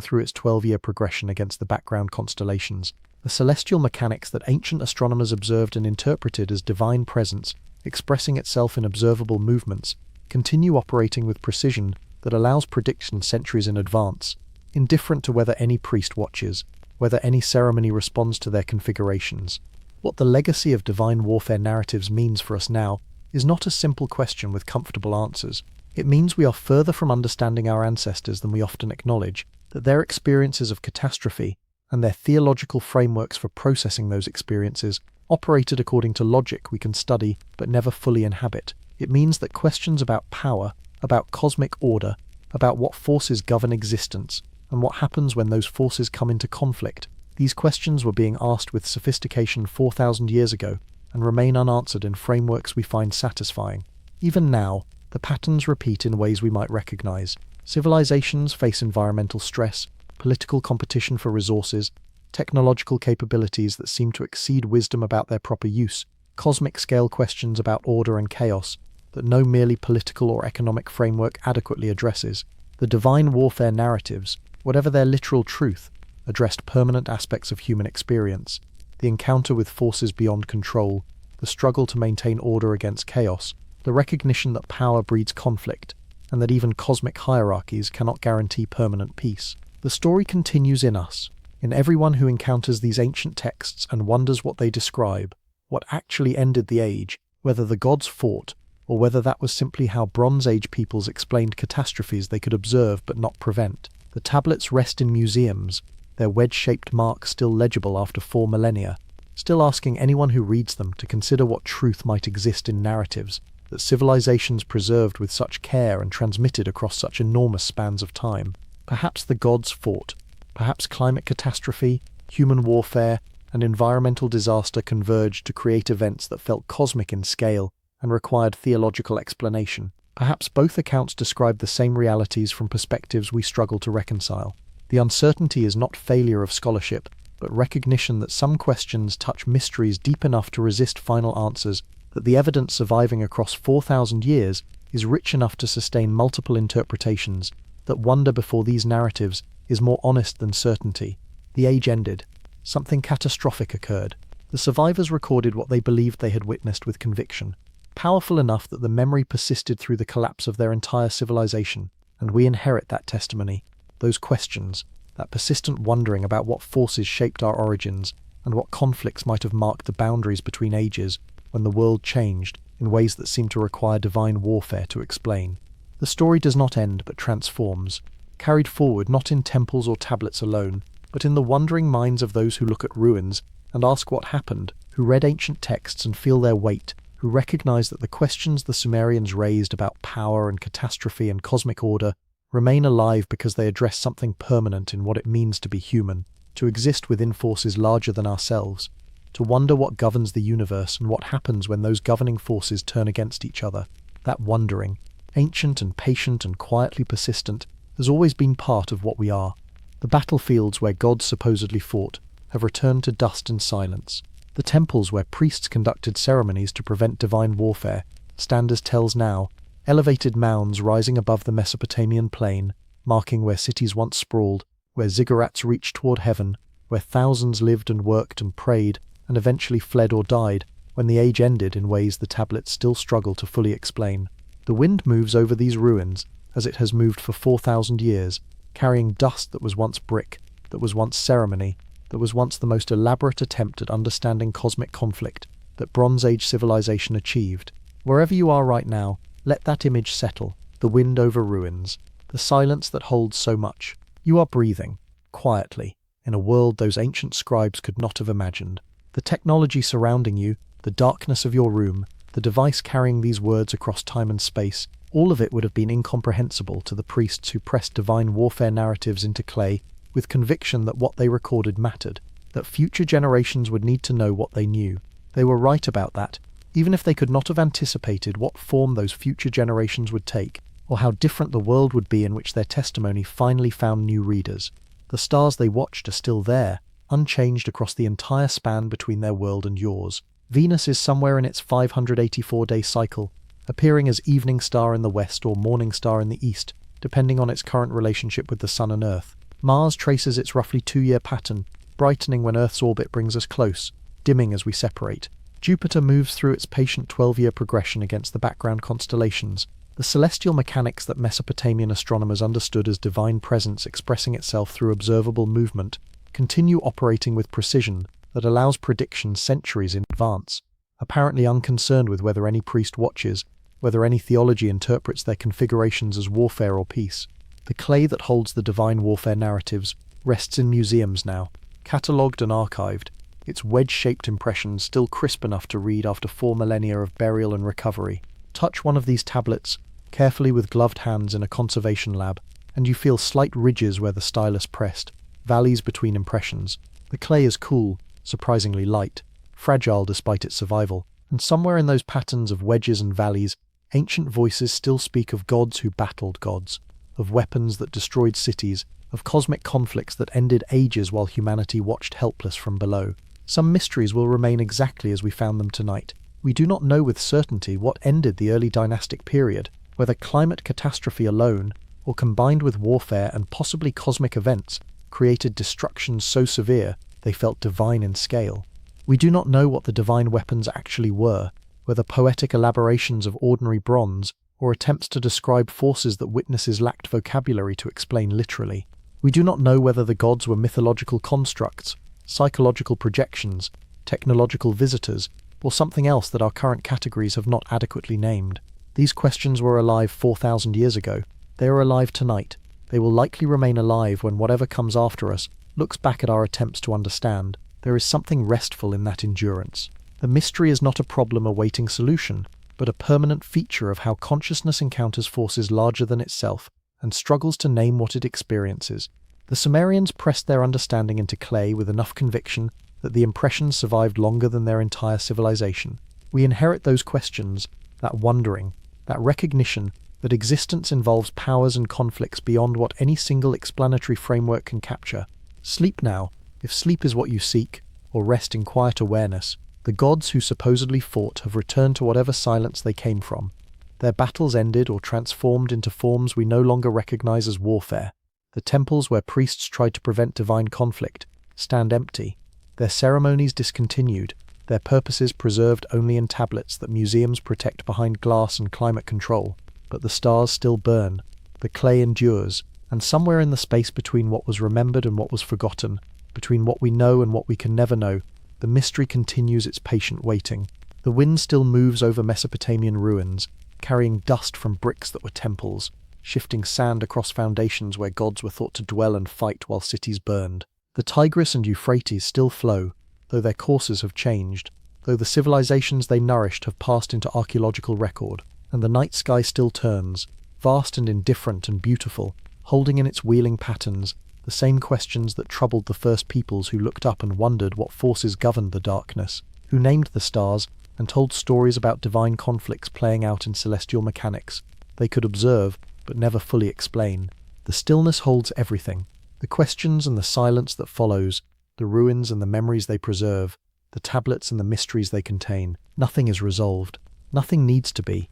through its 12-year progression against the background constellations. The celestial mechanics that ancient astronomers observed and interpreted as divine presence, expressing itself in observable movements, continue operating with precision that allows prediction centuries in advance, indifferent to whether any priest watches, whether any ceremony responds to their configurations. What the legacy of divine warfare narratives means for us now is not a simple question with comfortable answers. It means we are further from understanding our ancestors than we often acknowledge, that their experiences of catastrophe and their theological frameworks for processing those experiences operated according to logic we can study but never fully inhabit. It means that questions about power, about cosmic order, about what forces govern existence, and what happens when those forces come into conflict, these questions were being asked with sophistication 4,000 years ago and remain unanswered in frameworks we find satisfying. Even now, the patterns repeat in ways we might recognize. Civilizations face environmental stress, political competition for resources, technological capabilities that seem to exceed wisdom about their proper use, cosmic-scale questions about order and chaos that no merely political or economic framework adequately addresses. The divine warfare narratives, whatever their literal truth, addressed permanent aspects of human experience, the encounter with forces beyond control, the struggle to maintain order against chaos, the recognition that power breeds conflict, and that even cosmic hierarchies cannot guarantee permanent peace. The story continues in us, in everyone who encounters these ancient texts and wonders what they describe, what actually ended the age, whether the gods fought, or whether that was simply how Bronze Age peoples explained catastrophes they could observe but not prevent. The tablets rest in museums, their wedge-shaped marks still legible after 4 millennia, still asking anyone who reads them to consider what truth might exist in narratives that civilizations preserved with such care and transmitted across such enormous spans of time. Perhaps the gods fought. Perhaps climate catastrophe, human warfare, and environmental disaster converged to create events that felt cosmic in scale and required theological explanation. Perhaps both accounts describe the same realities from perspectives we struggle to reconcile. The uncertainty is not failure of scholarship, but recognition that some questions touch mysteries deep enough to resist final answers, that the evidence surviving across 4,000 years is rich enough to sustain multiple interpretations, that wonder before these narratives is more honest than certainty. The age ended. Something catastrophic occurred. The survivors recorded what they believed they had witnessed with conviction, powerful enough that the memory persisted through the collapse of their entire civilization, and we inherit that testimony, those questions, that persistent wondering about what forces shaped our origins and what conflicts might have marked the boundaries between ages when the world changed in ways that seem to require divine warfare to explain. The story does not end but transforms, carried forward not in temples or tablets alone, but in the wondering minds of those who look at ruins and ask what happened, who read ancient texts and feel their weight, who recognize that the questions the Sumerians raised about power and catastrophe and cosmic order remain alive because they address something permanent in what it means to be human, to exist within forces larger than ourselves, to wonder what governs the universe and what happens when those governing forces turn against each other. That wondering, ancient and patient and quietly persistent, has always been part of what we are. The battlefields where gods supposedly fought have returned to dust and silence. The temples where priests conducted ceremonies to prevent divine warfare stand as tells now, elevated mounds rising above the Mesopotamian plain, marking where cities once sprawled, where ziggurats reached toward heaven, where thousands lived and worked and prayed, and eventually fled or died, when the age ended in ways the tablets still struggle to fully explain. The wind moves over these ruins, as it has moved for 4,000 years, carrying dust that was once brick, that was once ceremony, that was once the most elaborate attempt at understanding cosmic conflict that Bronze Age civilization achieved. Wherever you are right now, let that image settle, the wind over ruins, the silence that holds so much. You are breathing, quietly, in a world those ancient scribes could not have imagined. The technology surrounding you, the darkness of your room, the device carrying these words across time and space, all of it would have been incomprehensible to the priests who pressed divine warfare narratives into clay with conviction that what they recorded mattered, that future generations would need to know what they knew. They were right about that, even if they could not have anticipated what form those future generations would take, or how different the world would be in which their testimony finally found new readers. The stars they watched are still there, unchanged across the entire span between their world and yours. Venus is somewhere in its 584-day cycle, appearing as evening star in the west or morning star in the east, depending on its current relationship with the Sun and Earth. Mars traces its roughly 2-year pattern, brightening when Earth's orbit brings us close, dimming as we separate. Jupiter moves through its patient 12-year progression against the background constellations, the celestial mechanics that Mesopotamian astronomers understood as divine presence expressing itself through observable movement, continue operating with precision that allows prediction centuries in advance, apparently unconcerned with whether any priest watches, whether any theology interprets their configurations as warfare or peace. The clay that holds the divine warfare narratives rests in museums now, catalogued and archived, its wedge-shaped impressions still crisp enough to read after 4 millennia of burial and recovery. Touch one of these tablets, carefully with gloved hands in a conservation lab, and you feel slight ridges where the stylus pressed, valleys between impressions. The clay is cool, surprisingly light, fragile despite its survival, and somewhere in those patterns of wedges and valleys, ancient voices still speak of gods who battled gods, of weapons that destroyed cities, of cosmic conflicts that ended ages while humanity watched helpless from below. Some mysteries will remain exactly as we found them tonight. We do not know with certainty what ended the early dynastic period, whether climate catastrophe alone, or combined with warfare and possibly cosmic events, created destruction so severe they felt divine in scale. We do not know what the divine weapons actually were, whether poetic elaborations of ordinary bronze, or attempts to describe forces that witnesses lacked vocabulary to explain literally. We do not know whether the gods were mythological constructs, psychological projections, technological visitors, or something else that our current categories have not adequately named. These questions were alive 4,000 years ago. They are alive tonight. They will likely remain alive when whatever comes after us looks back at our attempts to understand. There is something restful in that endurance. The mystery is not a problem awaiting solution, but a permanent feature of how consciousness encounters forces larger than itself and struggles to name what it experiences. The Sumerians pressed their understanding into clay with enough conviction that the impressions survived longer than their entire civilization. We inherit those questions, that wondering, that recognition that existence involves powers and conflicts beyond what any single explanatory framework can capture. Sleep now, if sleep is what you seek, or rest in quiet awareness. The gods who supposedly fought have returned to whatever silence they came from. Their battles ended or transformed into forms we no longer recognize as warfare. The temples where priests tried to prevent divine conflict stand empty, their ceremonies discontinued, their purposes preserved only in tablets that museums protect behind glass and climate control. But the stars still burn, the clay endures, and somewhere in the space between what was remembered and what was forgotten, between what we know and what we can never know, the mystery continues its patient waiting. The wind still moves over Mesopotamian ruins, carrying dust from bricks that were temples, shifting sand across foundations where gods were thought to dwell and fight while cities burned. The Tigris and Euphrates still flow, though their courses have changed, though the civilizations they nourished have passed into archaeological record, and the night sky still turns, vast and indifferent and beautiful, holding in its wheeling patterns the same questions that troubled the first peoples who looked up and wondered what forces governed the darkness, who named the stars and told stories about divine conflicts playing out in celestial mechanics. They could observe, but never fully explain. The stillness holds everything, the questions and the silence that follows, the ruins and the memories they preserve, the tablets and the mysteries they contain. Nothing is resolved. Nothing needs to be.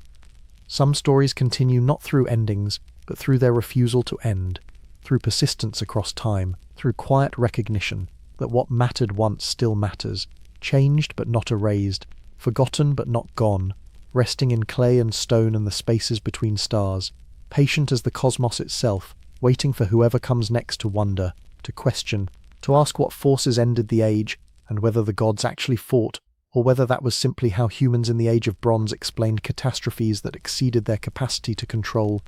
Some stories continue not through endings, but through their refusal to end, through persistence across time, through quiet recognition that what mattered once still matters, changed but not erased, forgotten but not gone, resting in clay and stone and the spaces between stars, patient as the cosmos itself, waiting for whoever comes next to wonder, to question, to ask what forces ended the age, and whether the gods actually fought, or whether that was simply how humans in the Age of Bronze explained catastrophes that exceeded their capacity to control.